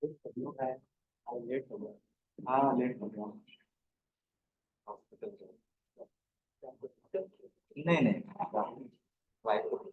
Late हो गया। हाँ लेट हो गया। हॉस्पिटल नहीं नहीं, वाइफ को।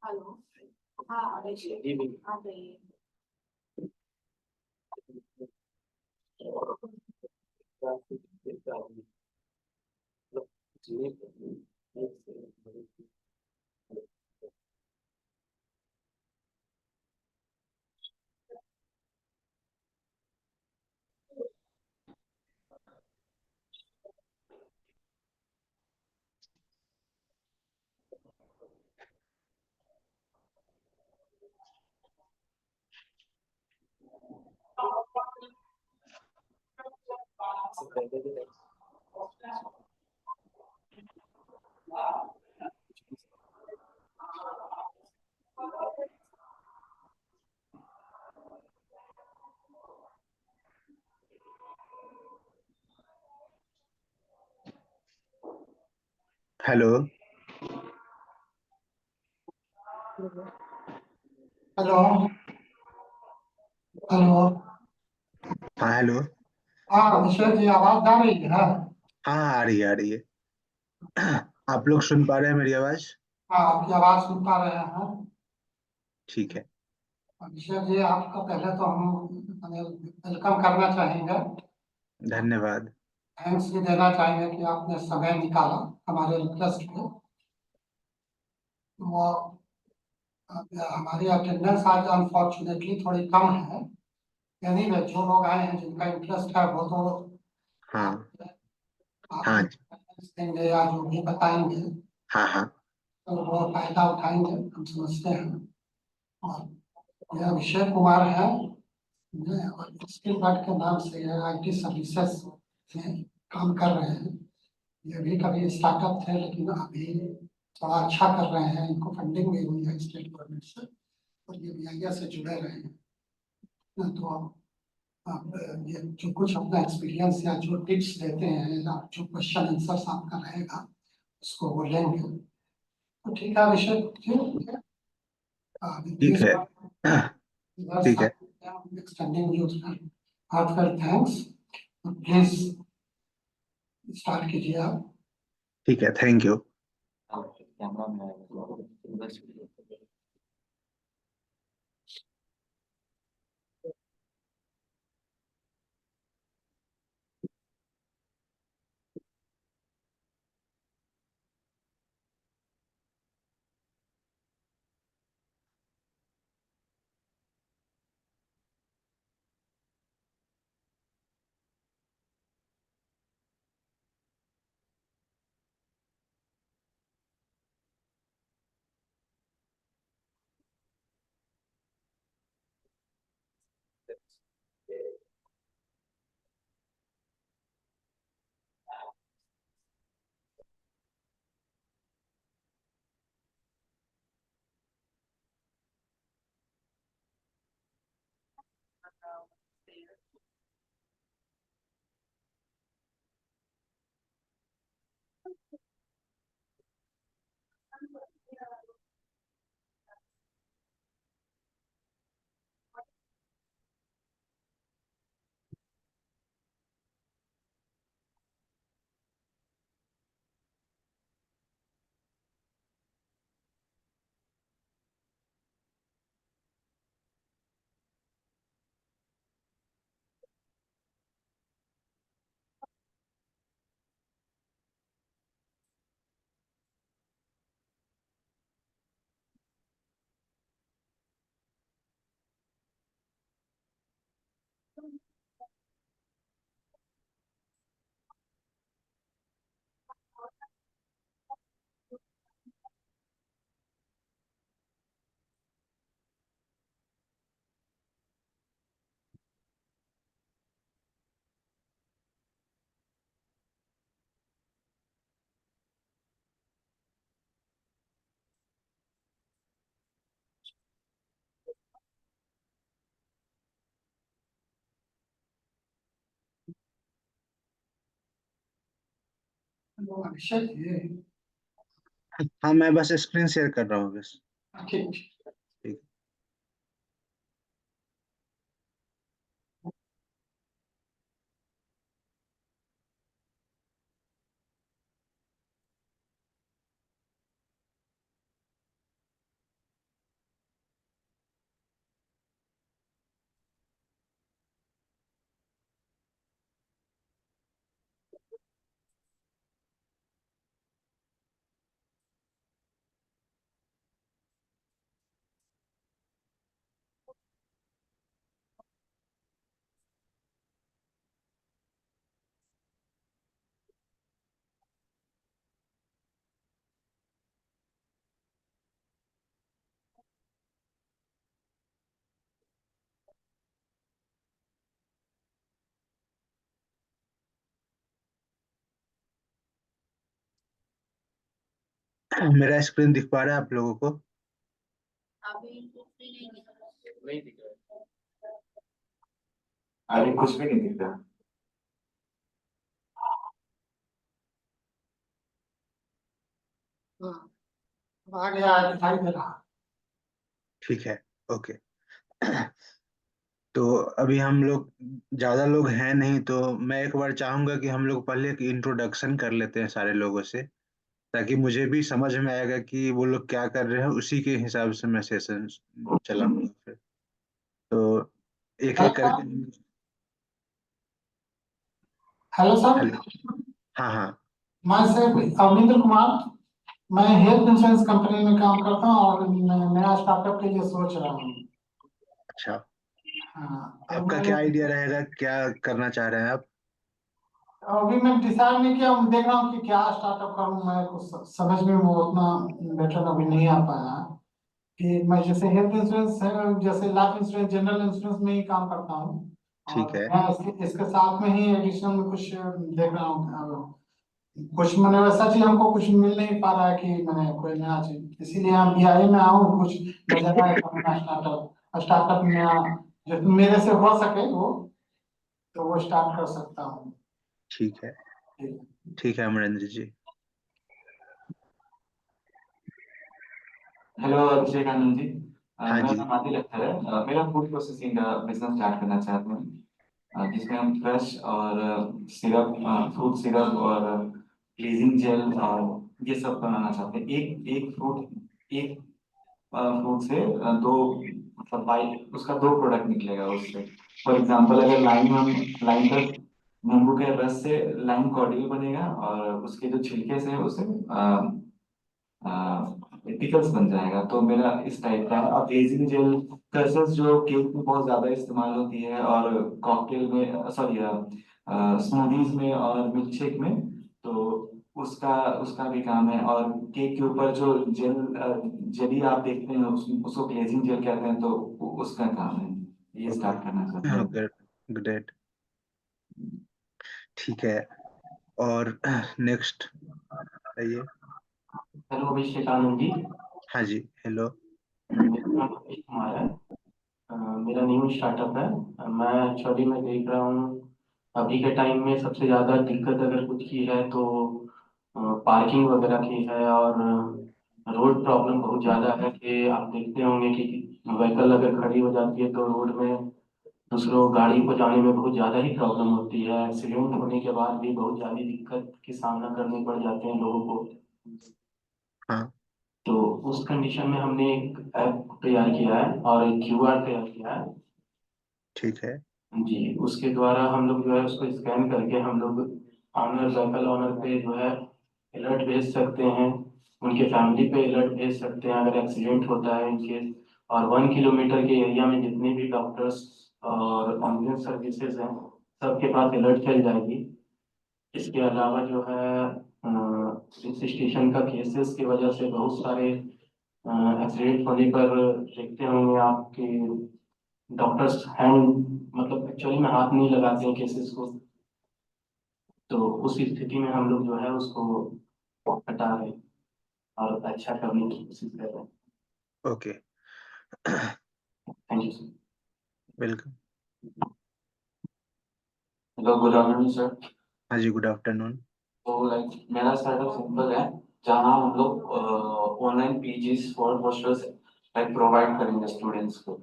हेलो। हाँ अभिषेक। जी बिल्कुल। हाँ भाई। हेलो। हेलो। हेलो। हाँ हेलो। हाँ अभिषेक जी, आवाज आ रही है? हाँ आ रही है आ रही है। आप लोग सुन पा रहे हैं मेरी आवाज? हाँ, आपकी आवाज सुन पा रहे हैं। ठीक है। अभिषेक जी, आपका पहले तो हम वेलकम करना चाहेंगे और धन्यवाद। थैंक्स भी देना चाहेंगे कि आपने समय निकाला हमारे रिक्वेस्ट पे। वो हमारी अटेंडेंस आज अनफॉर्चुनेटली थोड़ी कम है। यानी वे जो लोग आए हैं जिनका इंटरेस्ट है वो तो हाँ आप हाँ जब attendance देंगे या जो भी बताएंगे हाँ हाँ। तो वो फायदा उठाएंगे, हम समझते हैं। और यह अभिषेक कुमार है, और स्किल गार्ड के नाम से यह आईटी सर्विसेज में काम कर रहे हैं। ये भी कभी स्टार्टअप थे लेकिन अभी थोड़ा अच्छा कर रहे हैं। इनको फंडिंग भी हुई है स्टेट गवर्नमेंट से, और ये बीआईएस से जुड़े रहे हैं। तो आप ये जो कुछ अपना एक्सपीरियंस या जो टिप्स देते हैं या जो क्वेश्चन आंसर्स आपका रहेगा उसको वो लेंगे। तो ठीक है अभिषेक जी, with ठीक this है। ठीक है। extending you heartfelt thanks. Please start कीजिए आप। ठीक है, थैंक यू। कैमरा में अभिषेक ये हाँ, मैं बस स्क्रीन शेयर कर रहा हूँ बस। ठीक। ठीक। मेरा स्क्रीन दिख पा रहा है आप लोगों को? अभी कुछ भी नहीं दिख रहा। नहीं दिख रहा है। अभी कुछ भी नहीं दिख रहा। हाँ, अब आ गया, दिखाई दे रहा। ठीक है, ओके। तो अभी हम लोग ज्यादा लोग हैं नहीं, तो मैं एक बार चाहूंगा कि हम लोग पहले एक इंट्रोडक्शन कर लेते हैं सारे लोगों से, ताकि मुझे भी समझ में आएगा कि वो लोग क्या कर रहे हैं, उसी के हिसाब से मैं सेशन चलाऊंगा फिर। तो एक एक करके। Hello sir, hello. हाँ हाँ। मैं सर अविंद्र कुमार, मैं हेल्थ इंश्योरेंस कंपनी में काम करता हूँ और नया स्टार्टअप के लिए सोच रहा हूँ। अच्छा, हाँ, तो आपका क्या आइडिया रहेगा, क्या करना चाह रहे हैं आप? अभी मैं डिसाइड नहीं किया हूँ, देख रहा हूँ कि क्या स्टार्टअप करूँ। मैं कुछ समझ में वो उतना बेटर अभी नहीं आ पाया कि मैं जैसे हेल्थ इंश्योरेंस है, जैसे लाइफ इंश्योरेंस, जनरल इंश्योरेंस में ही काम करता हूँ। ठीक और है। मैं इसके साथ में ही एडिशनल में कुछ देख रहा हूँ। कुछ मैंने वैसा चीज हमको कुछ मिल नहीं पा रहा है कि मैंने कोई नया चीज, इसीलिए हम बीआई में आऊँ, कुछ नजर आए तो अपना स्टार्टअप स्टार्टअप नया जो मेरे से हो सके वो, तो वो स्टार्ट कर सकता हूँ। ठीक है। ठीक है। ठीक है अमरेंद्र जी। हेलो अभिषेक आनंद जी। हाँ मेरा जी। नाम आदिल अख्तर है। मेरा फूड प्रोसेसिंग का बिजनेस स्टार्ट करना चाहता हूँ, जिसमें हम फ्रेश और सिरप, फ्रूट सिरप और ग्लेजिंग जेल और ये सब बनाना चाहते हैं। एक एक फ्रूट, एक फ्रूट से दो, मतलब बाई उसका दो प्रोडक्ट निकलेगा उससे। फॉर एग्जांपल अगर लाइम, हम लाइम का नींबू के रस से लाइम कॉर्डियल बनेगा, और उसके जो छिलके से उसे पिकल्स बन जाएगा। तो मेरा इस टाइप का है। और ग्लेजिंग जेल कर्सर्स जो केक में बहुत ज्यादा इस्तेमाल होती है, और कॉकटेल में, सॉरी, स्मूदीज में और मिल्क शेक में, तो उसका उसका भी काम है। और केक के ऊपर जो जेली आप देखते हैं, उसको ग्लेजिंग जेल कहते हैं, तो उसका काम है। ये ओके। स्टार्ट करना चाहता हूँ। Okay, great. ठीक है, और नेक्स्ट आइए। हेलो अभिषेक आनंद जी। हाँ जी, हेलो। मेरा नाम अभिषेक कुमार है। मेरा न्यू स्टार्टअप है। मैं एक्चुअली मैं देख रहा हूँ अभी के टाइम में सबसे ज़्यादा दिक्कत अगर कुछ की है तो पार्किंग वगैरह की है। और रोड प्रॉब्लम बहुत ज़्यादा है कि आप देखते होंगे कि व्हीकल अगर खड़ी हो जाती है तो रोड में दूसरों गाड़ी को जाने में बहुत ज़्यादा ही प्रॉब्लम होती है। एक्सीडेंट होने के बाद भी बहुत ज़्यादा दिक्कत की सामना करने पड़ जाते हैं लोगों को। हाँ। तो उस कंडीशन में हमने एक ऐप तैयार किया है और एक क्यूआर तैयार किया है। ठीक है। जी, उसके द्वारा हम लोग जो है उसको स्कैन करके हम लोग ऑनर, व्हीकल ऑनर पे जो है अलर्ट भेज सकते हैं, उनके फैमिली पे अलर्ट भेज सकते हैं अगर एक्सीडेंट होता है इनकेस। और 1 किलोमीटर के एरिया में जितने भी डॉक्टर्स और एम्बुलेंस सर्विसेज हैं सबके पास अलर्ट चल जाएगी। इसके अलावा जो है इस स्टेशन का केसेस की वजह से बहुत सारे एक्सीडेंट होने पर देखते होंगे आपके डॉक्टर्स हैंड, मतलब एक्चुअली में हाथ नहीं लगाते हैं केसेस को। तो उस स्थिति में हम लोग जो है उसको हटा रहे हैं और अच्छा करने की कोशिश कर रहे हैं। Okay. Thank you sir. Welcome. Hello, good afternoon sir. हाँ जी, गुड आफ्टरनून। तो लाइक मेरा स्टार्टअप सिंपल है, जहाँ हम लोग online PGs for hostels like provide करेंगे स्टूडेंट्स को।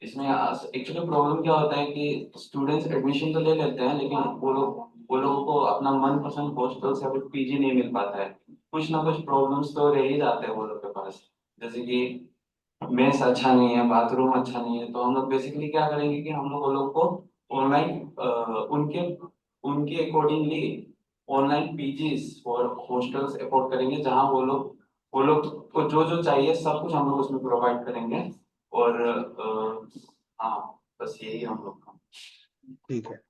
इसमें एक्चुअली प्रॉब्लम क्या होता है कि स्टूडेंट्स एडमिशन तो ले लेते हैं, लेकिन वो लोगों को अपना मनपसंद हॉस्टल या फिर पीजी नहीं मिल पाता है। कुछ ना कुछ प्रॉब्लम्स तो रह ही जाते हैं वो लोग के पास, जैसे कि मेस अच्छा नहीं है, बाथरूम अच्छा नहीं है। तो हम लोग बेसिकली क्या करेंगे कि हम लोग वो लोग को ऑनलाइन उनके उनके अकॉर्डिंगली ऑनलाइन पीजीज और हॉस्टल्स अफोर्ड करेंगे, जहाँ वो लोग को जो जो चाहिए सब कुछ हम लोग उसमें प्रोवाइड करेंगे। और हाँ, बस यही हम लोग का। ठीक है।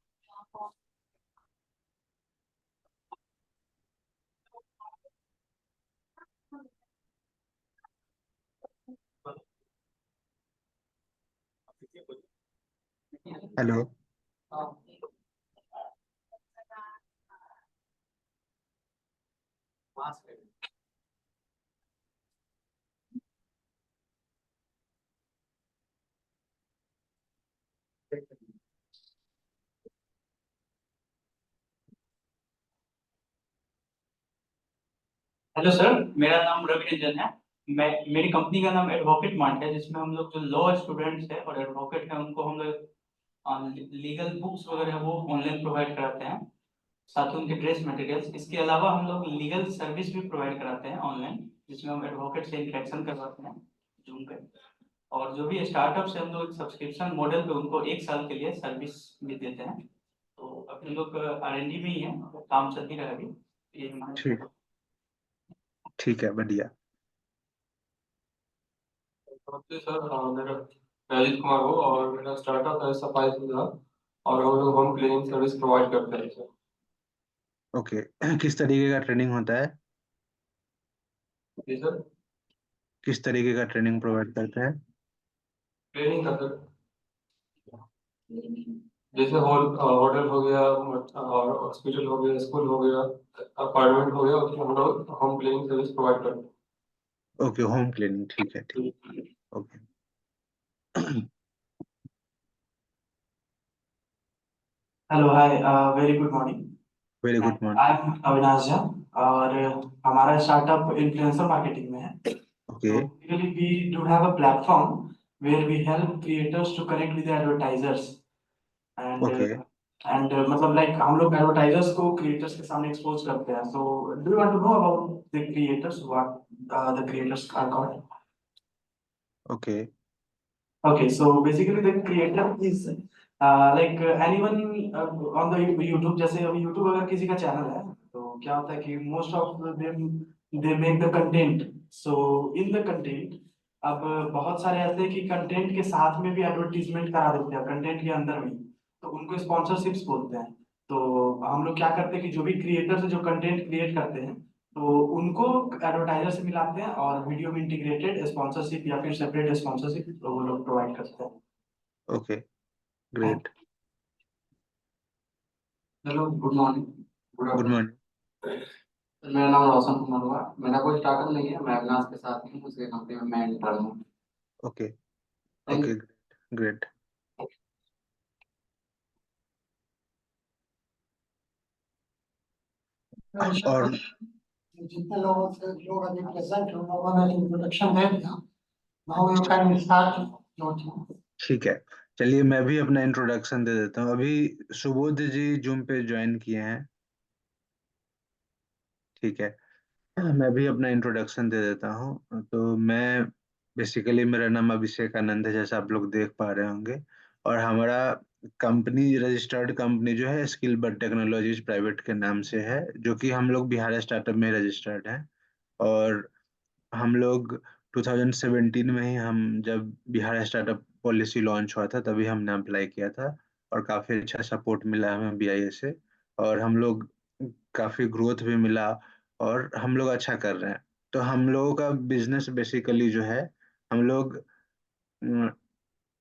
हेलो। हेलो सर, मेरा नाम रवि रंजन है। मैं मेरी कंपनी का नाम एडवोकेट मार्ट है, जिसमें हम लोग जो लॉ स्टूडेंट्स हैं और एडवोकेट हैं उनको हम लोग लीगल बुक्स वगैरह वो ऑनलाइन प्रोवाइड कराते हैं, साथ ही उनके ड्रेस मटेरियल्स। इसके अलावा हम लोग लीगल सर्विस भी प्रोवाइड कराते हैं ऑनलाइन, जिसमें हम एडवोकेट से इंटरेक्शन करवाते हैं जूम पे। और जो भी स्टार्टअप से हम लोग सब्सक्रिप्शन मॉडल पे उनको 1 साल के लिए सर्विस भी देते हैं। तो अभी हम लोग R&D में ही है, काम चल ही रहा है अभी। ये ठीक हमारा ठीक है, बढ़िया। नमस्ते सर, मेरा राजीव कुमार हो और मेरा स्टार्टअप है सफाई सुविधा, और हम लोग होम क्लीनिंग सर्विस प्रोवाइड करते हैं सर। ओके। किस तरीके का ट्रेनिंग होता है? जी सर, किस तरीके का ट्रेनिंग प्रोवाइड करते हैं? क्लीनिंग का सर, जैसे होटल हो गया और हॉस्पिटल हो गया, स्कूल हो गया, अपार्टमेंट हो गया, उसमें हम लोग होम क्लीनिंग सर्विस प्रोवाइड करते ओके, होम क्लीनिंग, ठीक है, ठीक। हैं। Okay. Hello, hi, very good morning. Very good I morning. Am Avinash Jha, और हमारा स्टार्टअप इन्फ्लुएंसर मार्केटिंग में है। Okay. So basically we do have a platform where we help creators to connect with the advertisers and okay. मतलब like हम लोग advertisers को creators के सामने एक्सपोज करते हैं। So do you want to know about the creators, what the creators are called? Okay. Okay, so basically the creator is like anyone on the YouTube। जैसे अभी YouTube अगर किसी का चैनल है तो क्या होता है कि most of them they make the content. So in the content अब बहुत सारे ऐसे हैं कि कंटेंट के साथ में भी एडवर्टीजमेंट करा देते हैं, कंटेंट के अंदर में, तो उनको स्पॉन्सरशिप्स बोलते हैं। तो हम लोग क्या करते हैं कि जो भी क्रिएटर्स जो कंटेंट क्रिएट करते हैं तो उनको एडवर्टाइजर से मिलाते हैं और वीडियो में इंटीग्रेटेड स्पॉन्सरशिप या फिर सेपरेट स्पॉन्सरशिप वो लोग प्रोवाइड करते हैं। Okay, great. Hello, good morning, good good afternoon. Morning. मेरा नाम रोशन कुमार हुआ। मेरा कोई स्टार्टअप नहीं है, मैं अविनाश के साथ हूँ, उसके कंपनी में मैं इंटर्न हूँ। ओके। Thank okay, great. और जितने लोगों से लोग अभी प्रेजेंट हैं, उन लोगों ने इंट्रोडक्शन दे दिया। Now you can start your thing. ठीक है, चलिए मैं भी अपना इंट्रोडक्शन दे देता हूँ। अभी सुबोध जी जूम पे ज्वाइन किए हैं, ठीक है। मैं भी अपना इंट्रोडक्शन दे देता हूँ। तो मैं बेसिकली, मेरा नाम अभिषेक आनंद है, जैसा आप लोग देख पा रहे होंगे। और हमारा कंपनी, रजिस्टर्ड कंपनी जो है स्किल बट टेक्नोलॉजीज प्राइवेट के नाम से है, जो कि हम लोग बिहार स्टार्टअप में रजिस्टर्ड है। और हम लोग 2017 में ही, हम जब बिहार स्टार्टअप पॉलिसी लॉन्च हुआ था तभी हमने अप्लाई किया था। और काफ़ी अच्छा सपोर्ट मिला हमें BIA से। और हम लोग काफ़ी ग्रोथ भी मिला, और हम लोग अच्छा कर रहे हैं। तो हम लोगों का बिजनेस बेसिकली जो है, हम लोग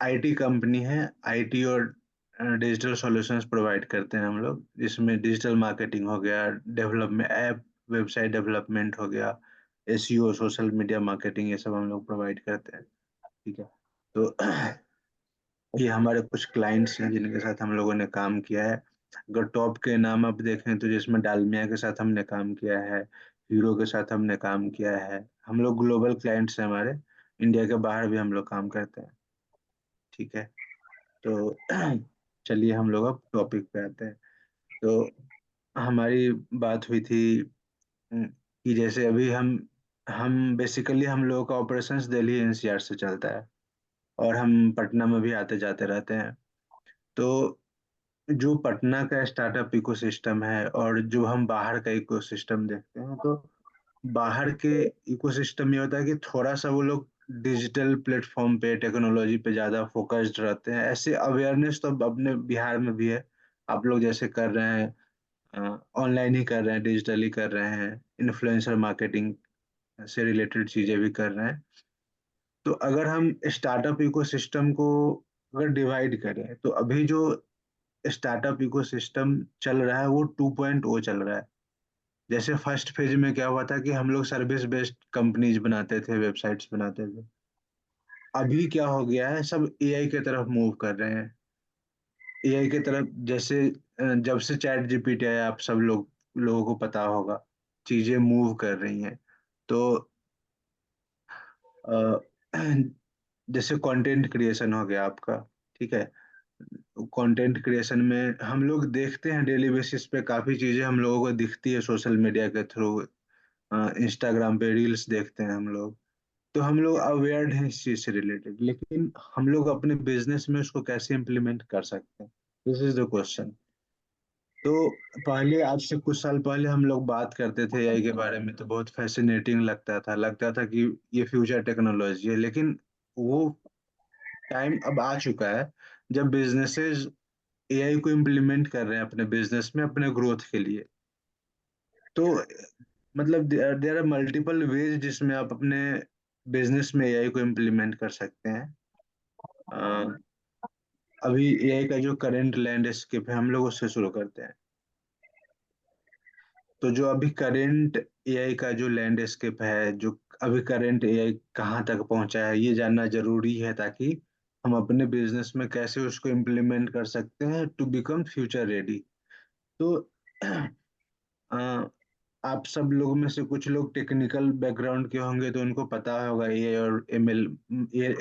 IT कंपनी है। IT और डिजिटल सॉल्यूशंस प्रोवाइड करते हैं हम लोग, जिसमें डिजिटल मार्केटिंग हो गया, डेवलपमेंट, ऐप वेबसाइट डेवलपमेंट हो गया, SEO, सोशल मीडिया मार्केटिंग, ये सब हम लोग प्रोवाइड करते हैं, ठीक है। तो ये हमारे कुछ क्लाइंट्स हैं जिनके साथ हम लोगों ने काम किया है। अगर टॉप के नाम आप देखें तो जिसमें डालमिया के साथ हमने काम किया है, हीरो के साथ हमने काम किया है। हम लोग ग्लोबल क्लाइंट्स हैं हमारे, इंडिया के बाहर भी हम लोग काम करते हैं। ठीक है, तो चलिए हम लोग अब टॉपिक पे आते हैं। तो हमारी बात हुई थी कि जैसे अभी हम बेसिकली हम लोगों का ऑपरेशंस दिल्ली एनसीआर से चलता है, और हम पटना में भी आते जाते रहते हैं। तो जो पटना का स्टार्टअप इकोसिस्टम है और जो हम बाहर का इकोसिस्टम देखते हैं, तो बाहर के इकोसिस्टम में होता है कि थोड़ा सा वो लोग डिजिटल प्लेटफॉर्म पे, टेक्नोलॉजी पे ज्यादा फोकस्ड रहते हैं। ऐसे अवेयरनेस तो अब अपने बिहार में भी है। आप लोग जैसे कर रहे हैं, ऑनलाइन ही कर रहे हैं, डिजिटली कर रहे हैं, इन्फ्लुएंसर मार्केटिंग से रिलेटेड चीजें भी कर रहे हैं। तो अगर हम स्टार्टअप इकोसिस्टम को अगर डिवाइड करें, तो अभी जो स्टार्टअप इकोसिस्टम चल रहा है वो 2.0 चल रहा है। जैसे फर्स्ट फेज में क्या हुआ था कि हम लोग सर्विस बेस्ड कंपनीज बनाते थे, वेबसाइट्स बनाते थे। अभी क्या हो गया है, सब एआई के तरफ मूव कर रहे हैं। एआई के तरफ, जैसे जब से चैट जीपीटी आया, आप सब लोगों को पता होगा, चीजें मूव कर रही हैं। तो अ, जैसे कंटेंट क्रिएशन हो गया आपका, ठीक है। कंटेंट क्रिएशन में हम लोग देखते हैं डेली बेसिस पे, काफी चीजें हम लोगों को दिखती है सोशल मीडिया के थ्रू। इंस्टाग्राम पे रील्स देखते हैं हम लोग, तो हम लोग अवेयर हैं इस चीज से रिलेटेड, लेकिन हम लोग अपने बिजनेस में उसको कैसे इम्प्लीमेंट कर सकते हैं, दिस इज द क्वेश्चन। तो पहले, आज से कुछ साल पहले हम लोग बात करते थे एआई के बारे में, तो बहुत फैसिनेटिंग लगता था कि ये फ्यूचर टेक्नोलॉजी है। लेकिन वो टाइम अब आ चुका है जब बिजनेसेस एआई को इम्प्लीमेंट कर रहे हैं अपने बिजनेस में, अपने ग्रोथ के लिए। तो मतलब देयर आर मल्टीपल वेज जिसमें आप अपने बिजनेस में एआई को इम्प्लीमेंट कर सकते हैं। अ, अभी एआई का जो करंट लैंडस्केप है, हम लोग उससे शुरू करते हैं। तो जो अभी करंट एआई का जो लैंडस्केप है, जो अभी करंट एआई कहाँ तक पहुंचा है, ये जानना जरूरी है, ताकि हम अपने बिजनेस में कैसे उसको इम्प्लीमेंट कर सकते हैं टू बिकम फ्यूचर रेडी। तो अ, आप सब लोगों में से कुछ लोग टेक्निकल बैकग्राउंड के होंगे, तो उनको पता होगा एआई और एमएल।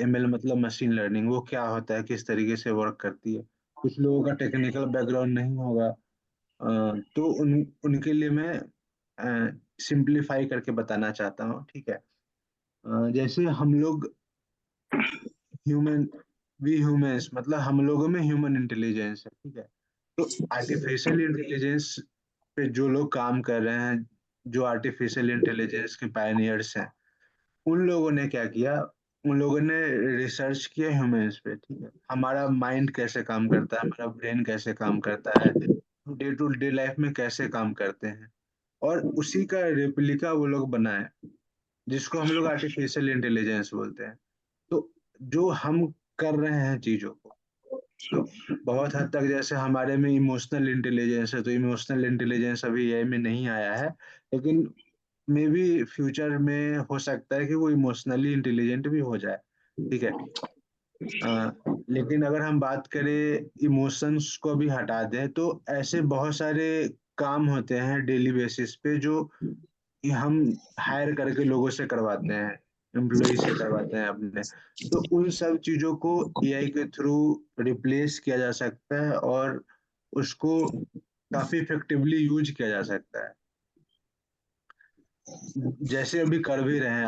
एमएल मतलब मशीन लर्निंग, वो क्या होता है, किस तरीके से वर्क करती है। कुछ लोगों का टेक्निकल बैकग्राउंड नहीं होगा, तो उनके लिए मैं सिंप्लीफाई करके बताना चाहता हूँ, ठीक है। जैसे हम लोग ह्यूमन वी ह्यूमंस, मतलब हम लोगों में ह्यूमन इंटेलिजेंस है, ठीक है। तो आर्टिफिशियल इंटेलिजेंस पे जो लोग काम कर रहे हैं, जो आर्टिफिशियल इंटेलिजेंस के पायनियर्स हैं, उन लोगों ने क्या किया, उन लोगों ने रिसर्च किया ह्यूमंस पे, ठीक है। हमारा माइंड कैसे काम करता है, हमारा ब्रेन कैसे काम करता है, डे टू डे लाइफ में कैसे काम करते हैं, और उसी का रेप्लिका वो लोग बनाए, जिसको हम लोग आर्टिफिशियल इंटेलिजेंस बोलते हैं। तो जो हम कर रहे हैं चीजों को, तो बहुत हद तक जैसे हमारे में इमोशनल इंटेलिजेंस है, तो इमोशनल इंटेलिजेंस अभी एआई में नहीं आया है, लेकिन मे बी फ्यूचर में हो सकता है कि वो इमोशनली इंटेलिजेंट भी हो जाए, ठीक है। लेकिन अगर हम बात करें इमोशंस को भी हटा दें, तो ऐसे बहुत सारे काम होते हैं डेली बेसिस पे जो कि हम हायर करके लोगों से करवाते हैं, एम्प्लॉय से करवाते हैं अपने। तो उन सब चीजों को एआई के थ्रू रिप्लेस किया जा सकता है, और उसको काफी इफेक्टिवली यूज किया जा सकता है, जैसे अभी कर भी रहे हैं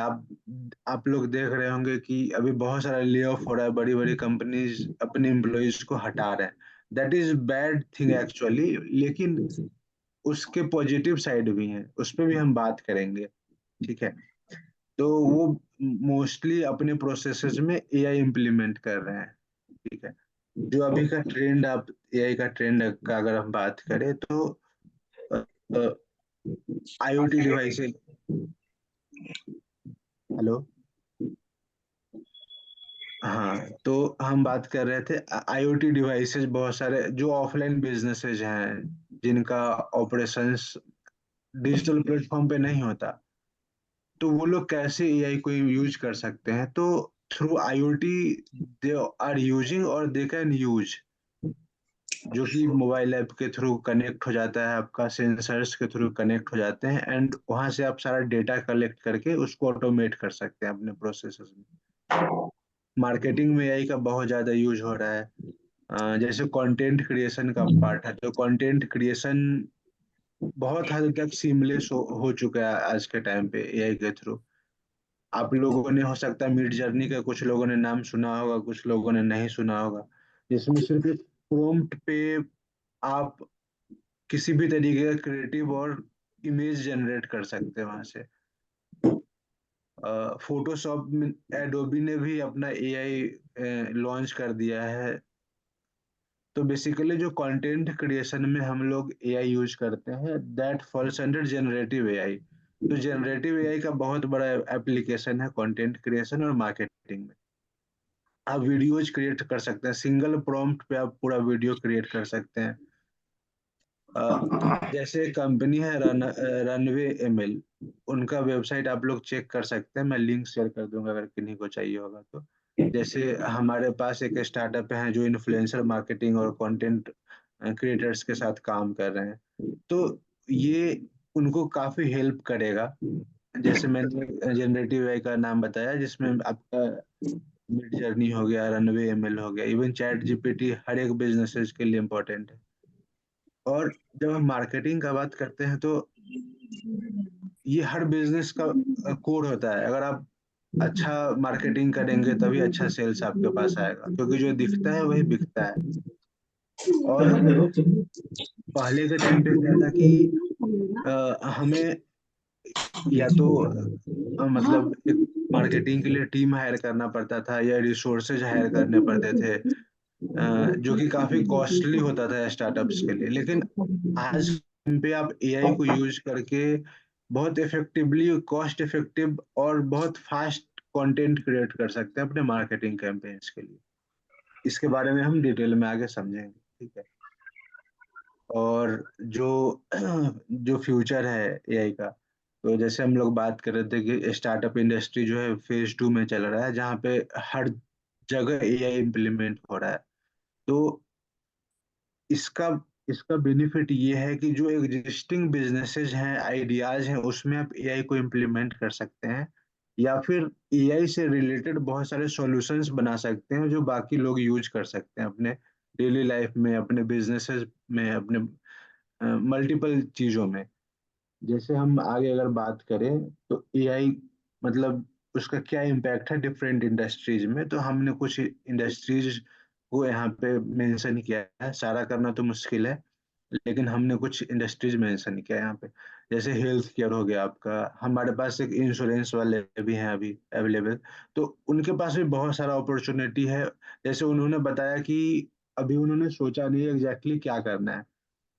आप लोग देख रहे होंगे कि अभी बहुत सारा ले ऑफ हो रहा है, बड़ी बड़ी कंपनीज अपने एम्प्लॉयज को हटा रहे हैं। That is bad thing actually, लेकिन उसके पॉजिटिव साइड भी हैं, उस पर भी हम बात करेंगे, ठीक है। तो वो मोस्टली अपने प्रोसेसेस में एआई इम्प्लीमेंट कर रहे हैं, ठीक है। जो अभी का ट्रेंड, आप एआई का ट्रेंड का अगर हम बात करें, तो आईओटी डिवाइसेस, हेलो, हाँ, तो हम बात कर रहे थे आईओटी डिवाइसेस, बहुत सारे जो ऑफलाइन बिजनेसेस हैं, जिनका ऑपरेशंस डिजिटल प्लेटफॉर्म पे नहीं होता, तो वो लोग कैसे एआई को यूज कर सकते हैं। तो through IoT they are using और दे कैन यूज जो कि मोबाइल ऐप के थ्रू कनेक्ट हो जाता है, आपका सेंसर्स के थ्रू कनेक्ट हो जाते हैं, एंड वहां से आप सारा डेटा कलेक्ट करके उसको ऑटोमेट कर सकते हैं अपने प्रोसेसेस में। मार्केटिंग में एआई का बहुत ज़्यादा यूज हो रहा है। जैसे कंटेंट क्रिएशन का पार्ट है, तो कंटेंट क्रिएशन बहुत हद तक सीमलेस हो चुका है आज के टाइम पे एआई के थ्रू। आप लोगों ने हो सकता है मिड जर्नी का कुछ लोगों ने नाम सुना होगा, कुछ लोगों ने नहीं सुना होगा, जिसमें सिर्फ एक प्रॉम्प्ट पे आप किसी भी तरीके का क्रिएटिव और इमेज जनरेट कर सकते हैं वहां से। फोटोशॉप में एडोबी ने भी अपना एआई लॉन्च कर दिया है। तो बेसिकली जो कंटेंट क्रिएशन में हम लोग एआई यूज करते हैं, that falls under generative AI. तो जनरेटिव एआई का बहुत बड़ा एप्लीकेशन है कंटेंट क्रिएशन और मार्केटिंग में। आप वीडियोज क्रिएट कर सकते हैं, सिंगल प्रॉम्प्ट पे आप पूरा वीडियो क्रिएट कर सकते हैं। जैसे कंपनी है रनवे एमएल, उनका वेबसाइट आप लोग चेक कर सकते हैं, मैं लिंक शेयर कर दूंगा अगर किन्हीं को चाहिए होगा तो। जैसे हमारे पास एक स्टार्टअप है जो इन्फ्लुएंसर मार्केटिंग और कंटेंट क्रिएटर्स के साथ काम कर रहे हैं, तो ये उनको काफी हेल्प करेगा। जैसे मैंने जनरेटिव एआई का नाम बताया, जिसमें आपका मिड जर्नी हो गया, रनवे एमएल हो गया, इवन चैट जीपीटी हर एक बिजनेसेस के लिए इम्पोर्टेंट है। और जब हम मार्केटिंग का बात करते हैं, तो ये हर बिजनेस का कोर होता है। अगर आप अच्छा मार्केटिंग करेंगे तभी अच्छा सेल्स आपके पास आएगा, क्योंकि जो दिखता है वही बिकता है। और पहले के टाइम पे क्या था कि हमें या तो मतलब एक मार्केटिंग के लिए टीम हायर करना पड़ता था या रिसोर्सेज हायर करने पड़ते थे, जो कि काफी कॉस्टली होता था स्टार्टअप्स के लिए। लेकिन आज पे आप एआई को यूज करके बहुत इफेक्टिवली, कॉस्ट इफेक्टिव और बहुत फास्ट कंटेंट क्रिएट कर सकते हैं अपने मार्केटिंग कैंपेन्स के लिए। इसके बारे में हम डिटेल में आगे समझेंगे, ठीक है। और जो जो फ्यूचर है एआई का, तो जैसे हम लोग बात कर रहे थे कि स्टार्टअप इंडस्ट्री जो है फेज 2 में चल रहा है, जहाँ पे हर जगह एआई इम्प्लीमेंट हो रहा है। तो इसका इसका बेनिफिट ये है कि जो एग्जिस्टिंग बिजनेसेस हैं, आइडियाज हैं, उसमें आप एआई को इम्प्लीमेंट कर सकते हैं, या फिर एआई से रिलेटेड बहुत सारे सॉल्यूशंस बना सकते हैं जो बाकी लोग यूज कर सकते हैं अपने डेली लाइफ में, अपने बिजनेसेस में, अपने मल्टीपल चीजों में। जैसे हम आगे अगर बात करें तो एआई मतलब उसका क्या इम्पैक्ट है डिफरेंट इंडस्ट्रीज में, तो हमने कुछ इंडस्ट्रीज को यहाँ पे मेंशन किया है। सारा करना तो मुश्किल है, लेकिन हमने कुछ इंडस्ट्रीज मेंशन किया है यहाँ पे। जैसे हेल्थ केयर हो गया आपका, हमारे पास एक इंश्योरेंस वाले भी हैं अभी अवेलेबल, तो उनके पास भी बहुत सारा अपॉर्चुनिटी है। जैसे उन्होंने बताया कि अभी उन्होंने सोचा नहीं एग्जैक्टली क्या करना है,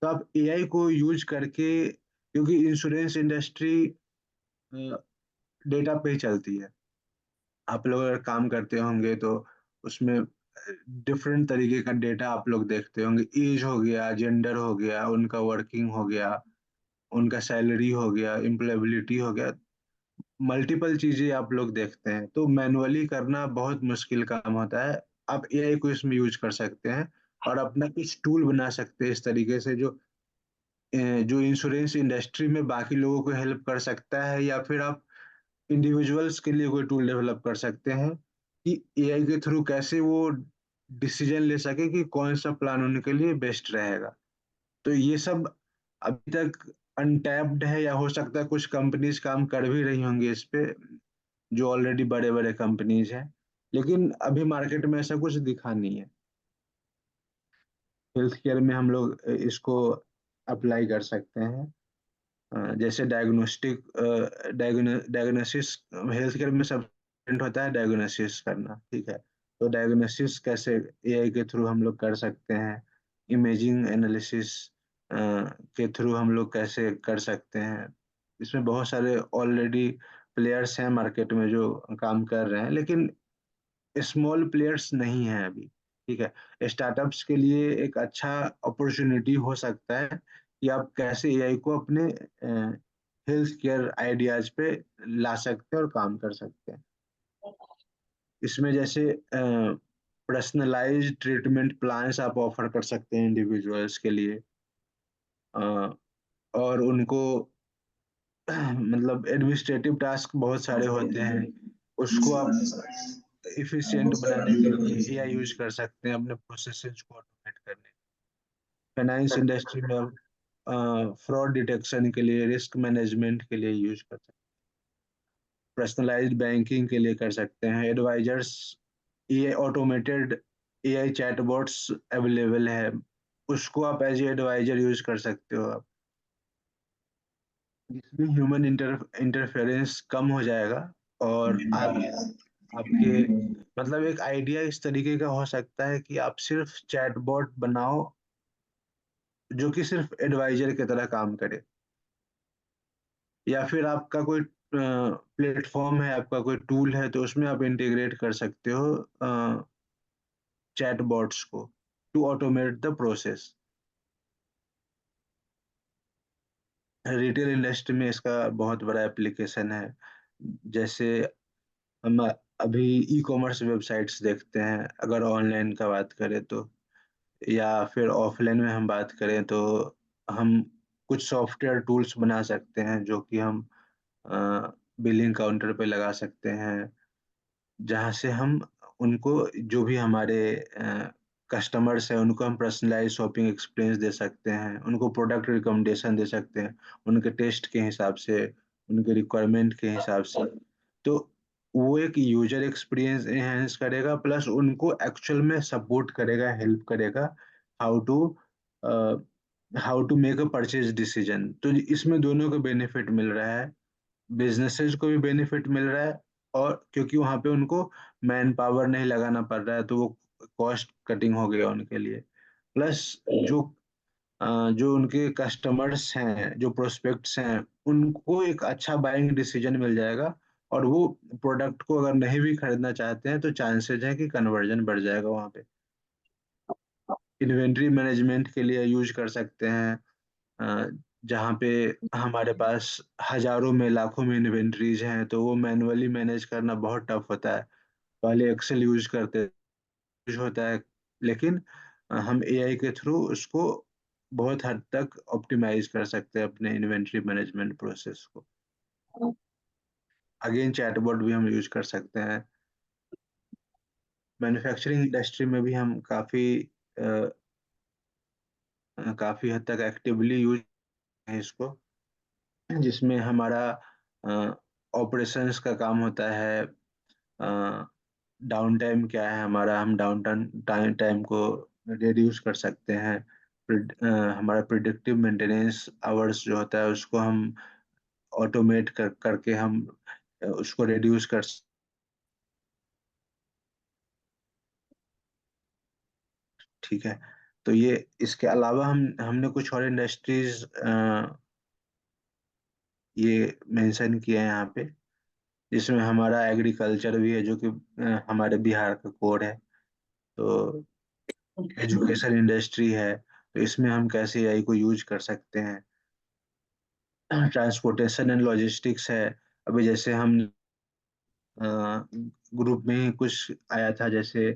तो आप एआई को यूज करके, क्योंकि इंश्योरेंस इंडस्ट्री डेटा पे ही चलती है। आप लोग अगर काम करते होंगे तो उसमें डिफरेंट तरीके का डेटा आप लोग देखते होंगे, एज हो गया, जेंडर हो गया, उनका वर्किंग हो गया, उनका सैलरी हो गया, एम्प्लॉयबिलिटी हो गया, मल्टीपल चीजें आप लोग देखते हैं। तो मैनुअली करना बहुत मुश्किल काम होता है। आप एआई को इसमें यूज कर सकते हैं और अपना कुछ टूल बना सकते हैं इस तरीके से, जो इंश्योरेंस इंडस्ट्री में बाकी लोगों को हेल्प कर सकता है, या फिर आप इंडिविजुअल्स के लिए कोई टूल डेवलप कर सकते हैं कि एआई के थ्रू कैसे वो डिसीजन ले सके कि कौन सा प्लान उनके लिए बेस्ट रहेगा। तो ये सब अभी तक अनटैप्ड है, या हो सकता है कुछ कंपनीज काम कर भी रही होंगी इस पे, जो ऑलरेडी बड़े बड़े कंपनीज हैं, लेकिन अभी मार्केट में ऐसा कुछ दिखा नहीं है। हेल्थ केयर में हम लोग इसको अप्लाई कर सकते हैं। जैसे डायग्नोसिस, हेल्थ केयर में सब important होता है डायग्नोसिस करना, ठीक है। तो डायग्नोसिस कैसे एआई के थ्रू हम लोग कर सकते हैं, इमेजिंग एनालिसिस के थ्रू हम लोग कैसे कर सकते हैं। इसमें बहुत सारे ऑलरेडी प्लेयर्स हैं मार्केट में जो काम कर रहे हैं, लेकिन स्मॉल प्लेयर्स नहीं हैं अभी, ठीक है। स्टार्टअप्स के लिए एक अच्छा अपॉर्चुनिटी हो सकता है कि आप कैसे एआई को अपने हेल्थ केयर आइडियाज पे ला सकते हैं और काम कर सकते हैं। इसमें जैसे पर्सनलाइज्ड ट्रीटमेंट प्लान्स आप ऑफर कर सकते हैं इंडिविजुअल्स के लिए। और उनको मतलब एडमिनिस्ट्रेटिव टास्क बहुत सारे होते हैं, उसको आप इफिशिएंट बनाने के लिए एआई यूज कर सकते हैं अपने प्रोसेसेस को ऑटोमेट करने। फाइनेंस इंडस्ट्री में आप फ्रॉड डिटेक्शन के लिए, रिस्क मैनेजमेंट के लिए यूज कर सकते हैं। पर्सनलाइज्ड बैंकिंग के लिए कर सकते हैं। एडवाइजर्स, ये ऑटोमेटेड एआई चैटबॉट्स अवेलेबल है, उसको आप एज ए एडवाइजर यूज कर सकते हो आप, जिसमें ह्यूमन इंटरफेरेंस कम हो जाएगा। और आप आपके मतलब एक आइडिया इस तरीके का हो सकता है कि आप सिर्फ चैटबॉट बनाओ जो कि सिर्फ एडवाइजर की तरह काम करे, या फिर आपका कोई प्लेटफॉर्म है, आपका कोई टूल है, तो उसमें आप इंटीग्रेट कर सकते हो चैटबॉट्स को to automate the process. Retail industry में इसका बहुत बड़ा एप्लीकेशन है। जैसे हम अभी ई कॉमर्स वेबसाइट्स देखते हैं, अगर ऑनलाइन का बात करें तो, या फिर ऑफलाइन में हम बात करें तो, हम कुछ सॉफ्टवेयर टूल्स बना सकते हैं जो कि हम बिलिंग काउंटर पे लगा सकते हैं, जहाँ से हम उनको, जो भी हमारे कस्टमर्स हैं, उनको हम पर्सनलाइज शॉपिंग एक्सपीरियंस दे सकते हैं, उनको प्रोडक्ट रिकमेंडेशन दे सकते हैं उनके टेस्ट के हिसाब से, उनके रिक्वायरमेंट के हिसाब से। तो वो एक यूजर एक्सपीरियंस एनहेंस करेगा, प्लस उनको एक्चुअल में सपोर्ट करेगा, हेल्प करेगा how to how to make a purchase decision. तो इसमें दोनों को बेनिफिट मिल रहा है, बिजनेसेस को भी बेनिफिट मिल रहा है, और क्योंकि वहां पे उनको मैन पावर नहीं लगाना पड़ रहा है, तो वो कॉस्ट कटिंग हो गया उनके लिए। प्लस जो जो उनके कस्टमर्स हैं, जो प्रोस्पेक्ट्स हैं, उनको एक अच्छा बाइंग डिसीजन मिल जाएगा, और वो प्रोडक्ट को अगर नहीं भी खरीदना चाहते हैं तो चांसेस है कि कन्वर्जन बढ़ जाएगा वहां पे। इन्वेंट्री मैनेजमेंट के लिए यूज कर सकते हैं, अ, जहाँ पे हमारे पास हजारों में, लाखों में इन्वेंट्रीज हैं, तो वो मैनुअली मैनेज करना बहुत टफ होता है। पहले एक्सेल यूज करते यूज होता है, लेकिन हम एआई के थ्रू उसको बहुत हद तक ऑप्टिमाइज कर सकते हैं अपने इन्वेंट्री मैनेजमेंट प्रोसेस को। अगेन चैटबॉट भी हम यूज कर सकते हैं। मैन्युफैक्चरिंग इंडस्ट्री में भी हम काफी हद तक एक्टिवली यूज है इसको, जिसमें हमारा ऑपरेशंस का काम होता है। डाउन टाइम क्या है हमारा, हम डाउन टाइम टाइम को रिड्यूस कर सकते हैं। हमारा प्रिडिक्टिव मेंटेनेंस आवर्स जो होता है उसको हम ऑटोमेट करके हम उसको रिड्यूस कर। ठीक है, तो ये इसके अलावा हमने कुछ और इंडस्ट्रीज ये मेंशन किए हैं यहाँ पे, जिसमें हमारा एग्रीकल्चर भी है, जो कि हमारे बिहार का कोर है। तो एजुकेशन इंडस्ट्री है, तो इसमें हम कैसे एआई को यूज कर सकते हैं। ट्रांसपोर्टेशन एंड लॉजिस्टिक्स है, अभी जैसे हम ग्रुप में ही कुछ आया था, जैसे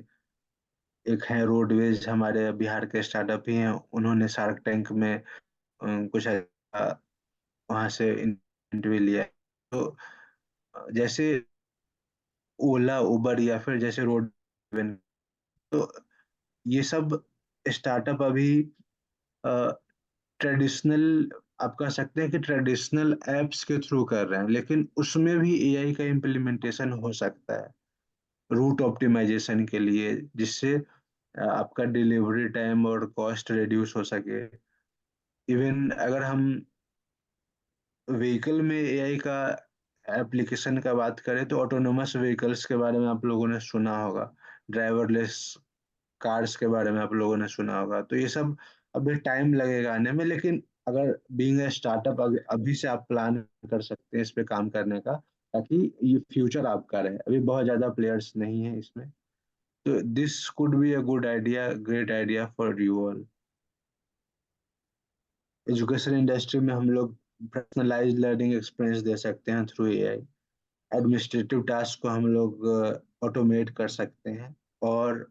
एक है रोडवेज, हमारे बिहार के स्टार्टअप ही हैं, उन्होंने शार्क टैंक में कुछ वहां से इंटरव्यू लिया। तो जैसे ओला, उबर, या फिर जैसे रोड, तो ये सब स्टार्टअप अभी ट्रेडिशनल, आप कह सकते हैं कि ट्रेडिशनल एप्स के थ्रू कर रहे हैं, लेकिन उसमें भी एआई का इम्प्लीमेंटेशन हो सकता है रूट ऑप्टिमाइजेशन के लिए, जिससे आपका डिलीवरी टाइम और कॉस्ट रिड्यूस हो सके। इवन अगर हम व्हीकल में एआई का एप्लीकेशन का बात करें, तो ऑटोनोमस व्हीकल्स के बारे में आप लोगों ने सुना होगा, ड्राइवरलेस कार्स के बारे में आप लोगों ने सुना होगा। तो ये सब अभी टाइम लगेगा आने में, लेकिन अगर बीइंग ए स्टार्टअप अभी से आप प्लान कर सकते हैं इस पे काम करने का, ताकि ये फ्यूचर आपका रहे। अभी बहुत ज्यादा प्लेयर्स नहीं है इसमें, तो this could be a good idea, great idea for you all. Education industry में हम लोग पर्सनलाइज्ड लर्निंग एक्सपीरियंस दे सकते हैं थ्रू एआई। एडमिनिस्ट्रेटिव टास्क को हम लोग ऑटोमेट कर सकते हैं, और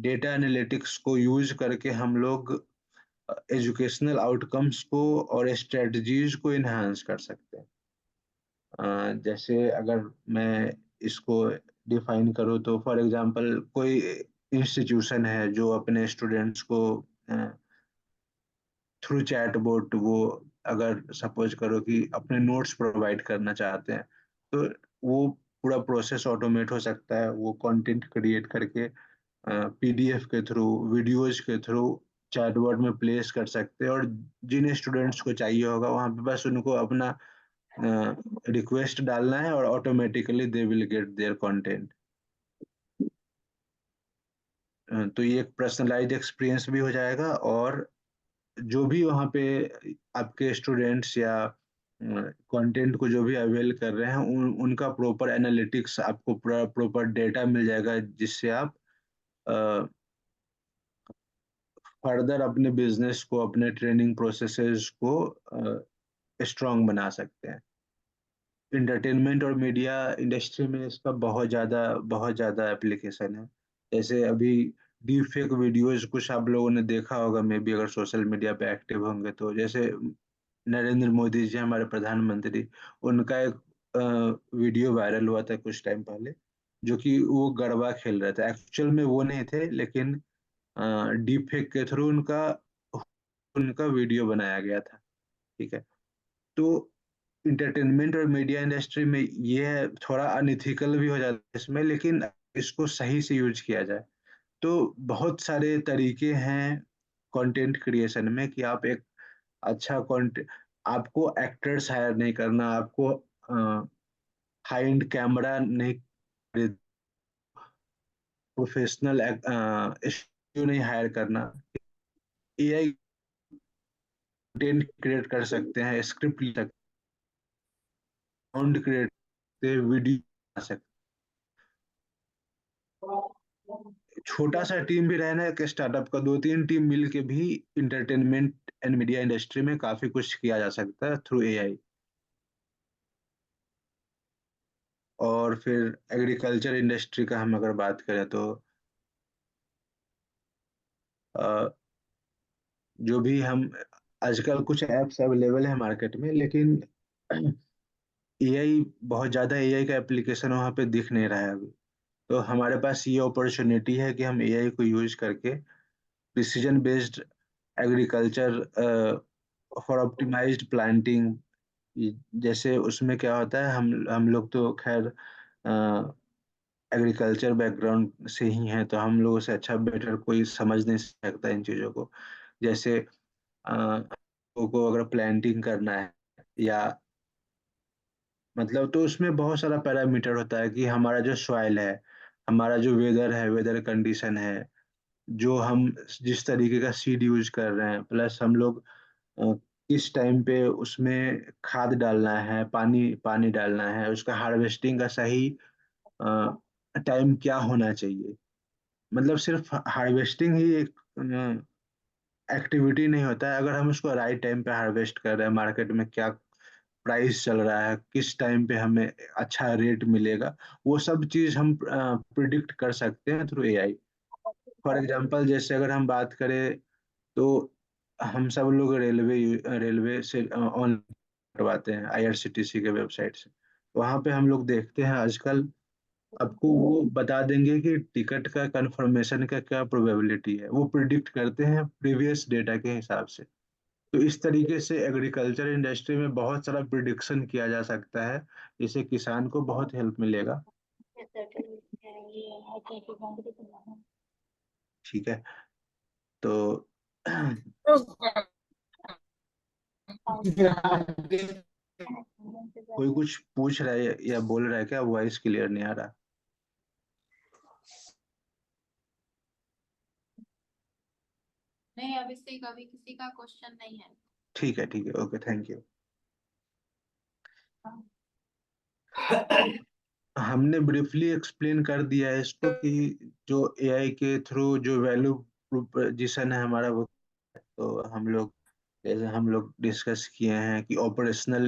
डेटा एनालिटिक्स को यूज करके हम लोग एजुकेशनल आउटकम्स को और स्ट्रेटजीज को इन्हांस कर सकते हैं। जैसे अगर मैं इसको डिफाइन करूँ तो फॉर एग्जांपल कोई इंस्टीट्यूशन है जो अपने स्टूडेंट्स को थ्रू चैटबॉट वो अगर सपोज करो कि अपने नोट्स प्रोवाइड करना चाहते हैं तो वो पूरा प्रोसेस ऑटोमेट हो सकता है। वो कंटेंट क्रिएट करके पीडीएफ के थ्रू, वीडियोज के थ्रू चैटबॉट में प्लेस कर सकते हैं और जिन स्टूडेंट्स को चाहिए होगा वहाँ पे बस उनको अपना रिक्वेस्ट डालना है और automatically they will get their content. तो ये एक पर्सनलाइज्ड एक्सपीरियंस भी हो जाएगा और जो भी वहाँ पे आपके स्टूडेंट्स या कंटेंट को जो भी अवेल कर रहे हैं उनका प्रॉपर एनालिटिक्स आपको प्रॉपर डेटा मिल जाएगा जिससे आप फर्दर अपने बिजनेस को, अपने ट्रेनिंग प्रोसेसेस को स्ट्रांग बना सकते हैं। इंटरटेनमेंट और मीडिया इंडस्ट्री में इसका बहुत ज़्यादा एप्लीकेशन है। जैसे अभी डीप फेक वीडियोज कुछ आप लोगों ने देखा होगा, मे बी अगर सोशल मीडिया पे एक्टिव होंगे तो। जैसे नरेंद्र मोदी जी हमारे प्रधानमंत्री, उनका एक वीडियो वायरल हुआ था कुछ टाइम पहले जो कि वो गरबा खेल रहे थे। एक्चुअल में वो नहीं थे लेकिन डीप फेक के थ्रू उनका उनका वीडियो बनाया गया था। ठीक है, तो इंटरटेनमेंट और मीडिया इंडस्ट्री में ये है, थोड़ा अनइथिकल भी हो जाता है इसमें, लेकिन इसको सही से यूज किया जाए तो बहुत सारे तरीके हैं कंटेंट क्रिएशन में कि आप एक अच्छा कंटेंट, आपको एक्टर्स हायर नहीं करना, आपको हाई एंड कैमरा नहीं, प्रोफेशनल स्टूडियो नहीं हायर करना। एआई कंटेंट क्रिएट कर सकते हैं, स्क्रिप्ट लिख सकते हैं, साउंड क्रिएट करते हैं, वीडियो बना सकते हैं। छोटा सा टीम भी रहना है कि स्टार्टअप का 2-3 टीम मिल के भी इंटरटेनमेंट एंड मीडिया इंडस्ट्री में काफी कुछ किया जा सकता है थ्रू एआई। और फिर एग्रीकल्चर इंडस्ट्री का हम अगर बात करें तो अ, जो भी हम आजकल कुछ ऐप्स अवेलेबल है मार्केट में, लेकिन एआई बहुत ज़्यादा एआई का एप्लीकेशन वहाँ पे दिख नहीं रहा है अभी। तो हमारे पास ये अपॉर्चुनिटी है कि हम एआई को यूज करके precision based agriculture for optimized planting, जैसे उसमें क्या होता है, हम लोग तो खैर एग्रीकल्चर बैकग्राउंड से ही हैं तो हम लोगों से अच्छा बेटर कोई समझ नहीं सकता इन चीज़ों को। जैसे लोगों को अगर प्लांटिंग करना है या मतलब, तो उसमें बहुत सारा पैरामीटर होता है कि हमारा जो सॉइल है, हमारा जो वेदर है, वेदर कंडीशन है, जो हम जिस तरीके का सीड यूज कर रहे हैं, प्लस हम लोग अ, किस टाइम पे उसमें खाद डालना है, पानी पानी डालना है, उसका हार्वेस्टिंग का सही टाइम क्या होना चाहिए। मतलब सिर्फ हार्वेस्टिंग ही एक एक्टिविटी नहीं होता है। अगर हम उसको राइट टाइम पे हार्वेस्ट कर रहे हैं, मार्केट में क्या प्राइस चल रहा है, किस टाइम पे हमें अच्छा रेट मिलेगा, वो सब चीज हम प्रिडिक्ट कर सकते हैं थ्रू एआई। फॉर एग्जांपल जैसे अगर हम बात करें तो हम सब लोग रेलवे से ऑन करवाते हैं आईआरसीटीसी के वेबसाइट से। वहां पे हम लोग देखते हैं आजकल आपको वो बता देंगे कि टिकट का कंफर्मेशन का क्या प्रोबेबिलिटी है, वो प्रिडिक्ट करते हैं प्रीवियस डेटा के हिसाब से। तो इस तरीके से एग्रीकल्चर इंडस्ट्री में बहुत सारा प्रिडिक्शन किया जा सकता है, जिससे किसान को बहुत हेल्प मिलेगा। ठीक है, तो कोई कुछ पूछ रहा है या बोल रहा है क्या? वॉइस क्लियर नहीं आ रहा। नहीं, अभी से कभी किसी का क्वेश्चन नहीं है। ठीक है, ठीक है, ओके, थैंक यू। हमने ब्रीफली एक्सप्लेन कर दिया है इसको कि जो एआई के थ्रू जो वैल्यू प्रोपोजिशन है हमारा वो, तो हम लोग जैसे हम लोग डिस्कस किए हैं कि ऑपरेशनल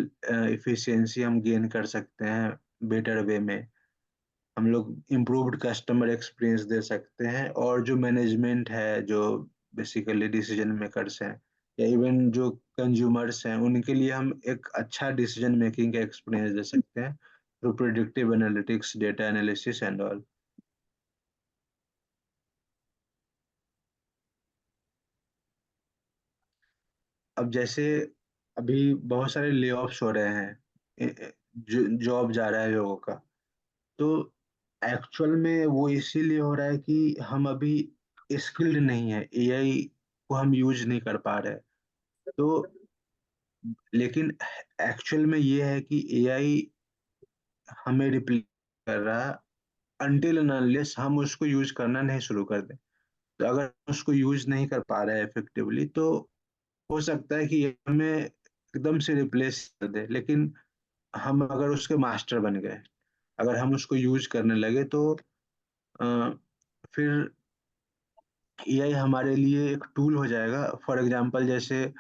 इफिशियंसी हम गेन कर सकते हैं बेटर वे में। हम लोग इम्प्रूव्ड कस्टमर एक्सपीरियंस दे सकते हैं, और जो मैनेजमेंट है, जो बेसिकली डिसीजन मेकर्स हैं, या इवन जो कंज्यूमर्स हैं, उनके लिए हम एक अच्छा डिसीजन मेकिंग का एक्सपीरियंस दे सकते हैं through predictive analytics, data analysis and all. अब जैसे अभी बहुत सारे ले ऑफ्स हो रहे हैं, जॉब जा रहा है लोगों का, तो एक्चुअल में वो इसीलिए हो रहा है कि हम अभी स्किल्ड नहीं है, एआई को हम यूज नहीं कर पा रहे। तो लेकिन एक्चुअल में ये है कि एआई हमें रिप्लेस कर रहा है अनटिल एंड अनलेस हम उसको यूज करना नहीं शुरू कर दें। तो अगर उसको यूज नहीं कर पा रहे हैं इफेक्टिवली, तो हो सकता है कि ये हमें एकदम से रिप्लेस कर दे। लेकिन हम अगर उसके मास्टर बन गए, अगर हम उसको यूज करने लगे, तो अ, फिर एआई हमारे लिए एक टूल हो जाएगा। फॉर एग्जांपल, जैसे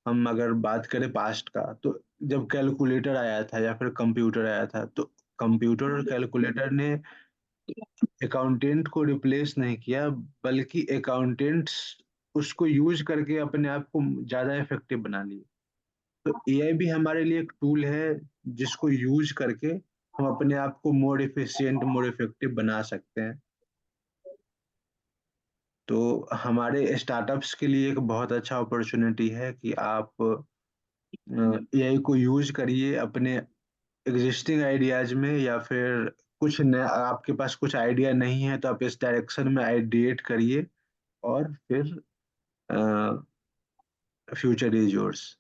हम अगर बात करें पास्ट का, तो जब कैलकुलेटर आया था या फिर कंप्यूटर आया था, तो कंप्यूटर और कैलकुलेटर ने अकाउंटेंट को रिप्लेस नहीं किया, बल्कि अकाउंटेंट्स उसको यूज करके अपने आप को ज्यादा इफेक्टिव बना लिए। तो एआई भी हमारे लिए एक टूल है जिसको यूज करके हम अपने आप को मोर इफिशिएंट, मोर इफेक्टिव बना सकते हैं। तो हमारे स्टार्टअप्स के लिए एक बहुत अच्छा अपॉर्चुनिटी है कि आप एआई को यूज करिए अपने एग्जिस्टिंग आइडियाज में, या फिर कुछ नया आपके पास कुछ आइडिया नहीं है तो आप इस डायरेक्शन में आइडिएट करिए, और फिर फ्यूचर इज योर्स।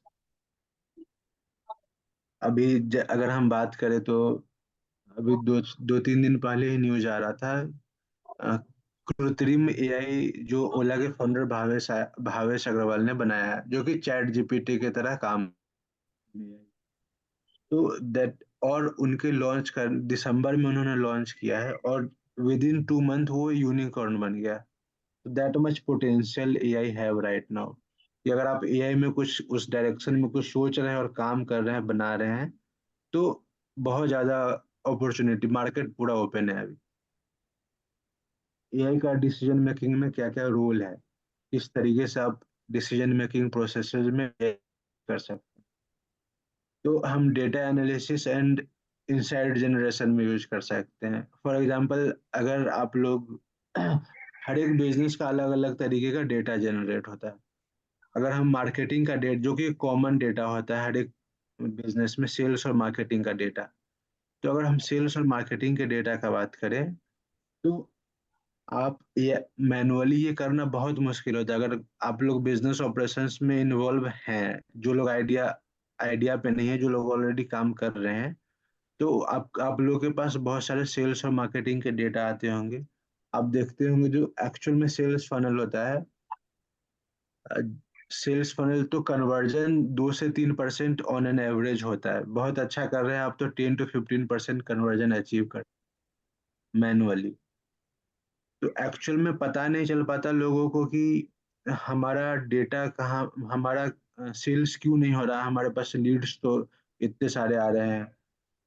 अभी अगर हम बात करें, तो अभी दो दो तीन दिन पहले ही न्यूज आ रहा था, अ, कृत्रिम एआई जो ओला के फाउंडर भावेश अग्रवाल ने बनाया है, जो कि चैट जीपीटी की तरह काम। तो दैट, और उनके लॉन्च कर दिसंबर में उन्होंने लॉन्च किया है, और विद इन 2 मंथ वो यूनिकॉर्न बन गया। तो that much potential AI have right now, कि अगर आप एआई में कुछ उस डायरेक्शन में कुछ सोच रहे हैं और काम कर रहे हैं, बना रहे हैं, तो बहुत ज्यादा अपॉर्चुनिटी, मार्केट पूरा ओपन है अभी। एआई का डिसीजन मेकिंग में क्या क्या रोल है, किस तरीके से आप डिसीजन मेकिंग प्रोसेसेस में कर सकते हैं। तो हम data analysis and insight generation में यूज कर सकते हैं। फॉर एग्जांपल, अगर आप लोग हर एक बिजनेस का अलग अलग तरीके का डेटा जनरेट होता है। अगर हम मार्केटिंग का डेटा, जो कि कॉमन डेटा होता है हर एक बिजनेस में, सेल्स और मार्केटिंग का डेटा, तो अगर हम सेल्स और मार्केटिंग के डेटा का बात करें, तो आप ये मैनुअली ये करना बहुत मुश्किल होता है। अगर आप लोग बिजनेस ऑपरेशंस में इन्वॉल्व हैं, जो लोग आइडिया आइडिया पे नहीं है, जो लोग ऑलरेडी काम कर रहे हैं, तो आप लोगों के पास बहुत सारे सेल्स और मार्केटिंग के डेटा आते होंगे। आप देखते होंगे जो एक्चुअल में सेल्स फनल होता है, सेल्स फनल तो कन्वर्जन 2 से 3% ऑन एन एवरेज होता है। बहुत अच्छा कर रहे हैं आप, तो 10 to 15% कन्वर्जन अचीव कर मैनुअली। तो एक्चुअल में पता नहीं चल पाता लोगों को कि हमारा डेटा कहाँ, हमारा सेल्स क्यों नहीं हो रहा, हमारे पास लीड्स तो इतने सारे आ रहे हैं,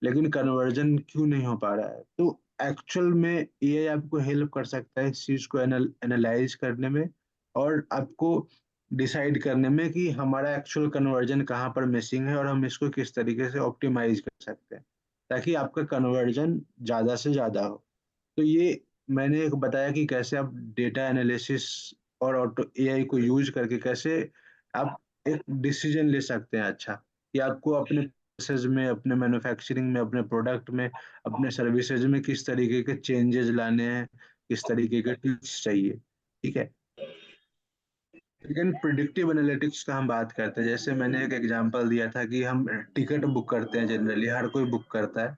लेकिन कन्वर्जन क्यों नहीं हो पा रहा है। तो एक्चुअल में एआई आपको हेल्प कर सकता है इस चीज को एनालाइज करने में, और आपको डिसाइड करने में कि हमारा एक्चुअल कन्वर्जन कहाँ पर मिसिंग है, और हम इसको किस तरीके से ऑप्टिमाइज कर सकते हैं ताकि आपका कन्वर्जन ज्यादा से ज्यादा हो। तो ये मैंने एक बताया कि कैसे आप डेटा एनालिसिस और ऑटो एआई को यूज करके कैसे आप एक डिसीजन ले सकते हैं, अच्छा, कि आपको अपने प्रोसेस में, अपने मैन्युफैक्चरिंग में, अपने प्रोडक्ट में, अपने सर्विसेज में किस तरीके के चेंजेस लाने हैं, किस तरीके के ट्विक्स चाहिए। ठीक है। लेकिन प्रिडिक्टिव एनालिटिक्स का हम बात करते हैं, जैसे मैंने एक एग्जांपल दिया था कि हम टिकट बुक करते हैं, जनरली हर कोई बुक करता है।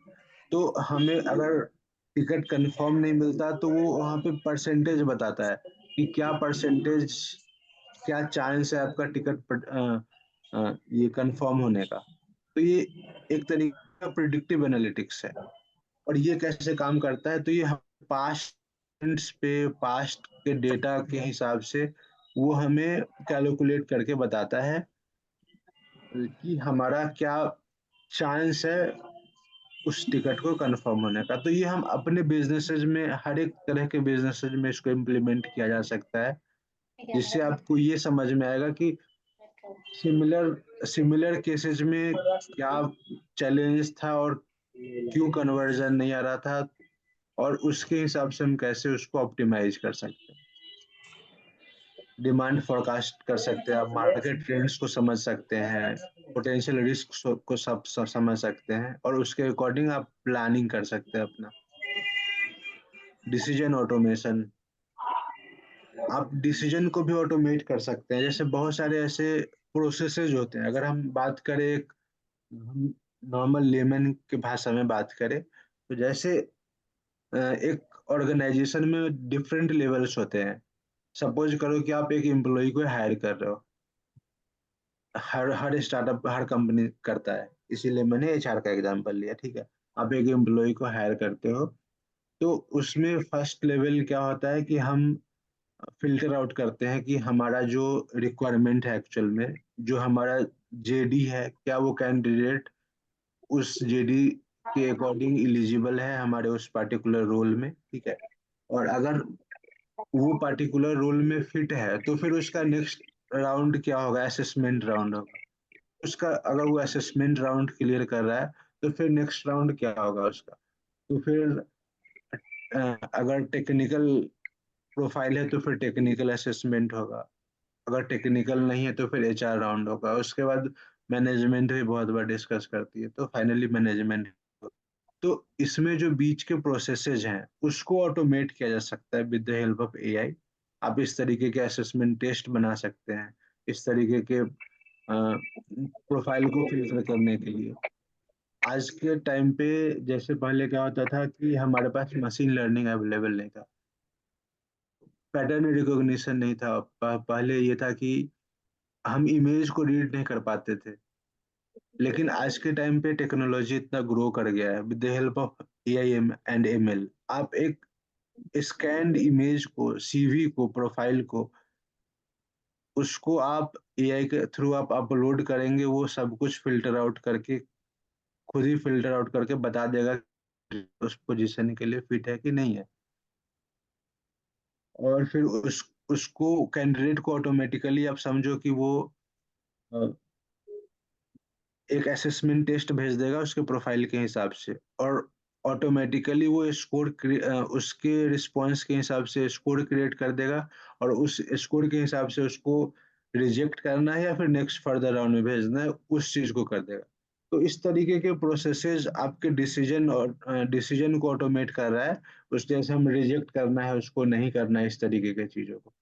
तो हमें अगर टिकट कंफर्म नहीं मिलता, तो वो वहाँ पे परसेंटेज बताता है कि क्या परसेंटेज, क्या चांस है आपका टिकट ये कंफर्म होने का। तो ये एक तरीके का प्रिडिक्टिव एनालिटिक्स है। और ये कैसे काम करता है, तो ये हम पास्ट के डेटा के हिसाब से वो हमें कैलकुलेट करके बताता है कि हमारा क्या चांस है उस टिकट को कंफर्म होने का। तो ये हम अपने बिजनेसेस में, हर एक तरह के बिजनेसेस में इसको इम्प्लीमेंट किया जा सकता है, जिससे आपको ये समझ में आएगा कि सिमिलर सिमिलर केसेस में क्या चैलेंज था और क्यों कन्वर्जन नहीं आ रहा था, और उसके हिसाब से हम कैसे उसको ऑप्टिमाइज कर सकते हैं। डिमांड फोरकास्ट कर सकते हैं, आप मार्केट ट्रेंड्स को समझ सकते हैं, पोटेंशियल रिस्क को सब समझ सकते हैं, और उसके अकॉर्डिंग आप प्लानिंग कर सकते हैं अपना। डिसीजन ऑटोमेशन, आप डिसीजन को भी ऑटोमेट कर सकते हैं। जैसे बहुत सारे ऐसे प्रोसेसेस होते हैं, अगर हम बात करें, हम नॉर्मल लेमन के भाषा में बात करें, तो जैसे एक ऑर्गेनाइजेशन में डिफरेंट लेवल्स होते हैं। सपोज करो कि आप एक एम्प्लॉय को हायर कर रहे हो, हर हर स्टार्टअप, हर कंपनी करता है, इसीलिए मैंने एचआर का एग्जांपल लिया, ठीक है। आप एक एम्प्लॉय को हायर करते हो, तो उसमें फर्स्ट लेवल क्या होता है कि हम फिल्टर आउट करते हैं कि हमारा जो रिक्वायरमेंट है एक्चुअल में, जो हमारा जेडी है, क्या वो कैंडिडेट उस जेडी के अकॉर्डिंग एलिजिबल है हमारे उस पर्टिकुलर रोल में, ठीक है। और अगर वो पर्टिकुलर रोल में फिट है, तो फिर उसका नेक्स्ट राउंड क्या होगा, असेसमेंट राउंड होगा। उसका अगर वो असेसमेंट राउंड क्लियर कर रहा है, तो फिर नेक्स्ट राउंड क्या होगा उसका, तो फिर अगर टेक्निकल प्रोफाइल है तो फिर टेक्निकल असेसमेंट होगा, अगर टेक्निकल नहीं है तो फिर एचआर राउंड होगा, उसके बाद मैनेजमेंट भी बहुत बार डिस्कस करती है, तो फाइनली मैनेजमेंट। तो इसमें जो बीच के प्रोसेसेस हैं उसको ऑटोमेट किया जा सकता है with the help of AI. आप इस तरीके के असेसमेंट टेस्ट बना सकते हैं, इस तरीके के प्रोफाइल को फिल्टर करने के लिए। आज के टाइम पे, जैसे पहले क्या होता था कि हमारे पास मशीन लर्निंग अवेलेबल नहीं था, पैटर्न रिकॉग्निशन नहीं था, पहले ये था कि हम इमेज को रीड नहीं कर पाते थे। लेकिन आज के टाइम पे टेक्नोलॉजी इतना ग्रो कर गया है, with the help of AI and ML, आप एक स्कैन्ड इमेज को, सीवी को, प्रोफाइल को, उसको आप एआई के थ्रू आप अपलोड करेंगे, वो सब कुछ फिल्टर आउट करके, खुद ही फिल्टर आउट करके बता देगा कि उस पोजीशन के लिए फिट है कि नहीं है। और फिर उसको कैंडिडेट को ऑटोमेटिकली आप समझो कि वो अ, एक असेसमेंट टेस्ट भेज देगा उसके प्रोफाइल के हिसाब से, और ऑटोमेटिकली वो स्कोर उसके रिस्पॉन्स के हिसाब से स्कोर क्रिएट कर देगा, और उस स्कोर के हिसाब से उसको रिजेक्ट करना है या फिर नेक्स्ट फर्दर राउंड में भेजना है, उस चीज को कर देगा। तो इस तरीके के प्रोसेसेस आपके डिसीजन और डिसीजन को ऑटोमेट कर रहा है। उस जैसे हम रिजेक्ट करना है, उसको नहीं करना है, इस तरीके के चीजों को।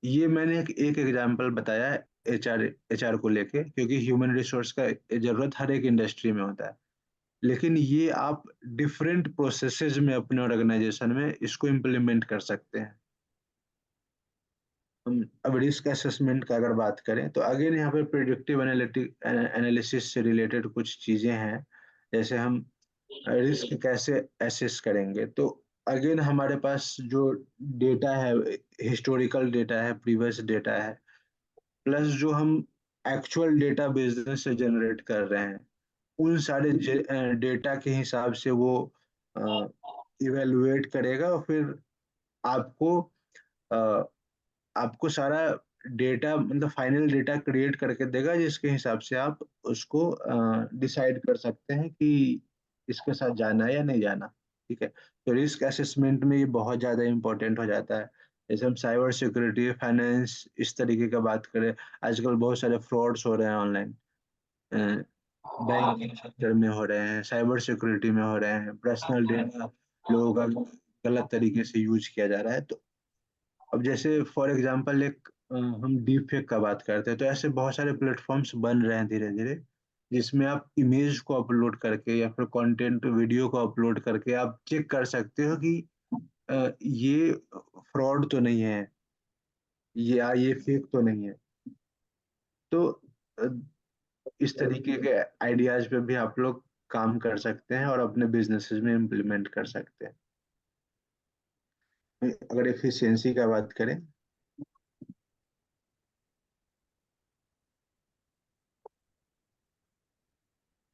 ये मैंने एक एग्जांपल बताया है एचआर को लेके, क्योंकि ह्यूमन रिसोर्स का जरूरत हर एक इंडस्ट्री में होता है। लेकिन ये आप डिफरेंट प्रोसेसेस में अपने ऑर्गेनाइजेशन में इसको इम्प्लीमेंट कर सकते हैं। हम अब रिस्क असेसमेंट का अगर बात करें, तो अगेन यहाँ पे प्रिडिक्टिव एनालिसिस से रिलेटेड कुछ चीजें हैं। जैसे हम रिस्क कैसे एसेस करेंगे, तो अगेन हमारे पास जो डेटा है, हिस्टोरिकल डेटा है, प्रीवियस डेटा है, प्लस जो हम एक्चुअल डेटा बिजनेस से जनरेट कर रहे हैं, उन सारे डेटा के हिसाब से वो इवेलुएट करेगा, और फिर आपको अ, आपको सारा डेटा, मतलब फाइनल डेटा क्रिएट करके देगा, जिसके हिसाब से आप उसको डिसाइड कर सकते हैं कि इसके साथ जाना है या नहीं जाना, ठीक है। तो रिस्क असेसमेंट में ये बहुत ज़्यादा इम्पोर्टेंट हो जाता है। जैसे हम साइबर सिक्योरिटी, फाइनेंस, इस तरीके का बात करें, आजकल बहुत सारे फ्रॉड्स हो रहे हैं ऑनलाइन, बैंकिंग सेक्टर में हो रहे हैं, साइबर सिक्योरिटी में हो रहे हैं, पर्सनल डेटा लोगों का गलत तरीके से यूज किया जा रहा है। तो अब जैसे फॉर एग्जांपल एक हम डीप फेक का बात करते हैं, तो ऐसे बहुत सारे प्लेटफॉर्म्स बन रहे हैं धीरे धीरे, जिसमें आप इमेज को अपलोड करके या फिर कंटेंट वीडियो को अपलोड करके आप चेक कर सकते हो कि ये फ्रॉड तो नहीं है, ये फेक तो नहीं है। तो अ, इस तरीके के आइडियाज पे भी आप लोग काम कर सकते हैं और अपने बिजनेसेस में इम्प्लीमेंट कर सकते हैं। अगर एफिशिएंसी का बात करें,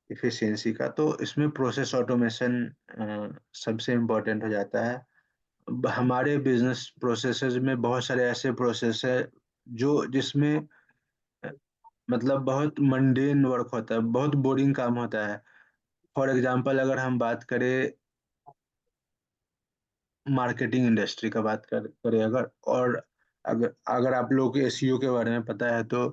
इफिशियंसी का, तो इसमें प्रोसेस ऑटोमेशन सबसे इम्पोर्टेंट हो जाता है। हमारे बिजनेस प्रोसेसेस में बहुत सारे ऐसे प्रोसेस है जो जिसमें अ, मतलब बहुत मंडेन वर्क होता है, बहुत बोरिंग काम होता है। फॉर एग्जांपल अगर हम बात करें मार्केटिंग इंडस्ट्री का बात करें अगर, और अगर अगर आप लोगों को एसईओ के बारे में पता है तो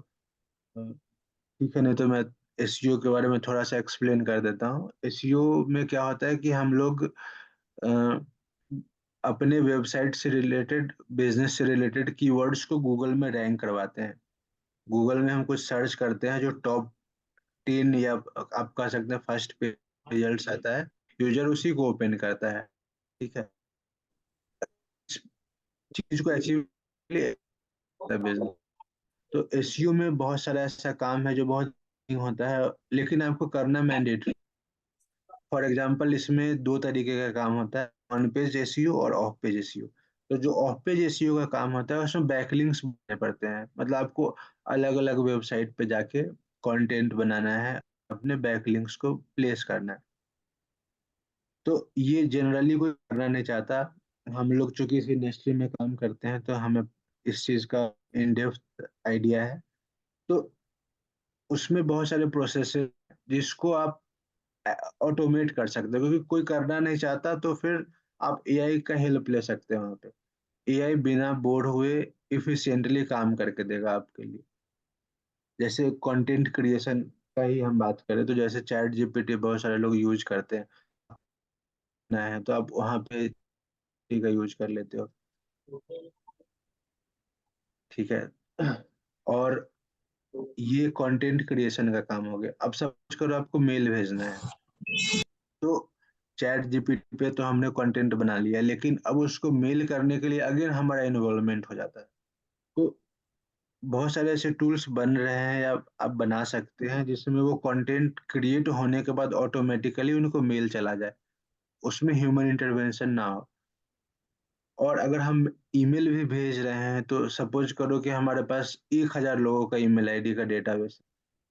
ठीक है, नहीं तो मैं एसईओ के बारे में थोड़ा सा एक्सप्लेन कर देता हूँ। एसईओ में क्या होता है कि हम लोग अ, अपने वेबसाइट से रिलेटेड, बिजनेस से रिलेटेड कीवर्ड्स को गूगल में रैंक करवाते हैं। गूगल में हम कुछ सर्च करते हैं, जो टॉप 10 या आप कह सकते हैं फर्स्ट पे रिजल्ट आता है, यूजर उसी को ओपन करता है। ठीक है, इस चीज को अचीव बिजनेस, तो एसईओ में बहुत सारा ऐसा काम है जो बहुत होता है, लेकिन आपको करना मैंडेटरी। फॉर एग्जांपल इसमें दो तरीके का काम होता है, ऑन पेज एसईओ और ऑफ पेज एसईओ। तो जो ऑफ पेज एसईओ का काम होता है उसमें बैकलिंक्स बनाने पड़ते हैं, मतलब आपको अलग अलग वेबसाइट पे जाके कंटेंट बनाना है, अपने बैकलिंक्स को प्लेस करना है। तो ये जनरली कोई करना नहीं चाहता। हम लोग चूंकि इस इंडस्ट्री में काम करते हैं तो हमें इस चीज का इन डेप्थ आइडिया है। तो उसमें बहुत सारे प्रोसेस है जिसको आप ऑटोमेट कर सकते हो, क्योंकि कोई करना नहीं चाहता, तो फिर आप एआई का हेल्प ले सकते हैं वहाँ पे। एआई बिना बोर हुए इफिशिएंटली काम करके देगा आपके लिए। जैसे कंटेंट क्रिएशन का ही हम बात करें तो जैसे चैट जीपीटी बहुत सारे लोग यूज करते हैं ना, है तो आप वहाँ पे ठीक है यूज कर लेते हो। ठीक है, और ये कंटेंट क्रिएशन का काम हो गया। अब सपोज करो आपको मेल भेजना है, तो चैट जीपीटी पे तो हमने कंटेंट बना लिया, लेकिन अब उसको मेल करने के लिए अगेन हमारा इन्वॉल्वमेंट हो जाता है। तो बहुत सारे ऐसे टूल्स बन रहे हैं या आप बना सकते हैं जिसमें वो कंटेंट क्रिएट होने के बाद ऑटोमेटिकली उनको मेल चला जाए, उसमें ह्यूमन इंटरवेंशन ना हो। और अगर हम ईमेल भी भेज रहे हैं तो सपोज करो कि हमारे पास 1000 लोगों का ईमेल आईडी का डेटाबेस,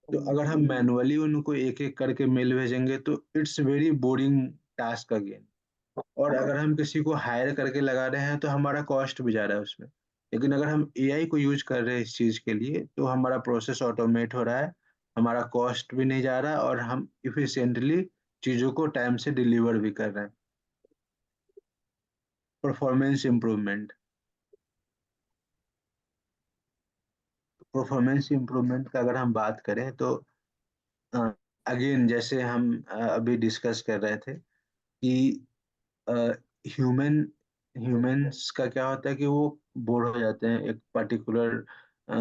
तो अगर हम मैनुअली उनको एक एक करके मेल भेजेंगे तो it's very boring task again. और अगर हम किसी को हायर करके लगा रहे हैं तो हमारा कॉस्ट भी जा रहा है उसमें। लेकिन अगर हम एआई को यूज कर रहे हैं इस चीज के लिए तो हमारा प्रोसेस ऑटोमेट हो रहा है, हमारा कॉस्ट भी नहीं जा रहा और हम इफिशिएंटली चीजों को टाइम से डिलीवर भी कर रहे हैं। परफॉर्मेंस इम्प्रूवमेंट, परफॉर्मेंस इम्प्रूवमेंट का अगर हम बात करें तो अगेन जैसे हम अभी डिस्कस कर रहे थे कि ह्यूमन ह्यूमंस का क्या होता है कि वो बोर हो जाते हैं एक पर्टिकुलर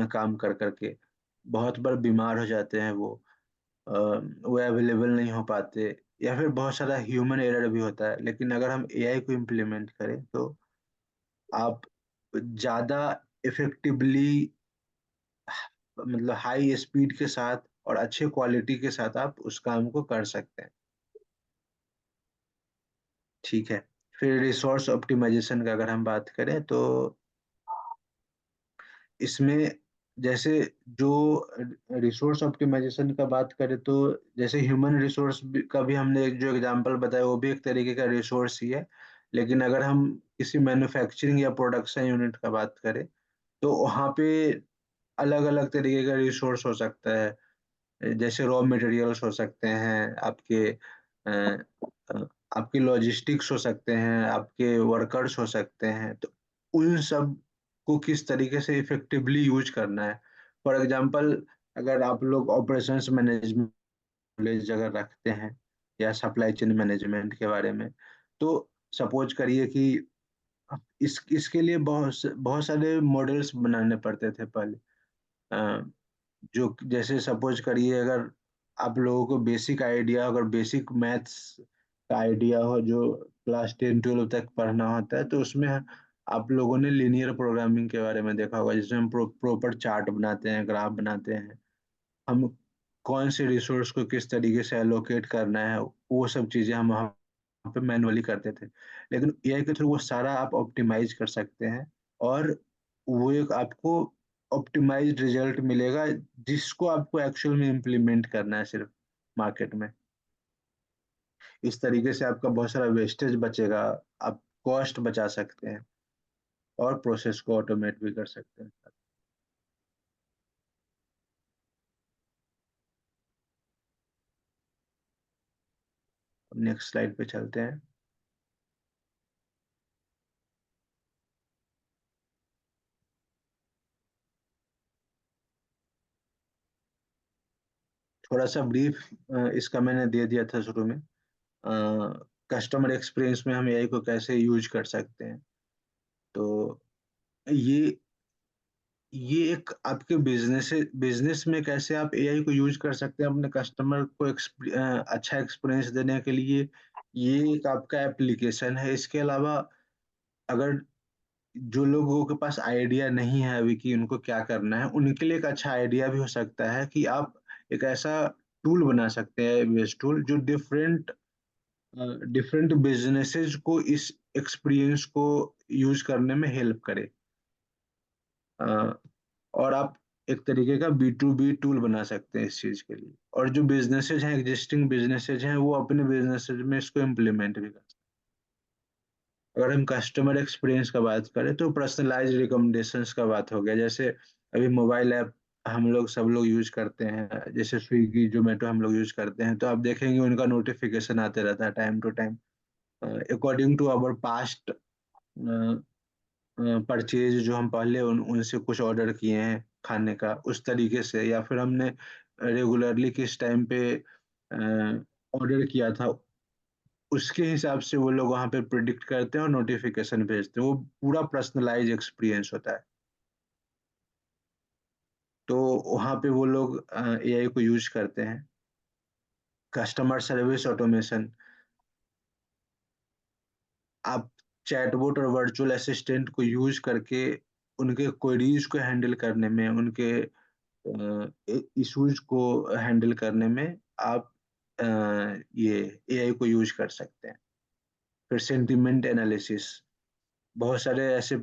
काम कर करके, बहुत बार बीमार हो जाते हैं वो अवेलेबल नहीं हो पाते, या फिर बहुत सारा ह्यूमन एरर भी होता है। लेकिन अगर हम एआई को इम्प्लीमेंट करें तो आप ज़्यादा इफेक्टिवली, मतलब हाई स्पीड के साथ और अच्छे क्वालिटी के साथ आप उस काम को कर सकते हैं। ठीक है, फिर रिसोर्स ऑप्टिमाइजेशन का अगर हम बात करें तो इसमें जैसे जो रिसोर्स ऑप्टिमाइजेशन का बात करें तो जैसे ह्यूमन रिसोर्स का भी हमने एक जो एग्जांपल बताया वो भी एक तरीके का रिसोर्स ही है। लेकिन अगर हम किसी मैन्युफैक्चरिंग या प्रोडक्शन यूनिट का बात करें तो वहाँ पे अलग अलग तरीके का रिसोर्स हो सकता है। जैसे रॉ मटेरियल्स हो सकते हैं आपके, आपके लॉजिस्टिक्स हो सकते हैं, आपके वर्कर्स हो सकते हैं। तो उन सब को किस तरीके से इफेक्टिवली यूज करना है। फॉर एग्जांपल अगर आप लोग ऑपरेशंस मैनेजमेंट नॉलेज अगर रखते हैं या सप्लाई चेन मैनेजमेंट के बारे में, तो सपोज करिए कि इसके लिए बहुत सारे मॉडल्स बनाने पड़ते थे पहले। जो जैसे सपोज करिए अगर आप लोगों को बेसिक आइडिया, अगर बेसिक मैथ्स का आइडिया हो जो क्लास 10-12 तक पढ़ना होता है, तो उसमें आप लोगों ने लीनियर प्रोग्रामिंग के बारे में देखा होगा, जिसमें हम प्रॉपर चार्ट बनाते हैं, ग्राफ बनाते हैं, हम कौन से रिसोर्स को किस तरीके से एलोकेट करना है, वो सब चीजें हम वहाँ पे मैनुअली करते थे। लेकिन एआई के थ्रू वो सारा आप ऑप्टिमाइज कर सकते हैं और वो एक आपको ऑप्टिमाइज्ड रिजल्ट मिलेगा जिसको आपको एक्चुअल में इम्प्लीमेंट करना है सिर्फ मार्केट में। इस तरीके से आपका बहुत सारा वेस्टेज बचेगा, आप कॉस्ट बचा सकते हैं और प्रोसेस को ऑटोमेट भी कर सकते हैं। नेक्स्ट स्लाइड पे चलते हैं। थोड़ा सा ब्रीफ इसका मैंने दे दिया था शुरू में। कस्टमर एक्सपीरियंस में हम एआई को कैसे यूज कर सकते हैं, तो ये ये एक आपके बिजनेस में कैसे आप एआई को यूज कर सकते हैं अपने कस्टमर को अच्छा एक्सपीरियंस देने के लिए, ये एक आपका एप्लीकेशन है। इसके अलावा अगर जो लोगों के पास आइडिया नहीं है अभी कि उनको क्या करना है, उनके लिए एक अच्छा आइडिया भी हो सकता है कि आप एक ऐसा टूल बना सकते हैं, बेस टूल, जो डिफरेंट डिफरेंट बिजनेसेस को इस एक्सपीरियंस को यूज करने में हेल्प करे। अ, और आप एक तरीके का B2B टूल बना सकते हैं इस चीज के लिए, और जो बिजनेसेज हैं, एग्जिस्टिंग बिजनेसेज हैं, वो अपने बिजनेसेज में इसको इम्प्लीमेंट भी कर सकते हैं। अगर हम कस्टमर एक्सपीरियंस का बात करें तो पर्सनलाइज रिकमेंडेशंस का बात हो गया। जैसे अभी मोबाइल ऐप हम लोग सब लोग यूज करते हैं, जैसे स्विगी जोमेटो हम लोग यूज करते हैं, तो आप देखेंगे उनका नोटिफिकेशन आते रहता है time to time, according to our past purchase, जो हम पहले उनसे कुछ ऑर्डर किए हैं खाने का, उस तरीके से, या फिर हमने रेगुलरली किस टाइम पे ऑर्डर किया था, उसके हिसाब से वो लोग वहाँ पे प्रिडिक्ट करते हैं और नोटिफिकेशन भेजते हैं। वो पूरा पर्सनलाइज एक्सपीरियंस होता है। तो वहाँ पे वो लोग एआई को यूज करते हैं। कस्टमर सर्विस ऑटोमेशन, आप चैटबॉट और वर्चुअल असिस्टेंट को यूज करके उनके क्वेरीज को हैंडल करने में, उनके इश्यूज को हैंडल करने में आप अ, ये एआई को यूज कर सकते हैं। फिर सेंटिमेंट एनालिसिस, बहुत सारे ऐसे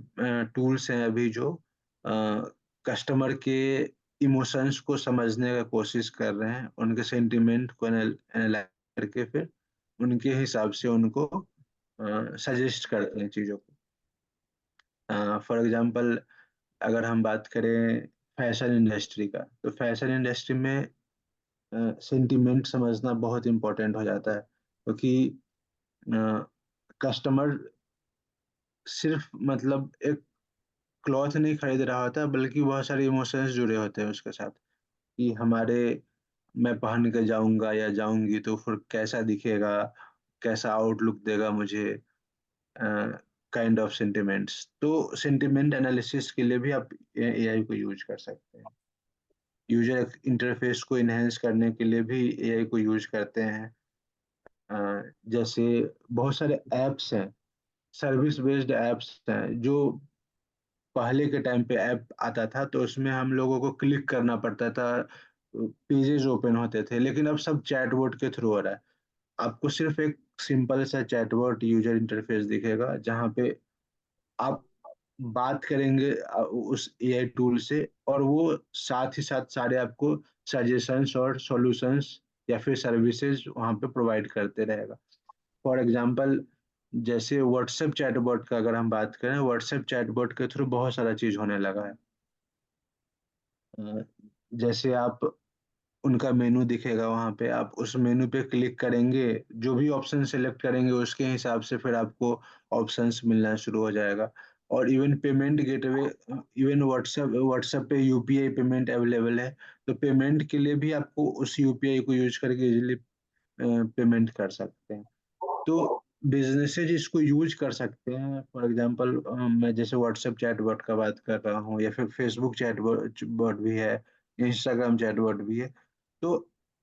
टूल्स हैं अभी जो कस्टमर के इमोशंस को समझने का कोशिश कर रहे हैं, उनके सेंटिमेंट को एनालाइज करके फिर उनके हिसाब से उनको सजेस्ट करते हैं चीज़ों को। फॉर एग्जांपल, अगर हम बात करें फैशन इंडस्ट्री का, तो फैशन इंडस्ट्री में सेंटिमेंट समझना बहुत इम्पोर्टेंट हो जाता है, क्योंकि कस्टमर सिर्फ मतलब एक क्लॉथ नहीं खरीद रहा होता, बल्कि बहुत सारे इमोशंस जुड़े होते हैं उसके साथ, कि हमारे मैं पहन के जाऊंगा या जाऊंगी तो फिर कैसा दिखेगा, कैसा आउटलुक देगा मुझे, काइंड ऑफ सेंटिमेंट्स। तो सेंटिमेंट एनालिसिस के लिए भी आप एआई को यूज कर सकते हैं। यूजर इंटरफेस को इनहेंस करने के लिए भी एआई को यूज करते हैं। जैसे बहुत सारे ऐप्स हैं, सर्विस बेस्ड ऐप्स हैं, जो पहले के टाइम पे ऐप आता था तो उसमें हम लोगों को क्लिक करना पड़ता था, पेजेस ओपन होते थे, लेकिन अब सब चैटबॉट के थ्रू हो रहा है। आपको सिर्फ एक सिंपल सा चैटबॉट यूजर इंटरफेस दिखेगा, जहाँ पे आप बात करेंगे उस एआई टूल से, और वो साथ ही साथ सारे आपको सजेशंस और सॉल्यूशंस या फिर सर्विसेज वहाँ पे प्रोवाइड करते रहेगा। फॉर एग्जांपल, जैसे व्हाट्सएप चैटबॉट का अगर हम बात करें, व्हाट्सएप चैटबॉट के थ्रू बहुत सारा चीज होने लगा है। अ, जैसे आप उनका मेनू दिखेगा, वहाँ पे आप उस मेनू पे क्लिक करेंगे, जो भी ऑप्शन सेलेक्ट करेंगे उसके हिसाब से फिर आपको ऑप्शंस मिलना शुरू हो जाएगा। और even payment gateway, even WhatsApp पे यूपीआई पेमेंट अवेलेबल है, तो पेमेंट के लिए भी आपको उस यूपीआई को यूज करके इजीली पेमेंट कर सकते हैं। तो बिजनेसेज इसको यूज कर सकते हैं। फॉर एग्जांपल, मैं जैसे व्हाट्सएप चैटबॉट का बात कर रहा हूँ, या फिर फेसबुक चैटबॉट बॉट भी है, इंस्टाग्राम चैटबॉट भी है। तो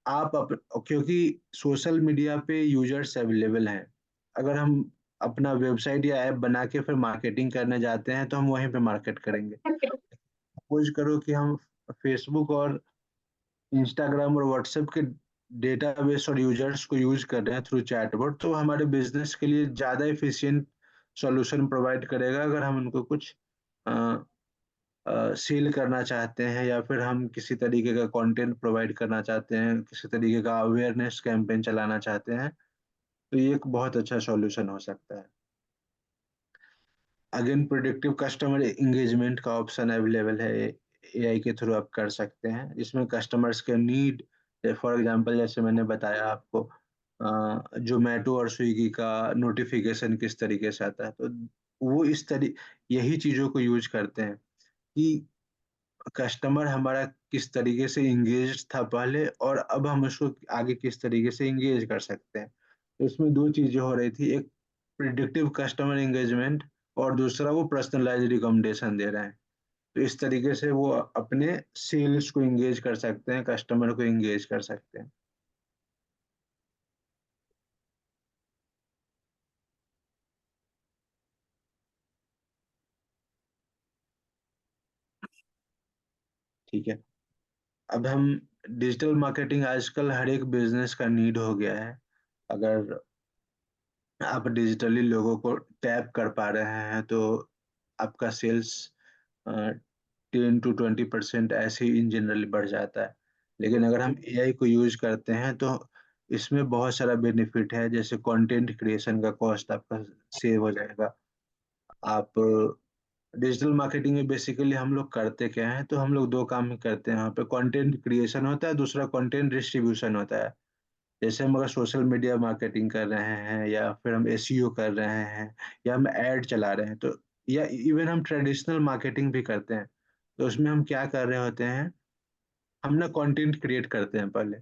क्योंकि सोशल मीडिया पे यूजर्स अवेलेबल हैं, अगर हम अपना वेबसाइट या ऐप बना के फिर मार्केटिंग करने जाते हैं तो हम वहीं पे मार्केट करेंगे। सपोज करो कि हम फेसबुक और इंस्टाग्राम और व्हाट्सएप के डेटाबेस और यूजर्स को यूज कर रहे हैं थ्रू चैटबॉट, तो हमारे बिजनेस के लिए ज़्यादा एफिशिएंट सॉल्यूशन प्रोवाइड करेगा। अगर हम उनको कुछ सेल करना चाहते हैं, या फिर हम किसी तरीके का कंटेंट प्रोवाइड करना चाहते हैं, किसी तरीके का अवेयरनेस कैंपेन चलाना चाहते हैं, तो ये एक बहुत अच्छा सॉल्यूशन हो सकता है। अगेन प्रिडिक्टिव कस्टमर एंगेजमेंट का ऑप्शन अवेलेबल है, एआई के थ्रू आप कर सकते हैं, इसमें कस्टमर्स के नीड, फॉर एग्जांपल जैसे मैंने बताया आपको, जोमेटो और स्विगी का नोटिफिकेशन किस तरीके से आता है, तो वो यही चीजों को यूज करते हैं कि कस्टमर हमारा किस तरीके से इंगेज था पहले और अब हम उसको आगे किस तरीके से इंगेज कर सकते हैं। तो इसमें दो चीजें हो रही थी, एक प्रिडिक्टिव कस्टमर एंगेजमेंट और दूसरा वो पर्सनलाइज्ड रिकमेंडेशन दे रहे हैं। तो इस तरीके से वो अपने सेल्स को इंगेज कर सकते हैं, कस्टमर को इंगेज कर सकते हैं। ठीक है, अब हम डिजिटल मार्केटिंग आजकल हर एक बिजनेस का नीड हो गया है। अगर आप डिजिटली लोगों को टैप कर पा रहे हैं तो आपका सेल्स 10 to 20% ऐसे ही इन जनरली बढ़ जाता है। लेकिन अगर हम एआई को यूज करते हैं तो इसमें बहुत सारा बेनिफिट है, जैसे कंटेंट क्रिएशन का कॉस्ट आपका सेव हो जाएगा। आप डिजिटल मार्केटिंग में बेसिकली हम लोग करते क्या है, तो हम लोग दो काम ही करते हैं, यहाँ पे कंटेंट क्रिएशन होता है, दूसरा कंटेंट डिस्ट्रीब्यूशन होता है। जैसे हम अगर सोशल मीडिया मार्केटिंग कर रहे हैं या फिर हम एसईओ कर रहे हैं या हम ऐड चला रहे हैं, तो या इवन हम ट्रेडिशनल मार्केटिंग भी करते हैं, तो उसमें हम क्या कर रहे होते हैं, हम ना कंटेंट क्रिएट करते हैं पहले।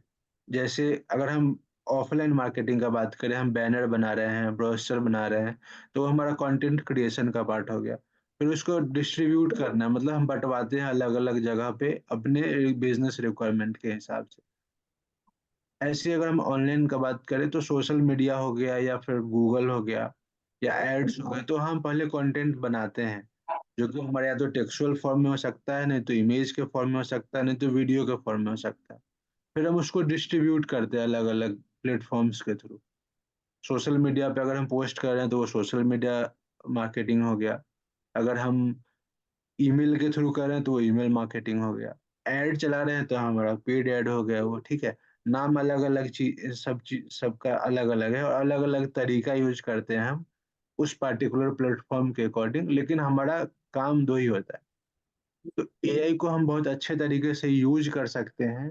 जैसे अगर हम ऑफलाइन मार्केटिंग का बात करें, हम बैनर बना रहे हैं, ब्रोशर बना रहे हैं, तो वो हमारा कंटेंट क्रिएशन का पार्ट हो गया। फिर उसको डिस्ट्रीब्यूट करना, मतलब हम बंटवाते हैं अलग अलग जगह पे अपने बिजनेस रिक्वायरमेंट के हिसाब से। ऐसे अगर हम ऑनलाइन का बात करें तो सोशल मीडिया हो गया या फिर गूगल हो गया या एड्स हो गए, तो हम पहले कंटेंट बनाते हैं, जो कि हमारे या तो टेक्सुअल फॉर्म में हो सकता है, नहीं तो इमेज के फॉर्म में हो सकता है, नहीं तो वीडियो के फॉर्म में हो सकता है। फिर हम उसको डिस्ट्रीब्यूट करते हैं अलग अलग प्लेटफॉर्म्स के थ्रू। सोशल मीडिया पे अगर हम पोस्ट कर रहे हैं तो वो सोशल मीडिया मार्केटिंग हो गया, अगर हम ईमेल के थ्रू कर रहे हैं तो वो ईमेल मार्केटिंग हो गया, ऐड चला रहे हैं तो हमारा पेड ऐड हो गया वो, ठीक है। नाम अलग अलग चीज सबका अलग अलग है और अलग अलग तरीका यूज करते हैं हम उस पार्टिकुलर प्लेटफॉर्म के अकॉर्डिंग, लेकिन हमारा काम दो ही होता है। तो एआई को हम बहुत अच्छे तरीके से यूज कर सकते हैं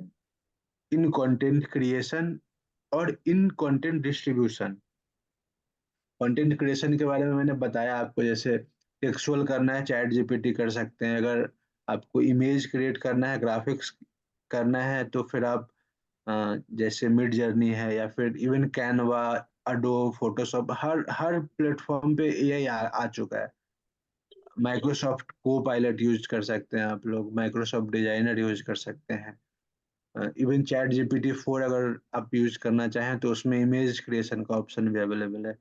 इन कंटेंट क्रिएशन और इन कंटेंट डिस्ट्रीब्यूशन। कंटेंट क्रिएशन के बारे में मैंने बताया आपको, जैसे टेक्सचुअल करना है चैट जीपीटी कर सकते हैं, अगर आपको इमेज क्रिएट करना है, ग्राफिक्स करना है, तो फिर आप जैसे मिड जर्नी है या फिर इवन कैनवा, अडोब, फोटोशॉप, हर हर प्लेटफॉर्म पे एआई आ चुका है। माइक्रोसॉफ्ट को पायलट यूज कर सकते हैं आप लोग, माइक्रोसॉफ्ट डिजाइनर यूज कर सकते हैं, इवन चैट जीपीटी 4 अगर आप यूज करना चाहें तो उसमें इमेज क्रिएशन का ऑप्शन भी अवेलेबल है।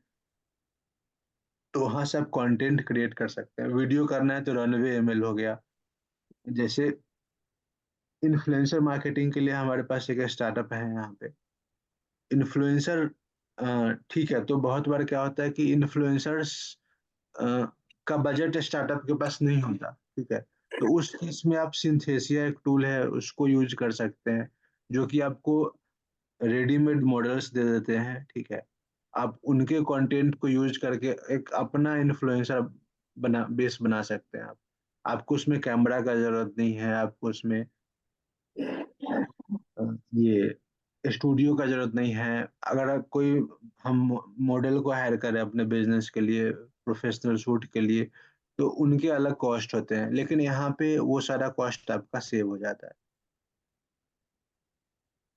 तो वहाँ से आप कंटेंट क्रिएट कर सकते हैं। वीडियो करना है तो रनवे एमएल हो गया। जैसे इन्फ्लुएंसर मार्केटिंग के लिए हमारे पास एक स्टार्टअप है यहाँ पे। इन्फ्लुएंसर ठीक है, तो बहुत बार क्या होता है कि इन्फ्लुएंसर्स का बजट स्टार्टअप के पास नहीं होता, ठीक है। तो उस केस में आप सिंथेसिया एक टूल है उसको यूज कर सकते हैं, जो कि आपको रेडीमेड मॉडल्स दे देते हैं, ठीक है। आप उनके कंटेंट को यूज करके एक अपना इन्फ्लुएंसर बना सकते हैं आप। आपको उसमें कैमरा का जरूरत नहीं है, आपको उसमें ये स्टूडियो का जरूरत नहीं है। अगर आप कोई हम मॉडल को हायर करें अपने बिजनेस के लिए, प्रोफेशनल शूट के लिए, तो उनके अलग कॉस्ट होते हैं, लेकिन यहाँ पे वो सारा कॉस्ट आपका सेव हो जाता है।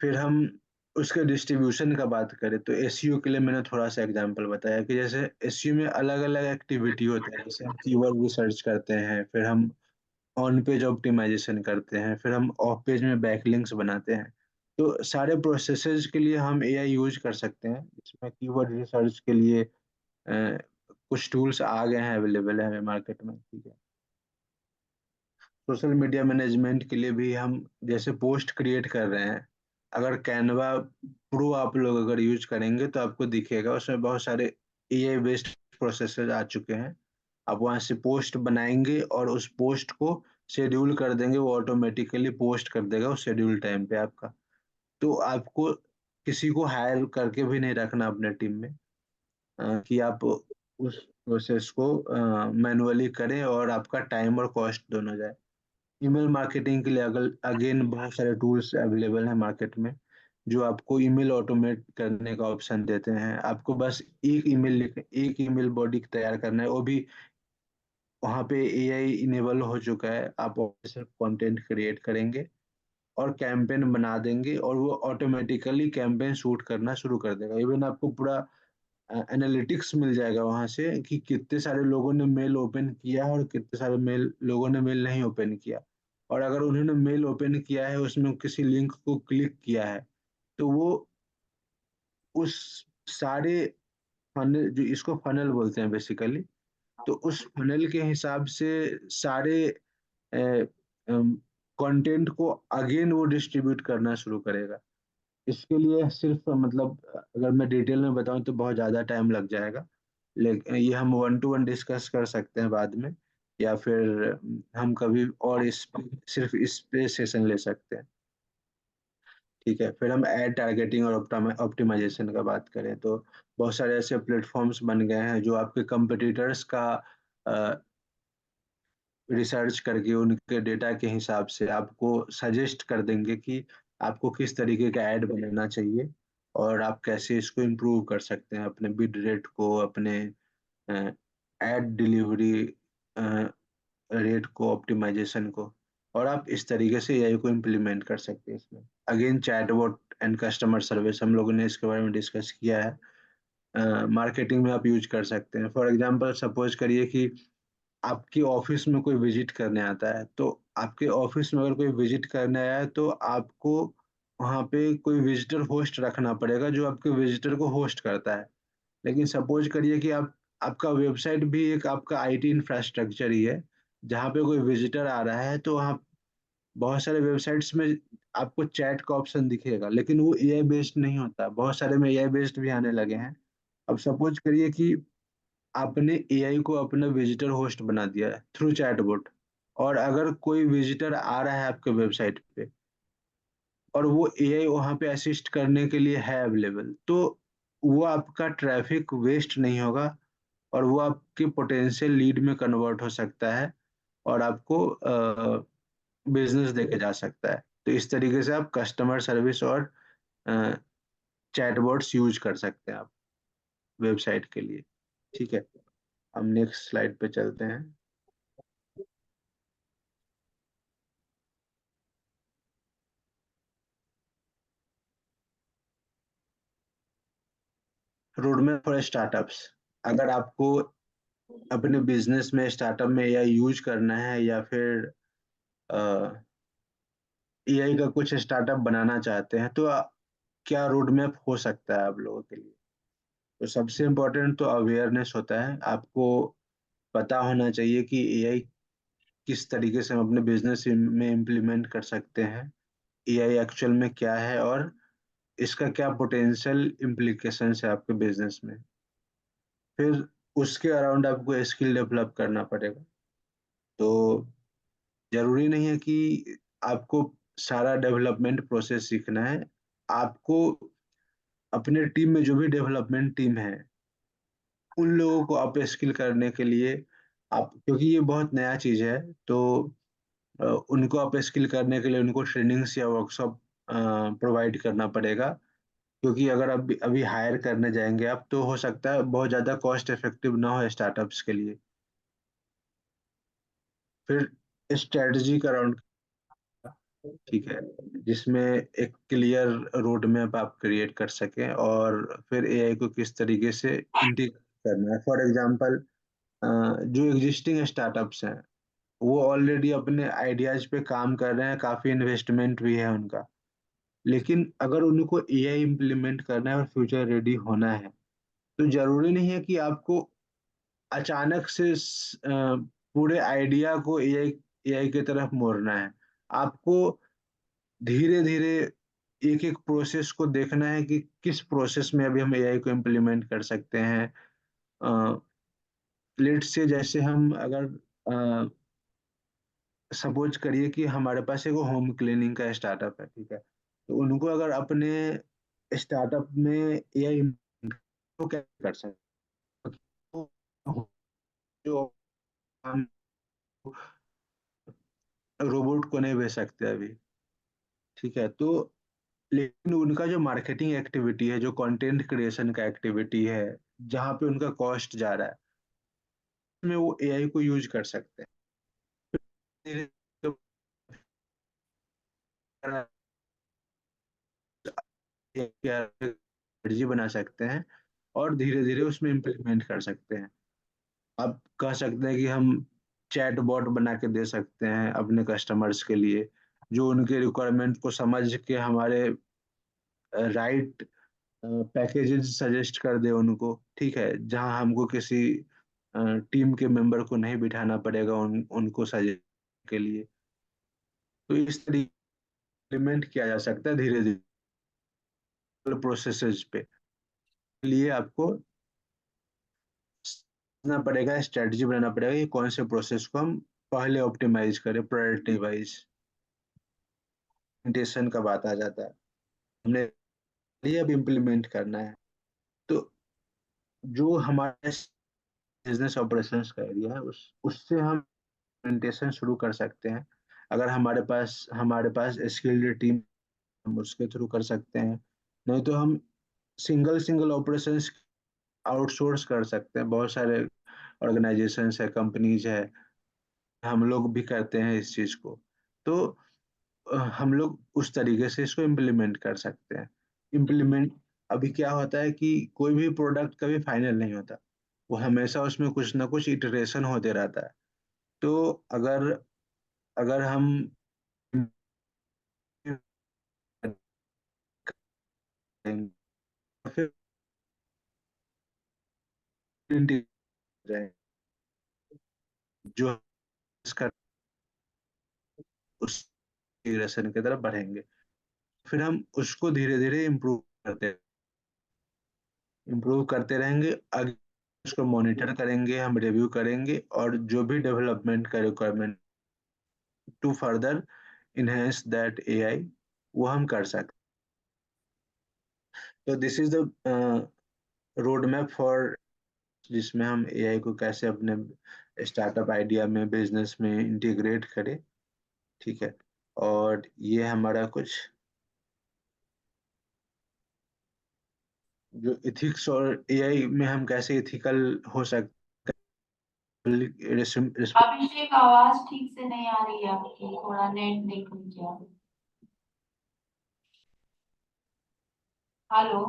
फिर हम उसके डिस्ट्रीब्यूशन का बात करें तो एसईओ के लिए मैंने थोड़ा सा एग्जांपल बताया कि जैसे एसईओ में अलग अलग एक्टिविटी होती है, जैसे हम कीवर्ड रिसर्च करते हैं, फिर हम ऑन पेज ऑप्टिमाइजेशन करते हैं, फिर हम ऑफ पेज में बैकलिंक्स बनाते हैं। तो सारे प्रोसेसेस के लिए हम एआई यूज कर सकते हैं। इसमें कीवर्ड रिसर्च के लिए कुछ टूल्स आ गए हैं, अवेलेबल है मार्केट में, ठीक है। सोशल मीडिया मैनेजमेंट के लिए भी हम जैसे पोस्ट क्रिएट कर रहे हैं, अगर कैनवा प्रो आप लोग अगर यूज करेंगे तो आपको दिखेगा उसमें बहुत सारे एआई बेस्ड प्रोसेसर आ चुके हैं। आप वहां से पोस्ट बनाएंगे और उस पोस्ट को शेड्यूल कर देंगे, वो ऑटोमेटिकली पोस्ट कर देगा उस शेड्यूल टाइम पे आपका। तो आपको किसी को हायर करके भी नहीं रखना अपने टीम में, कि आप उस प्रोसेस को मैनुअली करें और आपका टाइम और कॉस्ट दोनों जाए। ईमेल मार्केटिंग के लिए अगेन बहुत सारे टूल्स अवेलेबल हैं मार्केट में, जो आपको ईमेल ऑटोमेट करने का ऑप्शन देते हैं। आपको बस एक ईमेल बॉडी तैयार करना है, वो भी वहाँ पे एआई इनेबल हो चुका है। आप सिर्फ कंटेंट क्रिएट करेंगे और कैंपेन बना देंगे और वो ऑटोमेटिकली कैंपेन शूट करना शुरू कर देगा। इवन आपको पूरा एनालिटिक्स मिल जाएगा वहां से कि कितने सारे लोगों ने मेल ओपन किया है और कितने सारे लोगों ने मेल नहीं ओपन किया। और अगर उन्होंने मेल ओपन किया है, उसमें किसी लिंक को क्लिक किया है, तो वो उस सारे फनल, जो इसको फनल बोलते हैं बेसिकली, तो उस फनल के हिसाब से सारे कंटेंट को अगेन वो डिस्ट्रीब्यूट करना शुरू करेगा। इसके लिए सिर्फ मतलब अगर मैं डिटेल में बताऊं तो बहुत ज़्यादा टाइम लग जाएगा, लेकिन ये हम 1 to 1 डिस्कस कर सकते हैं बाद में, या फिर हम कभी और सिर्फ इस पे सेशन ले सकते हैं। ठीक है, फिर हम एड टारगेटिंग और ऑप्टिमाइजेशन का बात करें तो बहुत सारे ऐसे प्लेटफॉर्म्स बन गए हैं जो आपके कंपटीटर्स का रिसर्च करके उनके डेटा के हिसाब से आपको सजेस्ट कर देंगे कि आपको किस तरीके का ऐड बनाना चाहिए और आप कैसे इसको इम्प्रूव कर सकते हैं, अपने बिड रेट को, अपने ऐड डिलीवरी रेट को, ऑप्टिमाइजेशन को। और आप इस तरीके से एआई को इम्प्लीमेंट कर सकते हैं इसमें। Again chatbot and customer service हम लोगों ने इसके बारे में डिस्कस किया है। मार्केटिंग में आप यूज कर सकते हैं। फॉर एग्जांपल सपोज करिए कि आपके ऑफिस में कोई विजिट करने आता है, तो आपके ऑफिस में अगर कोई विजिट करने आया है तो आपको वहाँ पे कोई विजिटर होस्ट रखना पड़ेगा जो आपके विजिटर को होस्ट करता है। लेकिन सपोज करिए कि आप, आपका वेबसाइट भी एक आपका आईटी इंफ्रास्ट्रक्चर ही है। जहाँ पे कोई विजिटर आ रहा है तो वहाँ बहुत सारे वेबसाइट्स में आपको चैट का ऑप्शन दिखेगा, लेकिन वो एआई बेस्ड नहीं होता। बहुत सारे में एआई बेस्ड भी आने लगे हैं। अब सपोज करिए कि आपने एआई को अपना विजिटर होस्ट बना दिया है थ्रू चैटबॉट, और अगर कोई विजिटर आ रहा है आपके वेबसाइट पे और वो एआई वहाँ पे असिस्ट करने के लिए है अवेलेबल, तो वो आपका ट्रैफिक वेस्ट नहीं होगा और वो आपके पोटेंशियल लीड में कन्वर्ट हो सकता है और आपको बिजनेस देके जा सकता है। तो इस तरीके से आप कस्टमर सर्विस और चैटबॉट्स यूज कर सकते हैं आप वेबसाइट के लिए। ठीक है, हम नेक्स्ट स्लाइड पे चलते हैं। Road map for startups. अगर आपको अपने बिजनेस में, स्टार्टअप में एआई यूज करना है या फिर एआई का कुछ स्टार्टअप बनाना चाहते हैं, तो क्या रोड मैप हो सकता है आप लोगों के लिए? तो सबसे इम्पोर्टेंट तो अवेयरनेस होता है। आपको पता होना चाहिए कि एआई किस तरीके से हम अपने बिजनेस में इम्प्लीमेंट कर सकते हैं, एआई एक्चुअल में क्या है और इसका क्या पोटेंशियल इम्प्लीकेशंस है आपके बिजनेस में। फिर उसके अराउंड आपको स्किल डेवलप करना पड़ेगा। तो जरूरी नहीं है कि आपको सारा डेवलपमेंट प्रोसेस सीखना है। आपको अपने टीम में जो भी डेवलपमेंट टीम है, उन लोगों को अप स्किल करने के लिए आप, क्योंकि ये बहुत नया चीज है, तो उनको अप स्किल करने के लिए उनको ट्रेनिंग्स या वर्कशॉप प्रोवाइड करना पड़ेगा। क्योंकि अगर अभी अभी हायर करने जाएंगे आप, तो हो सकता है बहुत ज़्यादा कॉस्ट इफेक्टिव ना हो स्टार्टअप्स के लिए। फिर स्ट्रेटजी का राउंड, ठीक है, जिसमें एक क्लियर रोड मैप आप क्रिएट कर सकें और फिर एआई को किस तरीके से इंटीग्रेट करना है। फॉर एग्जांपल जो एग्जिस्टिंग स्टार्टअप्स हैं वो ऑलरेडी अपने आइडियाज पे काम कर रहे हैं, काफ़ी इन्वेस्टमेंट भी है उनका। लेकिन अगर उनको एआई इम्प्लीमेंट करना है और फ्यूचर रेडी होना है, तो जरूरी नहीं है कि आपको अचानक से पूरे आइडिया को एआई एआई की तरफ मोड़ना है। आपको धीरे धीरे एक एक प्रोसेस को देखना है कि किस प्रोसेस में अभी हम एआई को इम्प्लीमेंट कर सकते हैं। लेट्स से जैसे हम अगर सपोज करिए कि हमारे पास एक होम क्लीनिंग का स्टार्टअप है, ठीक है, तो उनको अगर अपने स्टार्टअप में एआई, तो क्या कर सकते हैं? जो हम रोबोट को नहीं भेज सकते अभी, ठीक है। तो लेकिन उनका जो मार्केटिंग एक्टिविटी है, जो कंटेंट क्रिएशन का एक्टिविटी है, जहाँ पे उनका कॉस्ट जा रहा है, उसमें वो एआई को यूज कर सकते हैं। स्ट्रेटजी बना सकते हैं और धीरे धीरे उसमें इम्प्लीमेंट कर सकते हैं। आप कह सकते हैं कि हम चैट बॉट बना के दे सकते हैं अपने कस्टमर्स के लिए, जो उनके रिक्वायरमेंट को समझ के हमारे राइट पैकेजेस सजेस्ट कर दे उनको, ठीक है, जहां हमको किसी टीम के मेंबर को नहीं बिठाना पड़ेगा उनको सजेस्ट के लिए। तो इस तरीके इम्प्लीमेंट किया जा सकता है धीरे धीरे प्रोसेसेस पे। लिए आपको समझना पड़ेगा, स्ट्रेटजी बनाना पड़ेगा कि कौन से प्रोसेस को हम पहले ऑप्टिमाइज करें, प्रायोरिटी वाइज। इम्प्लीमेंटेशन का बात आ जाता है, हमने ये अब इम्प्लीमेंट करना है। तो जो हमारे बिजनेस ऑपरेशंस का एरिया है, उससे हम इम्प्लीमेंटेशन शुरू कर सकते हैं। अगर हमारे पास स्किल्ड टीम, हम उसके थ्रू कर सकते हैं। नहीं तो हम सिंगल सिंगल ऑपरेशंस आउटसोर्स कर सकते हैं। बहुत सारे ऑर्गेनाइजेशंस है, कंपनीज है, हम लोग भी करते हैं इस चीज को। तो हम लोग उस तरीके से इसको इम्प्लीमेंट कर सकते हैं। इम्प्लीमेंट अभी क्या होता है कि कोई भी प्रोडक्ट कभी फाइनल नहीं होता, वो हमेशा उसमें कुछ ना कुछ इटरेशन होते रहता है। तो अगर अगर हम फिर जो इसका उस इटरेशन की तरफ बढ़ेंगे, फिर हम उसको धीरे धीरे इम्प्रूव करते रहेंगे। आगे उसको मॉनिटर करेंगे, हम रिव्यू करेंगे, और जो भी डेवलपमेंट का requirement to further enhance that AI, वो हम कर सकते। तो this is the road map for, जिसमें हम एआई को कैसे अपने स्टार्टअप आइडिया में, बिजनेस में इंटीग्रेट करें, ठीक है। और ये हमारा कुछ जो इथिक्स और एआई में हम कैसे इथिकल हो सकते। अभिषेक आवाज ठीक से नहीं आ रही है आपकी, थोड़ा नेट देख लीजिए आप। Hello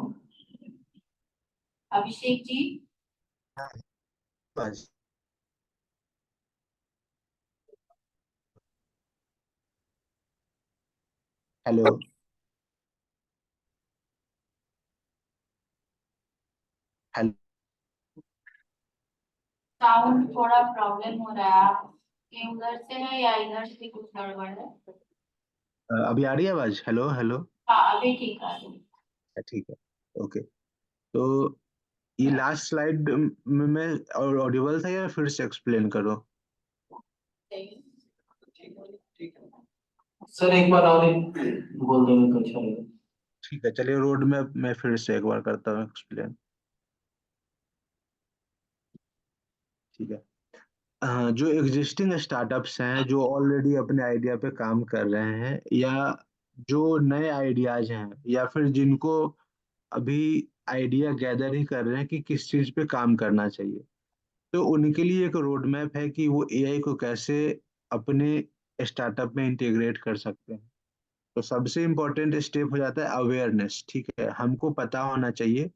Abhishek ji. Hello hello, sound थोड़ा प्रॉब्लम हो रहा है, आप ये उधर से है या इधर से कुछ गड़बड़ है? अभी आ रही है आवाज? Hello hello. हाँ अभी ठीक आ रही ठीक है, ओके। तो ये लास्ट स्लाइड में मैं ऑडिबल था या फिर से एक्सप्लेन करूं? है। सर एक बार और बोल देंगे तो अच्छा रहेगा। ठीक है, चलिए रोड मैप मैं फिर से एक बार करता हूँ एक्सप्लेन, ठीक है। जो एग्जिस्टिंग स्टार्टअप्स हैं, जो ऑलरेडी अपने आइडिया पे काम कर रहे हैं, या जो नए आइडियाज हैं, या फिर जिनको अभी आइडिया गैदर ही कर रहे हैं कि किस चीज पे काम करना चाहिए, तो उनके लिए एक रोड मैप है कि वो एआई को कैसे अपने स्टार्टअप में इंटीग्रेट कर सकते हैं। तो सबसे इम्पोर्टेंट स्टेप हो जाता है अवेयरनेस, ठीक है। हमको पता होना चाहिए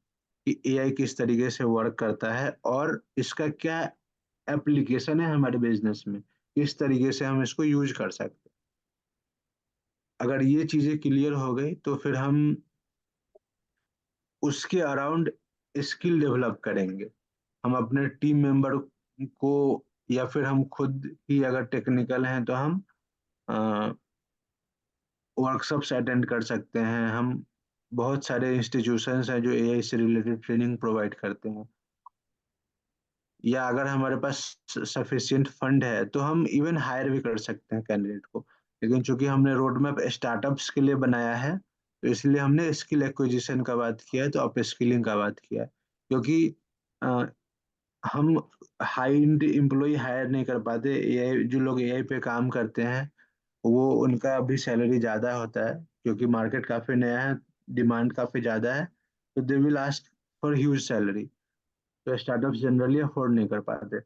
कि एआई किस तरीके से वर्क करता है और इसका क्या एप्लीकेशन है हमारे बिजनेस में, किस तरीके से हम इसको यूज कर सकते हैं। अगर ये चीजें क्लियर हो गई तो फिर हम उसके अराउंड स्किल डेवलप करेंगे। हम अपने टीम मेंबर को, या फिर हम खुद ही अगर टेक्निकल हैं तो हम वर्कशॉप्स अटेंड कर सकते हैं। हम बहुत सारे इंस्टीट्यूशंस हैं जो एआई से रिलेटेड ट्रेनिंग प्रोवाइड करते हैं। या अगर हमारे पास सफिशिएंट फंड है तो हम इवन हायर भी कर सकते हैं कैंडिडेट को। लेकिन चूंकि हमने रोड मैप स्टार्टअप्स के लिए बनाया है, तो इसलिए हमने स्किल एक्विजिशन का बात किया है, तो अप स्किलिंग का बात किया है। क्योंकि अ, हम हाई एम्प्लॉय हायर नहीं कर पाते। एआई जो लोग एआई पे काम करते हैं वो उनका भी सैलरी ज़्यादा होता है क्योंकि मार्केट काफ़ी नया है, डिमांड काफ़ी ज़्यादा है, तो they will ask for huge salary. तो स्टार्टअप जनरली अफोर्ड नहीं कर पाते।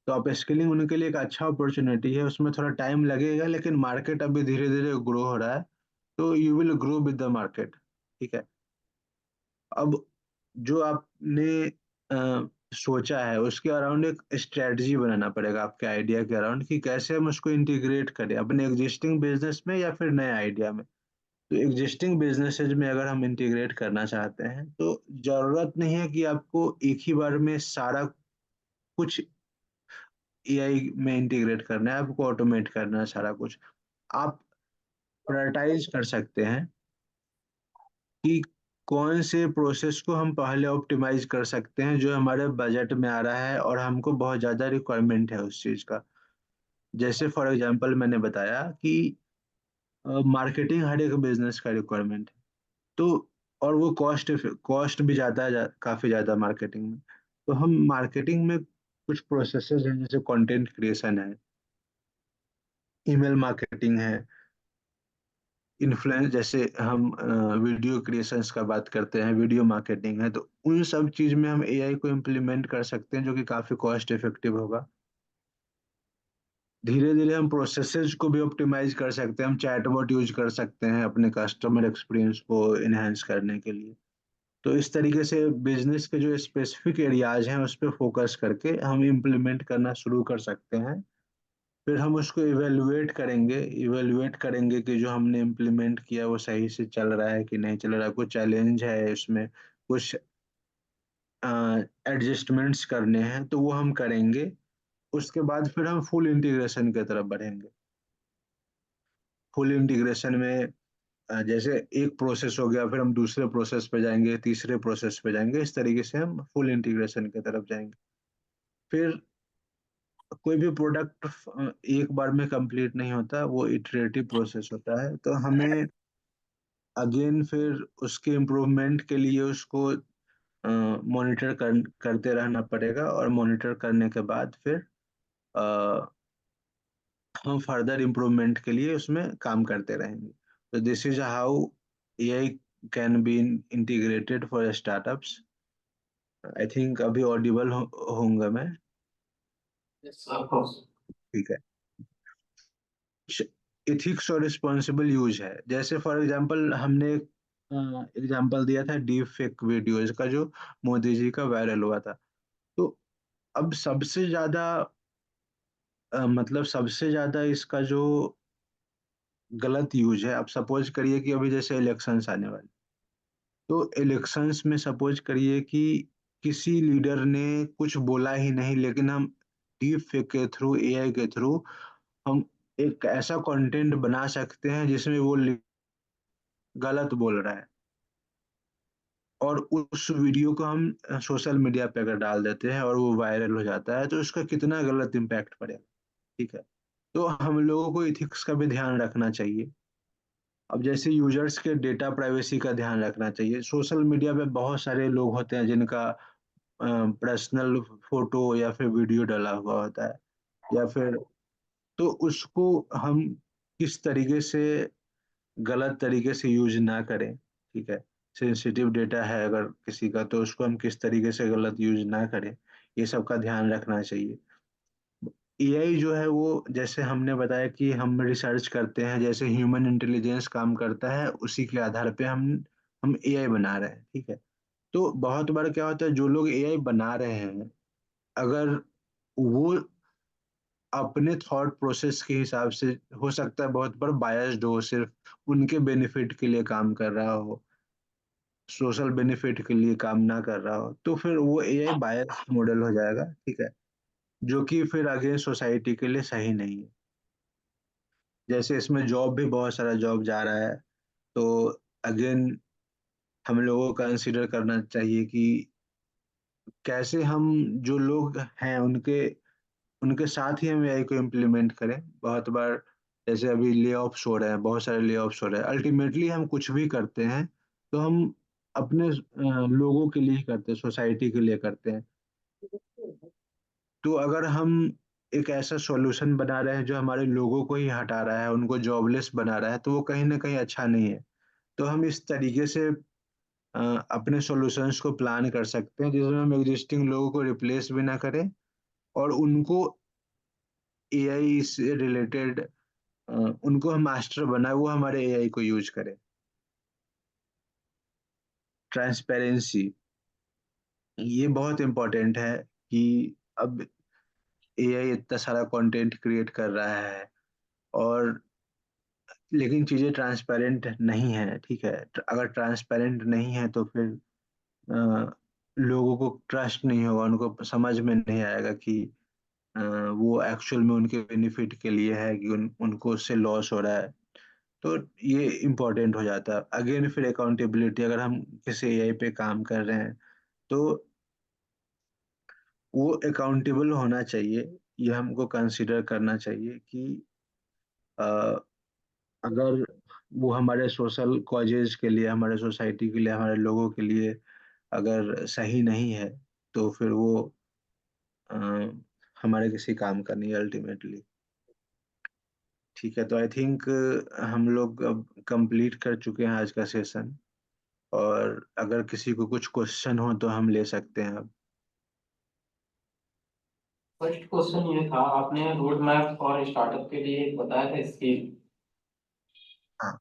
तो अप स्किलिंग उनके लिए एक अच्छा अपॉर्चुनिटी है, उसमें थोड़ा टाइम लगेगा लेकिन मार्केट अभी धीरे धीरे ग्रो हो रहा है, तो you will grow with the market. ठीक है। अब जो आपने सोचा है उसके अराउंड एक स्ट्रेटजी बनाना पड़ेगा, आपके आइडिया के अराउंड, कि कैसे हम उसको इंटीग्रेट करें अपने एग्जिस्टिंग बिजनेस में या फिर नए आइडिया में। तो एग्जिस्टिंग बिजनेसेस में अगर हम इंटीग्रेट करना चाहते हैं तो जरूरत नहीं है कि आपको एक ही बार में सारा कुछ एआई में इंटीग्रेट करना है, आपको ऑटोमेट करना है सारा कुछ। आप प्रायोरिटाइज कर सकते हैं कि कौन से प्रोसेस को हम पहले ऑप्टिमाइज कर सकते हैं जो हमारे बजट में आ रहा है और हमको बहुत ज़्यादा रिक्वायरमेंट है उस चीज़ का। जैसे फॉर एग्जांपल मैंने बताया कि मार्केटिंग हर एक बिजनेस का रिक्वायरमेंट है, तो और वो कॉस्ट भी ज़्यादा काफ़ी ज़्यादा मार्केटिंग में। तो हम मार्केटिंग में कुछ प्रोसेसेस हैं जैसे कंटेंट क्रिएशन है, ईमेल मार्केटिंग है, इन्फ्लुएंस, जैसे हम वीडियो क्रिएशंस का बात करते हैं, वीडियो मार्केटिंग है, तो उन सब चीज में हम एआई को इम्प्लीमेंट कर सकते हैं जो कि काफी कॉस्ट इफेक्टिव होगा। धीरे धीरे हम प्रोसेसेस को भी ऑप्टिमाइज कर सकते हैं, हम चैटबॉट यूज कर सकते हैं अपने कस्टमर एक्सपीरियंस को इनहेंस करने के लिए। तो इस तरीके से बिजनेस के जो स्पेसिफिक एरियाज हैं उस पर फोकस करके हम इम्प्लीमेंट करना शुरू कर सकते हैं। फिर हम उसको इवेलुएट करेंगे कि जो हमने इम्प्लीमेंट किया वो सही से चल रहा है कि नहीं चल रहा है, कुछ चैलेंज है इसमें, कुछ एडजस्टमेंट्स करने हैं तो वो हम करेंगे। उसके बाद फिर हम फुल इंटीग्रेशन की तरफ बढ़ेंगे। फुल इंटीग्रेशन में जैसे एक प्रोसेस हो गया, फिर हम दूसरे प्रोसेस पे जाएंगे, तीसरे प्रोसेस पे जाएंगे, इस तरीके से हम फुल इंटीग्रेशन की तरफ जाएंगे। फिर कोई भी प्रोडक्ट एक बार में कंप्लीट नहीं होता, वो इटरेटिव प्रोसेस होता है, तो हमें अगेन फिर उसके इम्प्रूवमेंट के लिए उसको करते रहना पड़ेगा और मॉनिटर करने के बाद फिर अ, हम फर्दर इम्प्रूवमेंट के लिए उसमें काम करते रहेंगे। तो this is how AI can be integrated for startups. I think अभी ऑडिबल होऊंगा मैं। Yes, of course. ठीक है। इथिक्स और रिस्पॉन्सिबल यूज है, जैसे फॉर एग्जांपल हमने एग्जांपल दिया था डीप फेक वीडियोज का जो मोदी जी का वायरल हुआ था। तो अब सबसे ज्यादा मतलब सबसे ज्यादा इसका जो गलत यूज है, अब सपोज करिए कि अभी जैसे इलेक्शंस आने वाले, तो इलेक्शंस में सपोज करिए कि किसी लीडर ने कुछ बोला ही नहीं लेकिन हम डीप फेक के थ्रू, एआई के थ्रू हम एक ऐसा कंटेंट बना सकते हैं जिसमें वो गलत बोल रहा है, और उस वीडियो को हम सोशल मीडिया पे अगर डाल देते हैं और वो वायरल हो जाता है तो उसका कितना गलत इम्पैक्ट पड़ेगा। ठीक है। तो हम लोगों को इथिक्स का भी ध्यान रखना चाहिए। अब जैसे यूजर्स के डेटा प्राइवेसी का ध्यान रखना चाहिए। सोशल मीडिया पे बहुत सारे लोग होते हैं जिनका पर्सनल फोटो या फिर वीडियो डाला हुआ होता है, या फिर तो उसको हम किस तरीके से गलत तरीके से यूज ना करें। ठीक है। सेंसिटिव डेटा है अगर किसी का तो उसको हम किस तरीके से गलत यूज ना करें, ये सब का ध्यान रखना चाहिए। एआई जो है वो, जैसे हमने बताया कि हम रिसर्च करते हैं, जैसे ह्यूमन इंटेलिजेंस काम करता है उसी के आधार पे हम एआई बना रहे हैं। ठीक है। तो बहुत बार क्या होता है, जो लोग एआई बना रहे हैं अगर वो अपने थॉट प्रोसेस के हिसाब से, हो सकता है बहुत बार बायस्ड हो, सिर्फ उनके बेनिफिट के लिए काम कर रहा हो, सोशल बेनिफिट के लिए काम ना कर रहा हो, तो फिर वो एआई बायस्ड मॉडल हो जाएगा। ठीक है। जो कि फिर आगे सोसाइटी के लिए सही नहीं है। जैसे इसमें जॉब भी, बहुत सारा जॉब जा रहा है, तो अगेन हम लोगों को कंसिडर करना चाहिए कि कैसे हम जो लोग हैं उनके उनके साथ ही हम एआई को इम्प्लीमेंट करें। बहुत बार जैसे अभी ले ऑफ्स हो रहे हैं, बहुत सारे ले ऑफ्स हो रहे हैं, अल्टीमेटली हम कुछ भी करते हैं तो हम अपने लोगों के लिए ही करते हैं, सोसाइटी के लिए करते हैं। तो अगर हम एक ऐसा सॉल्यूशन बना रहे हैं जो हमारे लोगों को ही हटा रहा है, उनको जॉबलेस बना रहा है, तो वो कहीं न कहीं अच्छा नहीं है। तो हम इस तरीके से अ, अपने सॉल्यूशंस को प्लान कर सकते हैं जिसमें हम एग्जिस्टिंग लोगों को रिप्लेस भी ना करें और उनको एआई से रिलेटेड उनको हम मास्टर बनाए, वो हमारे एआई को यूज़ करें। ट्रांसपेरेंसी, ये बहुत इम्पोर्टेंट है कि अब एआई इतना सारा कंटेंट क्रिएट कर रहा है और लेकिन चीज़ें ट्रांसपेरेंट नहीं है, ठीक है? अगर ट्रांसपेरेंट नहीं है तो फिर अ, लोगों को ट्रस्ट नहीं होगा, उनको समझ में नहीं आएगा कि वो एक्चुअल में उनके बेनिफिट के लिए है कि उनको उससे लॉस हो रहा है। तो ये इम्पोर्टेंट हो जाता है। अगेन फिर अकाउंटेबिलिटी, अगर हम किसी एआई पे काम कर रहे हैं, तो वो अकाउंटेबल होना चाहिए। ये हमको कंसीडर करना चाहिए कि अ, अगर वो हमारे सोशल कॉजेज़ के लिए, हमारे सोसाइटी के लिए, हमारे लोगों के लिए अगर सही नहीं है, तो फिर वो अ, हमारे किसी काम का नहीं है अल्टीमेटली। ठीक है, तो आई थिंक हम लोग अब कंप्लीट कर चुके हैं आज का सेशन और अगर किसी को कुछ क्वेश्चन हो तो हम ले सकते हैं अब। फर्स्ट क्वेश्चन ये था, आपने रोड मैप और स्टार्टअप के लिए एक बताया था स्किल, हाँ।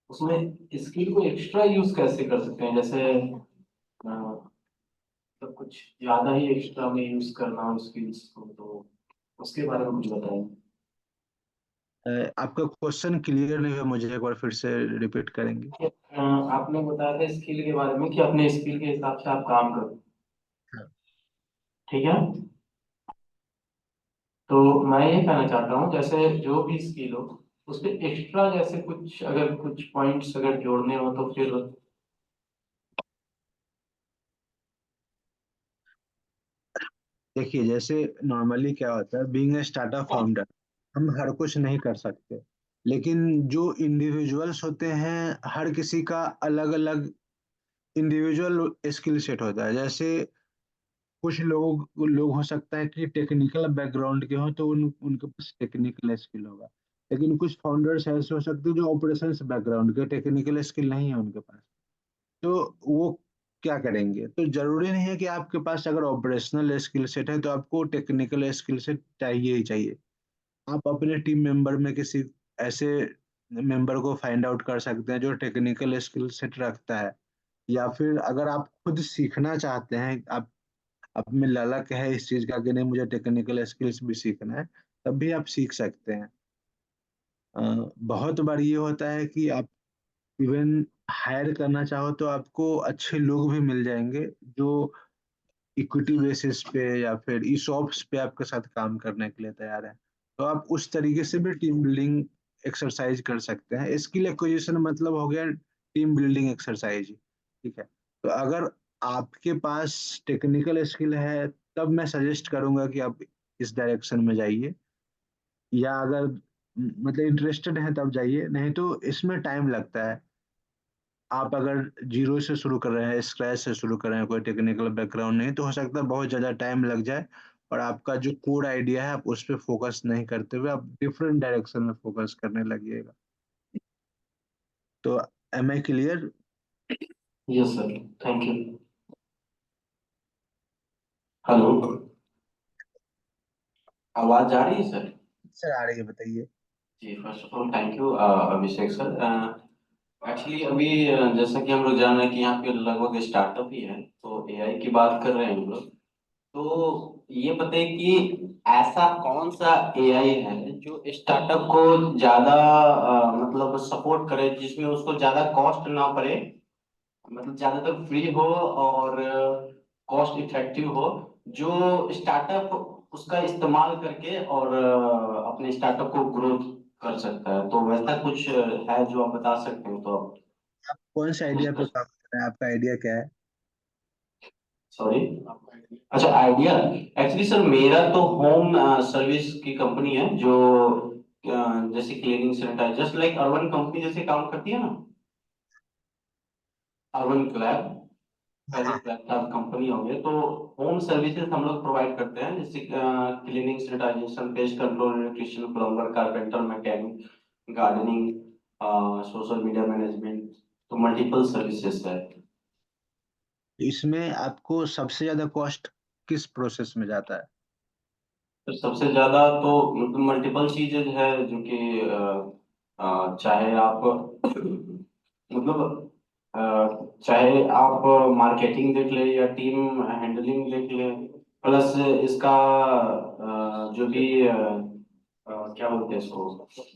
उसमें स्किल को एक्स्ट्रा यूज कैसे कर सकते हैं? जैसे मतलब कुछ ज्यादा ही एक्स्ट्रा में यूज करना हो स्किल्स को, तो उसके बारे में कुछ बताएं। आपका क्वेश्चन क्लियर नहीं हुआ, मुझे एक बार फिर से रिपीट करेंगे? आपने बताया था स्किल के बारे में कि अपने स्किल के हिसाब से आप काम करो, हाँ। ठीक है? तो मैं ये कहना चाहता हूँ, जैसे जो भी स्किल हो उस पे एक्स्ट्रा जैसे कुछ अगर कुछ पॉइंट्स अगर जोड़ने हो तो फिर। देखिए, जैसे नॉर्मली क्या होता है, बीइंग अ स्टार्टअप फाउंडर हम हर कुछ नहीं कर सकते। लेकिन जो इंडिविजुअल्स होते हैं, हर किसी का अलग-अलग इंडिविजुअल स्किल सेट होता है। जैसे कुछ लोग हो सकता है कि टेक्निकल बैकग्राउंड के हों तो उनके पास टेक्निकल स्किल होगा। लेकिन कुछ फाउंडर्स ऐसे हो सकते हैं जो ऑपरेशंस बैकग्राउंड के, टेक्निकल स्किल नहीं है उनके पास। तो वो क्या करेंगे? तो ज़रूरी नहीं है कि आपके पास अगर ऑपरेशनल स्किल सेट है तो आपको टेक्निकल स्किल सेट चाहिए ही चाहिए। आप अपने टीम मेंबर में किसी ऐसे मेंबर को फाइंड आउट कर सकते हैं जो टेक्निकल स्किल सेट रखता है। या फिर अगर आप खुद सीखना चाहते हैं, आप में ललक है इस चीज़ का कि नहीं मुझे टेक्निकल स्किल्स भी सीखना है, तब भी आप सीख सकते हैं। अ, बहुत बार ये होता है कि आप इवन हायर करना चाहो तो आपको अच्छे लोग भी मिल जाएँगे जो इक्विटी बेसिस पे या फिर ईसॉप्स पे आपके साथ काम करने के लिए तैयार हैं। तो आप उस तरीके से भी टीम बिल्डिंग एक्सरसाइज़ कर सकते हैं। स्किल एक्विजिशन मतलब हो गया टीम बिल्डिंग एक्सरसाइज़, ठीक है? तो अगर आपके पास टेक्निकल स्किल है, तब मैं सजेस्ट करूँगा कि आप इस डायरेक्शन में जाइए या अगर मतलब इंटरेस्टेड हैं तब जाइए, नहीं तो इसमें टाइम लगता है। आप अगर ज़ीरो से शुरू कर रहे हैं, स्क्रैच से शुरू कर रहे हैं, कोई टेक्निकल बैकग्राउंड नहीं, तो हो सकता है बहुत ज़्यादा टाइम लग जाए और आपका जो कोर आइडिया है, आप उस पे फ़ोकस नहीं करते हुए आप डिफरेंट डायरेक्शन में फ़ोकस करने लगिएगा। तो am I clear? Yes sir, thank you. Hello, आवाज आ रही है सर? सर आ रही है, बताइए। जी, first of all thank you Abhishek sir. Actually अभी जैसा कि हम लोग जान रहे हैं कि यहाँ पे लगभग स्टार्टअप ही है, तो एआई की बात कर रहे हैं हम लोग। तो ये बताइए कि ऐसा कौन सा एआई है जो स्टार्टअप को ज्यादा मतलब सपोर्ट करे, जिसमें उसको ज्यादा कॉस्ट ना पड़े, मतलब ज्यादातर फ्री हो और कॉस्ट इफेक्टिव हो, जो स्टार्टअप उसका इस्तेमाल करके और अपने स्टार्टअप को ग्रोथ कर सकता है। तो वैसा कुछ है जो आप बता सकते हो तो? आप कौन से आइडिया पे काम कर रहे हैं? आपका आइडिया क्या है? सॉरी, अच्छा आइडिया। एक्चुअली सर मेरा तो होम सर्विस की कंपनी है जो जैसे cleaning sanitizer, just like Urban Company जैसे काम करती है ना, Urban Clap. Private laptop company होंगे, तो होम सर्विसेज हम लोग प्रोवाइड करते हैं, जैसे cleaning, sanitization, pest control, electrician, plumber, carpenter, mechanic, gardening, social media management, तो मल्टीपल सर्विसेज है। इसमें आपको सबसे ज्यादा कॉस्ट किस प्रोसेस में जाता है? तो सबसे ज्यादा तो मतलब मल्टीपल चीजें है, जो कि चाहे आप मतलब चाहे आप मार्केटिंग देख ले या टीम हैंडलिंग देख ले, प्लस इसका जो भी क्या बोलते हैं इसको,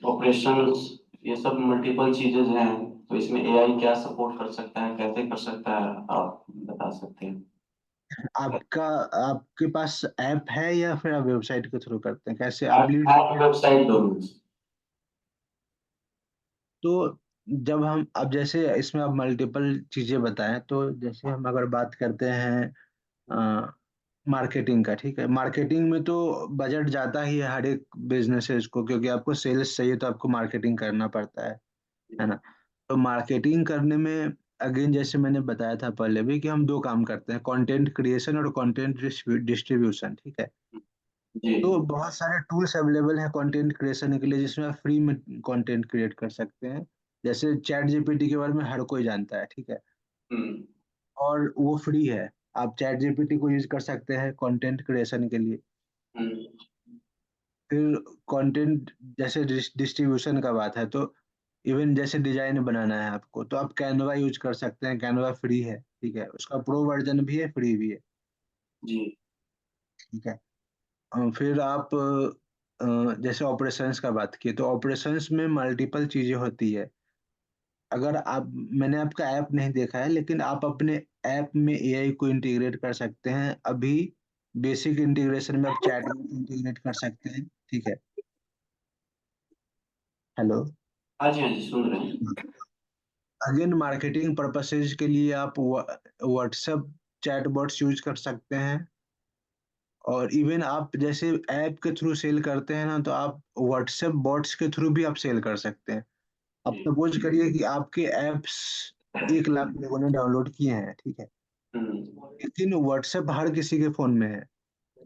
ऑपरेशंस, ये सब मल्टीपल चीजें हैं। तो इसमें एआई क्या सपोर्ट कर सकता है, कैसे कर सकता है, आप बता सकते हैं? आपका आपके पास ऐप है या फिर आप वेबसाइट के थ्रू करते हैं, कैसे आप लीड? ऐप, वेबसाइट दोनों। तो जब हम अब जैसे इसमें आप मल्टीपल चीजें बताएं, तो जैसे हम अगर बात करते हैं मार्केटिंग का, ठीक है, मार्केटिंग में तो बजट जाता ही है हर एक बिजनेसेस को, क्योंकि आपको सेल्स चाहिए तो आपको मार्केटिंग करना पड़ता है ना? तो मार्केटिंग करने में अगेन जैसे मैंने बताया था पहले भी कि हम दो काम करते हैं, कंटेंट क्रिएशन और कंटेंट डिस्ट्रीब्यूशन, ठीक है। जी। तो बहुत सारे टूल्स अवेलेबल हैं कंटेंट क्रिएशन के लिए, जिसमें आप फ्री में कंटेंट क्रिएट कर सकते हैं। जैसे चैट जीपीटी के बारे में हर कोई जानता है, ठीक है, हम्म। और वो फ्री है। आप चैट जीपीटी को यूज कर सकते हैं कंटेंट क्रिएशन के लिए। हम्म। फिर कंटेंट जैसे डिस्ट्रीब्यूशन का बात है, तो इवन जैसे डिजाइन बनाना है आपको, तो आप कैनवा यूज कर सकते हैं, कैनवा फ्री है, ठीक है, उसका प्रो वर्जन भी है, फ्री भी है, जी। ठीक है। फिर आप जैसे ऑपरेशंस का बात की, तो ऑपरेशंस में मल्टीपल चीजें होती है। अगर आप मैंने आपका ऐप नहीं देखा है, लेकिन आप अपने ऐप में एआई को इंटीग्रेट कर सकते हैं। अभी बेसिक इंटीग्रेशन में आप चैट इंटीग्रेट कर सकते हैं, ठीक है। हेलो। हाँ जी, हाँ जी, सुन रहे हैं। अगेन मार्केटिंग पर्पसेज के लिए आप व्हाट्सएप चैटबॉट्स यूज कर सकते हैं। और इवन आप जैसे ऐप के थ्रू सेल करते हैं ना, तो आप व्हाट्सएप बॉट्स के थ्रू भी आप सेल कर सकते हैं। आप जी। सपोज करिए कि आपके ऐप्स 1 लाख लोगों ने डाउनलोड किए हैं, ठीक है, हम्म। लेकिन व्हाट्सएप हर किसी के फोन में है।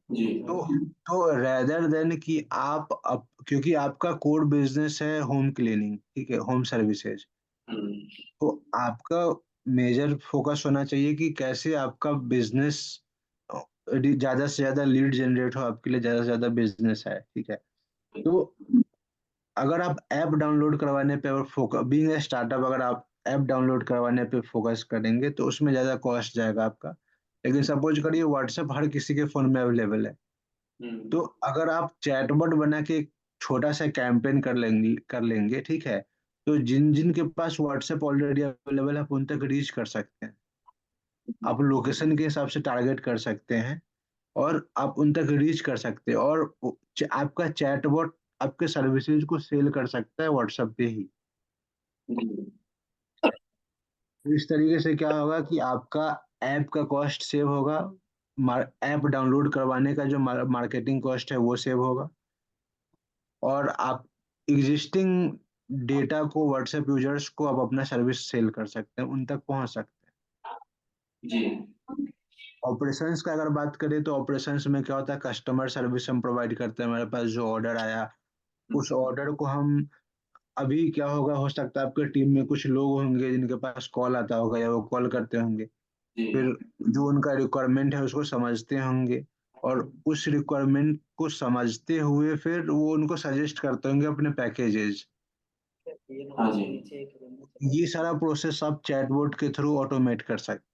जी। तो रेदर देन कि क्योंकि आपका कोर बिजनेस है होम क्लीनिंग, ठीक है, होम सर्विसेज, हम्म। तो आपका मेजर फोकस होना चाहिए कि कैसे आपका बिजनेस ज्यादा से ज्यादा लीड जनरेट हो, आपके लिए ज्यादा से ज्यादा बिजनेस है, ठीक है। तो अगर आप ऐप डाउनलोड करवाने पे और फोकस बीइंग ए स्टार्टअप, अगर आप ऐप डाउनलोड करवाने पे फोकस करेंगे तो उसमें ज्यादा कॉस्ट जाएगा आपका। लेकिन सपोज करिए व्हाट्सएप हर किसी के फोन में अवेलेबल है, हम्म। तो अगर आप चैटबॉट बना के एक छोटा सा कैंपेन कर लेंगे, ठीक है, तो जिन जिन के पास व्हाट्सएप ऑलरेडी अवेलेबल है आप उन तक रीच कर सकते हैं। आप लोकेशन के हिसाब से टारगेट कर सकते हैं और आप उन तक रीच कर सकते हैं, और आपका चैटबॉट आपके सर्विसेज को सेल कर सकता है व्हाट्सएप पे ही। जी। तो इस तरीके से क्या होगा कि आपका ऐप का कॉस्ट सेव होगा, ऐप डाउनलोड करवाने का जो मार्केटिंग कॉस्ट है वो सेव होगा, और आप एग्जिस्टिंग डेटा को व्हाट्सएप यूजर्स को आप अपना सर्विस सेल कर सकते हैं, उन तक पहुंच सकते हैं। जी। ऑपरेशंस का अगर बात करें, तो ऑपरेशंस में क्या होता है, कस्टमर सर्विस हम प्रोवाइड करते हैं। हमारे पास जो ऑर्डर आया, उस ऑर्डर को हम अभी क्या होगा, हो सकता है आपके टीम में कुछ लोग होंगे जिनके पास कॉल आता होगा या वो कॉल करते होंगे, जी। फिर जो उनका रिक्वायरमेंट है उसको समझते होंगे, और उस रिक्वायरमेंट को समझते हुए फिर वो उनको सजेस्ट करते होंगे अपने पैकेजेस। हाँ जी। ये सारा प्रोसेस आप चैटबॉट के थ्रू ऑटोमेट कर सकते हैं।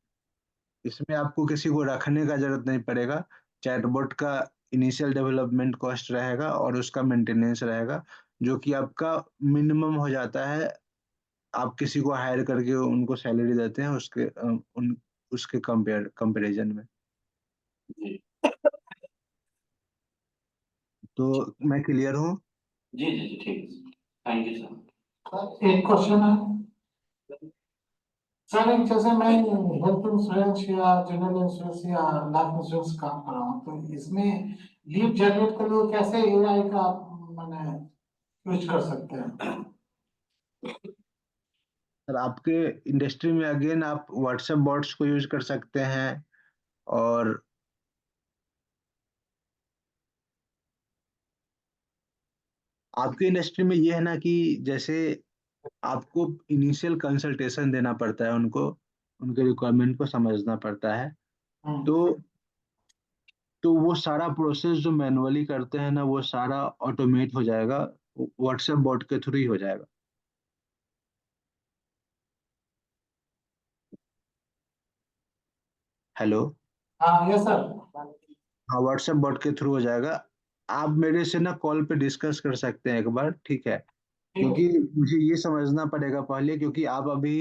इसमें आपको किसी को रखने का जरूरत नहीं पड़ेगा। चैटबॉट का इनिशियल डेवलपमेंट कॉस्ट रहेगा और उसका मेंटेनेंस रहेगा, जो कि आपका मिनिमम हो जाता है। आप किसी को हायर करके उनको सैलरी देते हैं उसके कंपेरिजन में। जी। तो मैं क्लियर हूँ? जी। जी। जी, ठीक है। Thank you sir. एक क्वेश्चन है सर, एक जैसे मैं हेल्थ इंश्योरेंस या जनरल इंश्योरेंस या लाइफ इंश्योरेंस काम कर रहा हूँ, तो इसमें लीड जनरेट के लिए कैसे एआई का मैंने यूज कर सकते हैं? सर आपके इंडस्ट्री में अगेन आप व्हाट्सएप बॉट्स को यूज कर सकते हैं, और आपकी इंडस्ट्री में ये है ना कि जैसे आपको इनिशियल कंसल्टेशन देना पड़ता है उनको, उनके रिक्वायरमेंट को समझना पड़ता है। तो तो वो सारा प्रोसेस जो मैनुअली करते हैं ना, वो सारा ऑटोमेट हो जाएगा, व्हाट्सएप बॉट के थ्रू ही हो जाएगा। हेलो। हाँ यस सर। हाँ, व्हाट्सएप बॉट के थ्रू हो जाएगा। आप मेरे से ना कॉल पे डिस्कस कर सकते हैं एक बार, ठीक है? ठीक है। क्योंकि मुझे ये समझना पड़ेगा पहले, क्योंकि आप अभी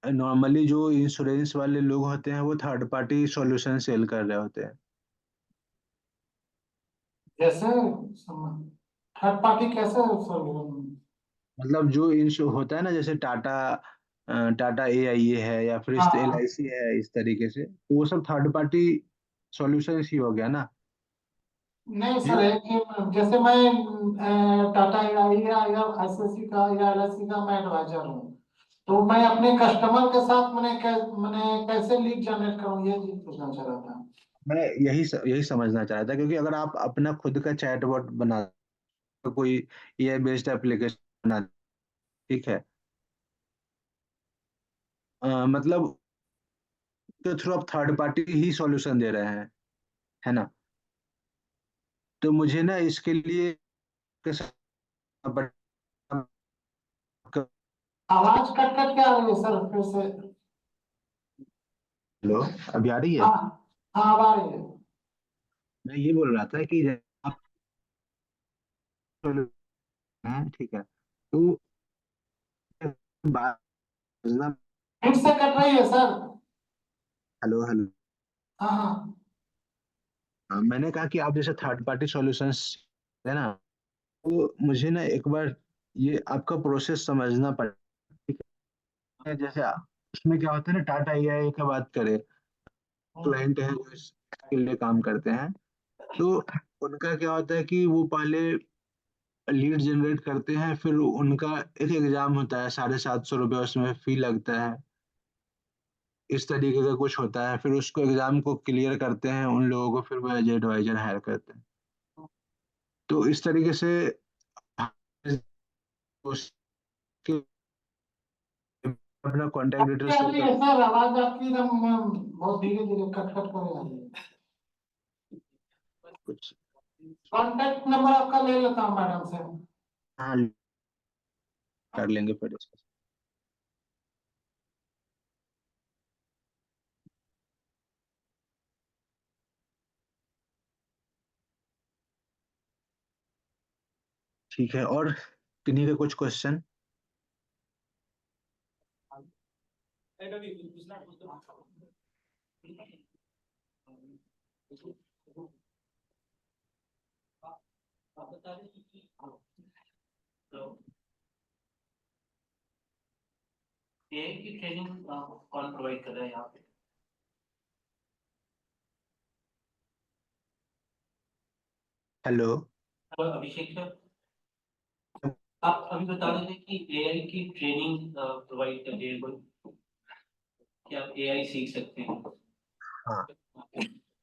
नॉर्मली जो इंश्योरेंस वाले लोग होते हैं वो थर्ड पार्टी सॉल्यूशन सेल कर रहे होते हैं। जैसे थर्ड पार्टी कैसे सर? मतलब जो इंश्योर होता है ना, जैसे टाटा, टाटा AIA है या फिर हाँ इस हाँ। LIC है, इस तरीके से, तो वो सब थर्ड पार्टी सॉल्यूशन ही हो गया ना। नहीं ये सर, एक जैसे मैं टाटा या ICICI का या LIC का मैं एडवाइजर हूँ, तो मैं अपने कस्टमर के साथ मैंने कैसे लीड जनरेट करूँ, ये चीज पूछना चाह रहा था। मैं यही समझना चाह रहा था, क्योंकि अगर आप अपना खुद का चैटबॉट बना, कोई AI बेस्ड एप्लीकेशन बना, ठीक है, मतलब के थ्रू आप थर्ड पार्टी ही सॉल्यूशन दे रहे हैं, है ना? तो मुझे ना इसके लिए कैसे- आवाज कट कट के आ रही है सर, फिर से। हेलो, अभी आ रही है? हाँ हाँ, अब आ रही है। मैं ये बोल रहा था कि आप solution हैं, ठीक है, तो बात समझना। फिर से कट रही है सर। Hello hello. हाँ हाँ। हाँ, मैंने कहा कि आप जैसे थर्ड पार्टी सॉल्यूशंस है ना, तो मुझे ना एक बार ये आपका प्रोसेस समझना पड़ेगा, ठीक है? जैसे उसमें क्या होता है ना, टाटा AI की बात करें, क्लाइंट है जो इसके लिए काम करते हैं, तो उनका क्या होता है कि वो पहले लीड जनरेट करते हैं, फिर उनका एक एग्जाम होता है, ₹750 उसमें फी लगता है, इस तरीके का कुछ होता है, फिर उसको एग्जाम को क्लियर करते हैं उन लोगों को, फिर वो एज एडवाइजर हायर करते हैं। तो इस तरीके से उसके अपना कॉन्टेक्ट आपकी डिटेल्स आ फिल रही कर है सर, आवाज आपकी एकदम बहुत धीरे धीरे कट कट कर आ रही है। कुछ। कॉन्टेक्ट नंबर आपका ले लेता हूँ मैडम से। हाँ, कर लेंगे फिर डिस्कस। ठीक है, और किन्हीं के कुछ क्वेश्चन? एआई की ट्रेनिंग कौन प्रोवाइड कर रहा है यहाँ पे? हेलो। हेलो अभिषेक सर, आप अभी बता रहे थे कि एआई की ट्रेनिंग प्रोवाइड कर रही है कोई, कि आप एआई सीख सकते हैं, हाँ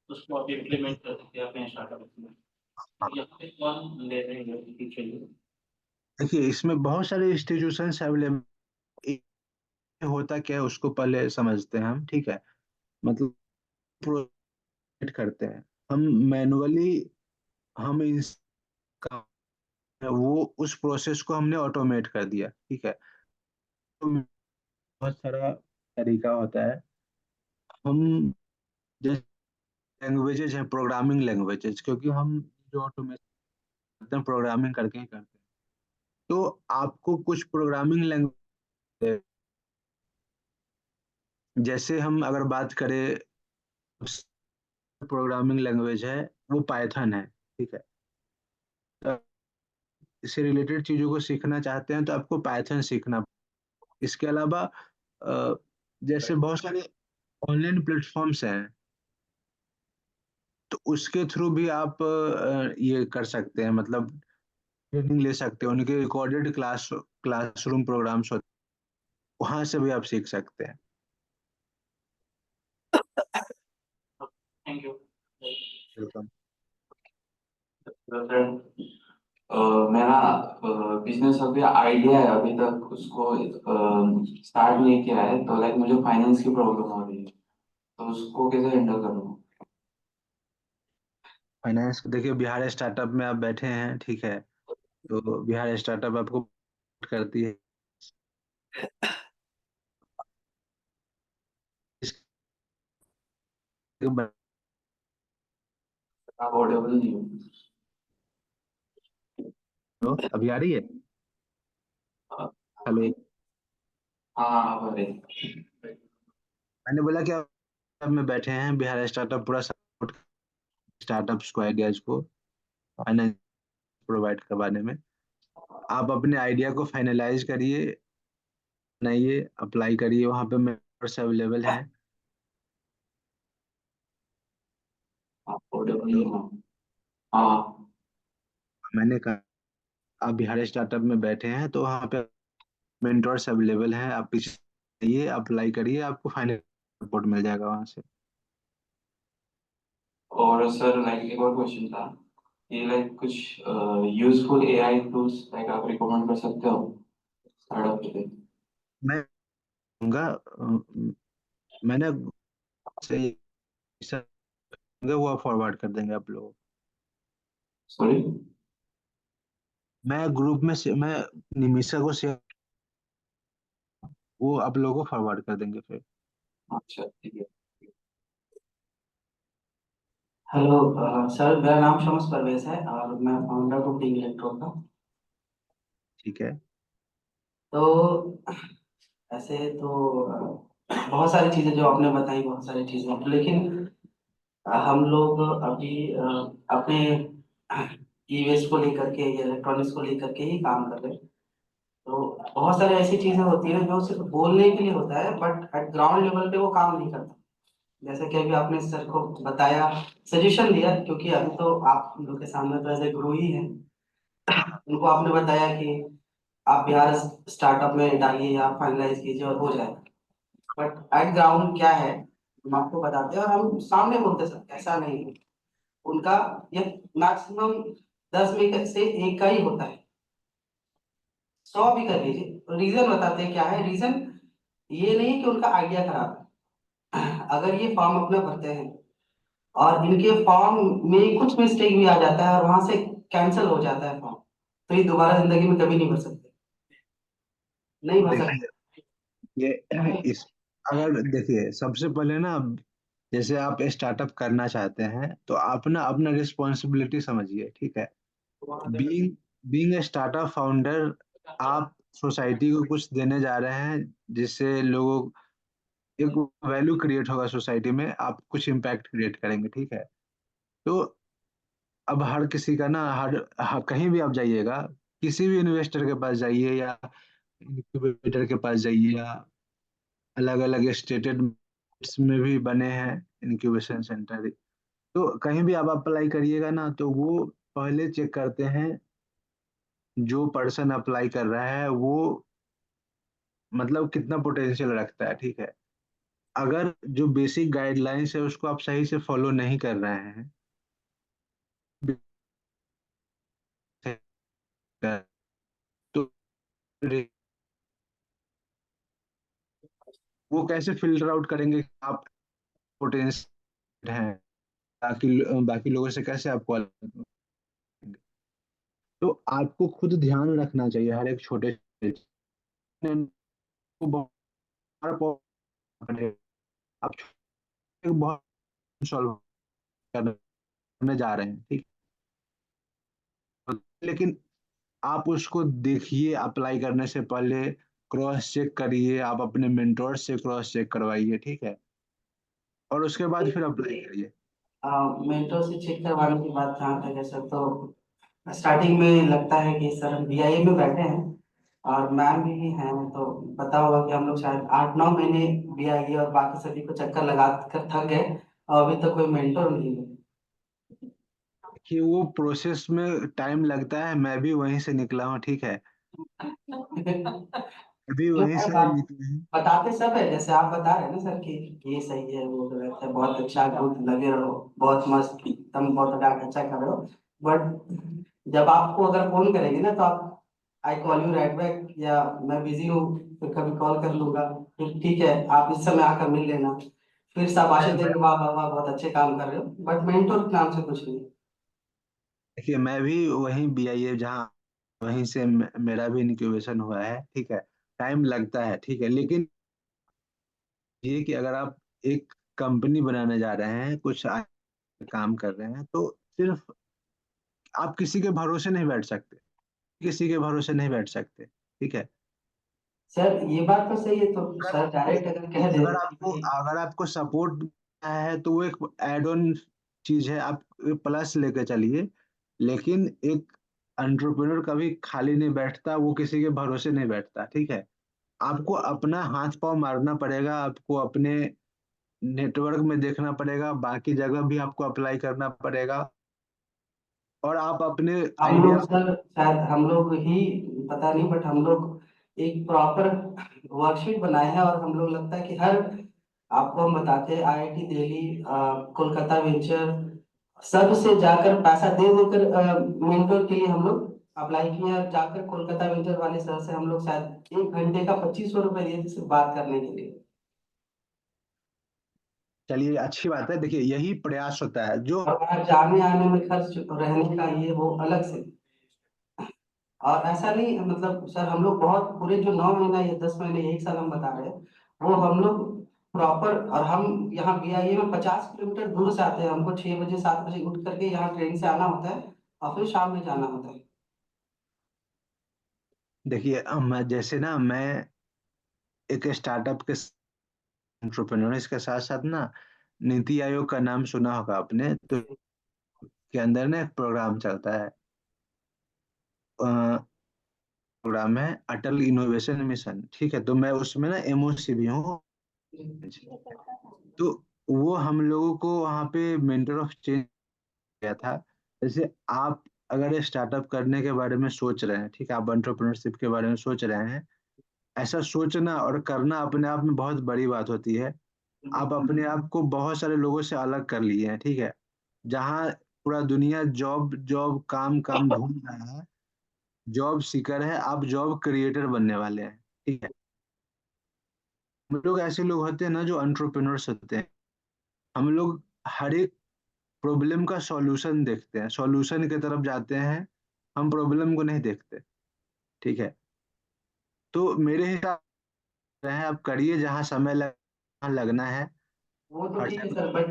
उसको आप इम्प्लीमेंट कर सकते हैं अपने स्टार्टअप में। हाँ। तो यहाँ पे कौन ले रहे हैं इसकी ट्रेनिंग? देखिए, इसमें बहुत सारे इंस्टीट्यूशंस अवेलेबल, होता क्या है उसको पहले समझते हैं हम, ठीक है? मतलब प्रोवाइड करते हैं हम मैनुअली, हम इस वो उस प्रोसेस को हमने ऑटोमेट कर दिया, ठीक है? तो बहुत सारा तरीका होता है। हम जैसे लैंग्वेजेज हैं, प्रोग्रामिंग लैंग्वेजेज, क्योंकि हम जो ऑटोमेशन करते हैं प्रोग्रामिंग करके ही करते हैं, तो आपको कुछ प्रोग्रामिंग लैंग्वेज, जैसे हम अगर बात करें, प्रोग्रामिंग लैंग्वेज है वो पाइथन है, ठीक है? तो इससे रिलेटेड चीजों को सीखना चाहते हैं तो आपको पाइथन सीखना। इसके अलावा अ, जैसे बहुत सारे ऑनलाइन प्लेटफॉर्म्स हैं, तो उसके थ्रू भी आप ये कर सकते हैं, मतलब ट्रेनिंग ले सकते हैं, उनके रिकॉर्डेड क्लासरूम प्रोग्राम्स होते वहां से भी आप सीख सकते हैं। Thank you. वेलकम। मेरा बिजनेस अभी आइडिया है, अभी तक उसको स्टार्ट नहीं किया है, तो लाइक मुझे फाइनेंस की प्रॉब्लम हो रही है, तो उसको कैसे हैंडल करूँ? फाइनेंस देखिए, बिहार स्टार्टअप में आप बैठे हैं, ठीक है, तो बिहार स्टार्टअप आपको करती है इसके आप ऑडिबल नहीं हो। अभी आ रही है? हाँ हेलो। हाँ, आप आ रहे हैं। मैंने बोला कि आप में बैठे हैं, बिहार स्टार्टअप पूरा सपोर्ट स्टार्टअप्स को, आइडियाज को फाइनेंस प्रोवाइड करवाने में। आप अपने आइडिया को फाइनलाइज करिए, बनाइए, अप्लाई करिए, वहाँ पे मेंबर्स अवेलेबल हैं। आप ऑडिबल नहीं तो हो। हाँ। मैंने कहा आप बिहार स्टार्टअप में बैठे हैं, तो वहाँ पे मेंटर्स अवेलेबल हैं, आप पीछे आइए, अप्लाई करिए, आपको फाइनल सपोर्ट मिल जाएगा वहाँ से। और सर लाइक एक और क्वेश्चन था, ये लाइक कुछ यूजफुल एआई टूल्स लाइक आप रिकमेंड कर सकते हो स्टार्टअप के लिए? मैं कहूँगा मैंने से वो फॉरवर्ड कर देंगे आप लोग। सॉरी। मैं ग्रुप में से मैं निमिषा को शेयर, वो आप लोगों को फॉरवर्ड कर देंगे फिर। अच्छा ठीक है। हेलो सर, मेरा नाम शम्स परवेज है और मैं फाउंडर हूँ टीम इलेक्ट्रो का। ठीक है। तो ऐसे तो बहुत सारी चीज़ें जो आपने बताई, बहुत सारी चीज़ें, लेकिन हम लोग अभी अपने ई वेस्ट को लेकर के या इलेक्ट्रॉनिक्स को लेकर के ही काम कर रहे हैं। तो बहुत सारी ऐसी चीज़ें होती हैं जो सिर्फ बोलने के लिए होता है, बट एट ग्राउंड लेवल पे वो काम नहीं करता। जैसे कि अभी आपने सर को बताया, सजेशन दिया, क्योंकि अभी तो आप हम लोग के सामने तो एज ए गुरु ही हैं। उनको आपने बताया कि आप बिहार स्टार्टअप में डालिए, आप फाइनलाइज कीजिए और हो जाएगा। बट एट ग्राउंड क्या है, हम आपको बताते हैं और हम सामने बोलते सर, ऐसा नहीं है। उनका ये मैक्सिमम 10 में से एक का ही होता है। 100 भी कर लीजिए, रीजन बताते हैं क्या है। रीजन ये नहीं कि उनका आइडिया खराब है। अगर ये फॉर्म अपना भरते हैं और इनके फॉर्म में कुछ मिस्टेक भी आ जाता है और वहां से कैंसिल हो जाता है फॉर्म, तो ये दोबारा जिंदगी में कभी नहीं भर सकते, नहीं भर सकते। देखिए, ये इस अगर देखिए, सबसे पहले ना, जैसे आप स्टार्टअप करना चाहते हैं, तो आप ना अपना रिस्पॉन्सिबिलिटी समझिए, ठीक है। Being being a startup founder, आप सोसाइटी को कुछ देने जा रहे हैं, जिससे लोगों एक वैल्यू क्रिएट होगा सोसाइटी में, आप कुछ इम्पैक्ट क्रिएट करेंगे, ठीक है। तो अब हर किसी का ना कहीं भी आप जाइएगा, किसी भी इन्वेस्टर के पास जाइए या इंक्यूबेटर के पास जाइए, या अलग अलग स्टेटेड में भी बने हैं इंक्यूबेशन सेंटर, तो कहीं भी आप अप्लाई करिएगा ना, तो वो पहले चेक करते हैं, जो पर्सन अप्लाई कर रहा है वो मतलब कितना पोटेंशियल रखता है, ठीक है। अगर जो बेसिक गाइडलाइंस है उसको आप सही से फॉलो नहीं कर रहे हैं, तो वो कैसे फिल्टर आउट करेंगे कि आप पोटेंशियल हैं, बाकी बाकी लोगों से कैसे आपको अलग करेंगे? तो आपको खुद ध्यान रखना चाहिए हर एक छोटे को बहुत आप बहुत सॉल्व करने जा रहे हैं, ठीक है, लेकिन आप उसको देखिए, अप्लाई करने से पहले क्रॉस चेक करिए, आप अपने मेंटोर से क्रॉस चेक करवाइए, ठीक है, और उसके बाद फिर अप्लाई करिए। मेंटोर से चेक करवाने की बात जहाँ तक है सर, तो स्टार्टिंग में लगता है कि सर हम बीआईए में बैठे हैं और मैम भी हैं, तो पता होगा कि हम लोग शायद 8-9 महीने बीआईए और बाकी सभी को चक्कर लगा कर थक गए और अभी तक कोई मेंटोर नहीं है। कि वो प्रोसेस में टाइम लगता है, मैं भी वहीं से निकला हूँ, ठीक है। अभी जो वहीं है से निकले हैं। बताते सब है, जैसे आप बता रहे हैं ना सर कि ये सही है वो गलत है, बहुत अच्छा गुड लगे रहो, बहुत मस्त एकदम बहुत अच्छा कर रहे हो, बट जब आपको अगर फोन करेंगे ना तो आप I call you right back, या मैं बिजी हूँ फिर कभी कॉल कर लूंगा, फिर ठीक है आप इस समय आकर मिल लेना, फिर शाबाशी देंगे वाह वाह वाह बहुत अच्छे काम कर रहे हो, बट मेंटोर के नाम से कुछ नहीं। देखिए मैं भी वहीं BIA जहाँ वहीं से मेरा भी इंक्यूबेशन हुआ है, ठीक है। टाइम लगता है, ठीक है, लेकिन ये कि अगर आप एक कंपनी बनाने जा रहे हैं, कुछ काम कर रहे हैं, तो सिर्फ आप किसी के भरोसे नहीं बैठ सकते, किसी के भरोसे नहीं बैठ सकते, ठीक है। सर ये बात तो सही है, तो अगर सर आपको डायरेक्ट अगर कह दे कि अगर आपको सपोर्ट है तो वो एक एड ऑन चीज है, आप प्लस लेके चलिए। लेकिन एक एंटरप्रेन्योर कभी खाली नहीं बैठता, वो किसी के भरोसे नहीं बैठता, ठीक है। आपको अपना हाथ पांव मारना पड़ेगा, आपको अपने नेटवर्क में देखना पड़ेगा, बाकी जगह भी आपको अप्लाई करना पड़ेगा, और आप अपने हम आइडिया। लोग सर शायद हम लोग ही, पता नहीं, बट हम लोग एक प्रॉपर वर्कशीट बनाए हैं, और हम लोग लगता है कि हर, आपको हम बताते हैं IIT दिल्ली, कोलकाता वेंचर, सबसे जाकर पैसा दे देकर मेंटोर के लिए हम लोग अप्लाई किए, और जाकर कोलकाता वेंचर वाले सर से हम लोग शायद 1 घंटे का 2500 रुपये दिए थे सिर्फ बात करने के लिए। चलिए अच्छी बात है, देखिए यही प्रयास होता है जो। और वहाँ जाने आने में खर्च, रहने का ये वो अलग से, और ऐसा नहीं मतलब सर हम लोग बहुत पूरे जो 9 महीना या 10 महीने 1 साल हम बता रहे हैं, वो हम लोग प्रॉपर, और हम यहाँ BIA में 50 किलोमीटर दूर से आते हैं, हमको 6 बजे 7 बजे उठ करके यहाँ ट्रेन से आना होता है, और फिर शाम में जाना होता है। देखिए जैसे ना मैं एक स्टार्टअप के एंटरप्रेन्योर, इसके साथ साथ ना नीति आयोग का नाम सुना होगा आपने, तो के अंदर ना एक प्रोग्राम चलता है, प्रोग्राम है अटल इनोवेशन मिशन, ठीक है। तो मैं उसमें ना MOC भी हूँ। तो वो हम लोगों को वहाँ पे मेंटर ऑफ चेंज किया था। जैसे आप अगर स्टार्टअप करने के बारे में सोच रहे हैं, ठीक है, आप एंटरप्रेन्योरशिप के बारे में सोच रहे हैं, ऐसा सोचना और करना अपने आप में बहुत बड़ी बात होती है। आप अपने आप को बहुत सारे लोगों से अलग कर लिए हैं, ठीक है। जहाँ पूरा दुनिया जॉब जॉब काम काम ढूंढ रहा है, जॉब सीकर है, आप जॉब क्रिएटर बनने वाले हैं, ठीक है। हम लोग ऐसे लोग होते हैं ना जो एंटरप्रेन्योर्स होते हैं, हम लोग हर एक प्रॉब्लम का सॉल्यूशन देखते हैं, सॉल्यूशन की तरफ जाते हैं, हम प्रॉब्लम को नहीं देखते, ठीक है। तो मेरे हिसाब से है, आप करिए जहाँ समय लगना है, वो तो हर ठीक है time. Sir, but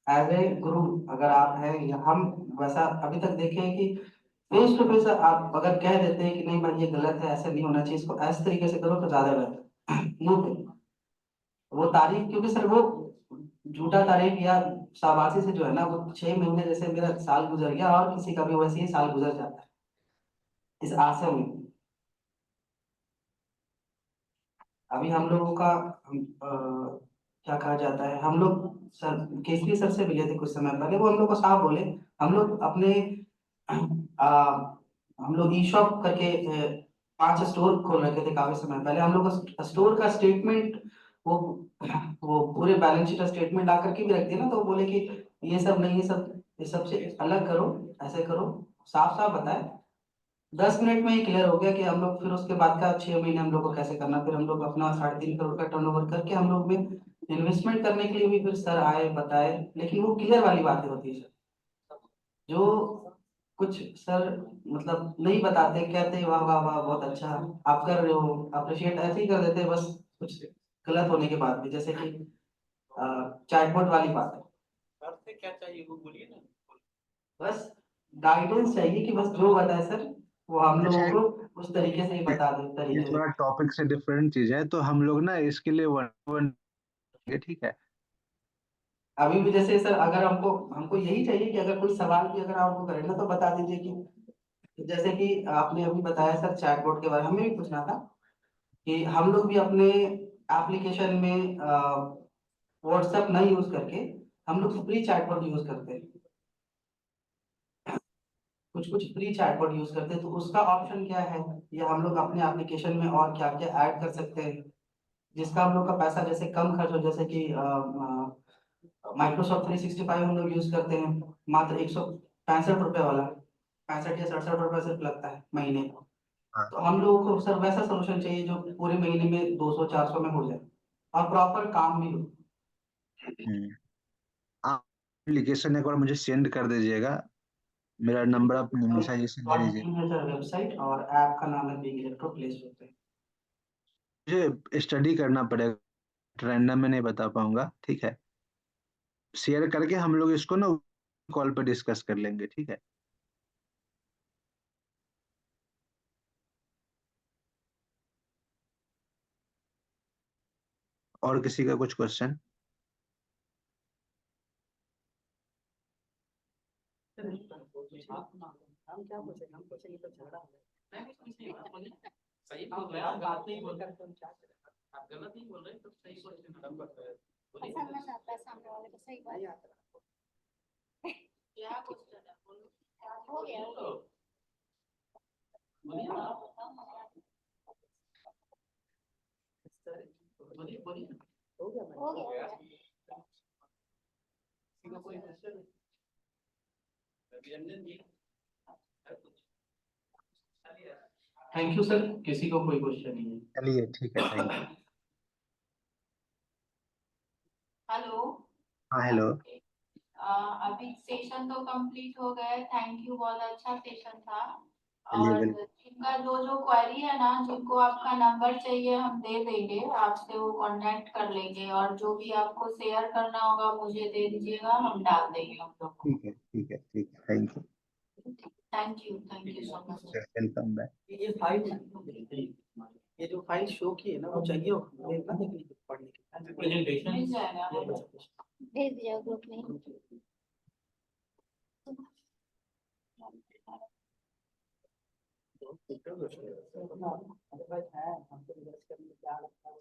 as a guru अगर आप हैं, या हम वैसा अभी तक देखे हैं कि फेस टू फेस आप अगर कह देते हैं कि नहीं भाई ये गलत है, ऐसा नहीं होना चाहिए, इसको इस तरीके से करो तो ज्यादा बेहतर है। मुंह पे वो तारीफ, क्योंकि सर वो झूठा तारीफ या शाबाशी से जो है ना, वो 6 महीने जैसे मेरा साल गुजर गया, और किसी का भी वैसे ही साल गुजर जाता है इस आशा में। अभी हम लोगों का क्या कहा जाता है, हम लोग सर केसरी सर से मिले थे कुछ समय पहले, वो हम लोग को साफ बोले, हम लोग अपने हम लोग ई शॉप करके 5 स्टोर खोल रखे थे काफी समय पहले, हम लोग का स्टोर का स्टेटमेंट, वो वो पूरे बैलेंस शीट स्टेटमेंट ला करके भी रख दिया ना, तो वो बोले कि ये सब नहीं, ये सब से अलग करो, ऐसे करो, साफ साफ बताए। 10 मिनट में ही क्लियर हो गया कि हम लोग फिर उसके बाद का 6 महीने हम लोग को कैसे करना, फिर हम लोग अपना 3.5 करोड़ का टर्नओवर करके हम लोग में इन्वेस्टमेंट करने के लिए भी फिर सर आए बताए, लेकिन वो क्लियर वाली बातें होती है सर, जो कुछ सर मतलब नहीं बताते, कहते वाह वाह वाह बहुत अच्छा आप कर रहे हो, अप्रिशिएट ऐसे ही कर देते हैं बस, कुछ गलत होने के बाद भी, जैसे कि चैटबॉट वाली बात है, करते क्या चाहिए वो बोलिए ना। बस गाइडेंस चाहिए कि बस जो बताए सर वो हम अच्छा, लोगों को उस तरीके से ही बता दे ये तरीके से। थोड़ा टॉपिक से डिफरेंट चीज है, तो हम लोग ना इसके लिए वन वन, ठीक है। अभी भी जैसे सर अगर हमको हमको यही चाहिए कि अगर कोई सवाल भी अगर आपको करे ना तो बता दीजिए, कि जैसे कि आपने अभी बताया सर चैटबॉट के बारे में, हमें भी पूछना था कि हम लोग भी अपने एप्लीकेशन में व्हाट्सएप नहीं यूज करके हम लोग फ्री चैटबॉट यूज करते हैं, कुछ कुछ फ्री चैटबॉट यूज करते हैं, तो उसका ऑप्शन क्या है, या हम लोग अपने एप्लीकेशन में और क्या क्या ऐड कर सकते हैं जिसका हम लोग का पैसा जैसे कम खर्च हो, जैसे कि माइक्रोसॉफ्ट 365 हम लोग यूज करते हैं, मात्र 165 रुपये वाला, 65 या 67 रुपये सिर्फ लगता है महीने को। हाँ। तो हम लोगों को सर वैसा सोल्यूशन चाहिए जो पूरे महीने में 200-400 में हो जाए और प्रॉपर काम भी हो। आप एप्लीकेशन एक बार मुझे सेंड कर दीजिएगा, मेरा नंबर आप निमिषा जी से ले लीजिए। सर वेबसाइट और ऐप का नाम है बिग इलेक्ट्रो, प्ले स्टोर पे। मुझे स्टडी करना पड़ेगा, रैंडम में नहीं बता पाऊंगा, ठीक है। शेयर करके हम लोग इसको ना कॉल पे डिस्कस कर लेंगे, ठीक है। और किसी का कुछ क्वेश्चन? हम क्या पूछेंगे, हम पूछेंगे तो झगड़ा होगा। सही बोल रहे हैं आप, बात नहीं बोल रहे तो क्या करें, आप गलत नहीं बोल रहे तो सही बोल रहे हैं। समझ आता है सामने वाले को, सही बात है। क्या क्वेश्चन है, बोलो। हो गया, हो गया। बोलिए बोलिए, हो गया। कोई क्वेश्चन? थैंक यू सर, किसी को कोई क्वेश्चन नहीं है। चलिए ठीक है, थैंक यू। हेलो। हाँ हेलो। अभी सेशन तो कंप्लीट हो गया, थैंक यू, बहुत अच्छा सेशन था। चलिए और वेलकम। जिनका जो जो क्वेरी है ना, जिनको आपका नंबर चाहिए हम दे देंगे, आपसे वो कांटेक्ट कर लेंगे, और जो भी आपको शेयर करना होगा मुझे दे दीजिएगा, हम डाल देंगे हम लोग को। ठीक है ठीक है ठीक है, thank you. Thank you so much. Welcome back. ये फाइल, ये जो फाइल शो की है ना, वो चाहिए हो ना देखने के, पढ़ने के प्रेजेंटेशन मिल जाएगा, भेज दिया ग्रुप में। अरे भाई है, हमको रिसर्च करने में क्या लगता है।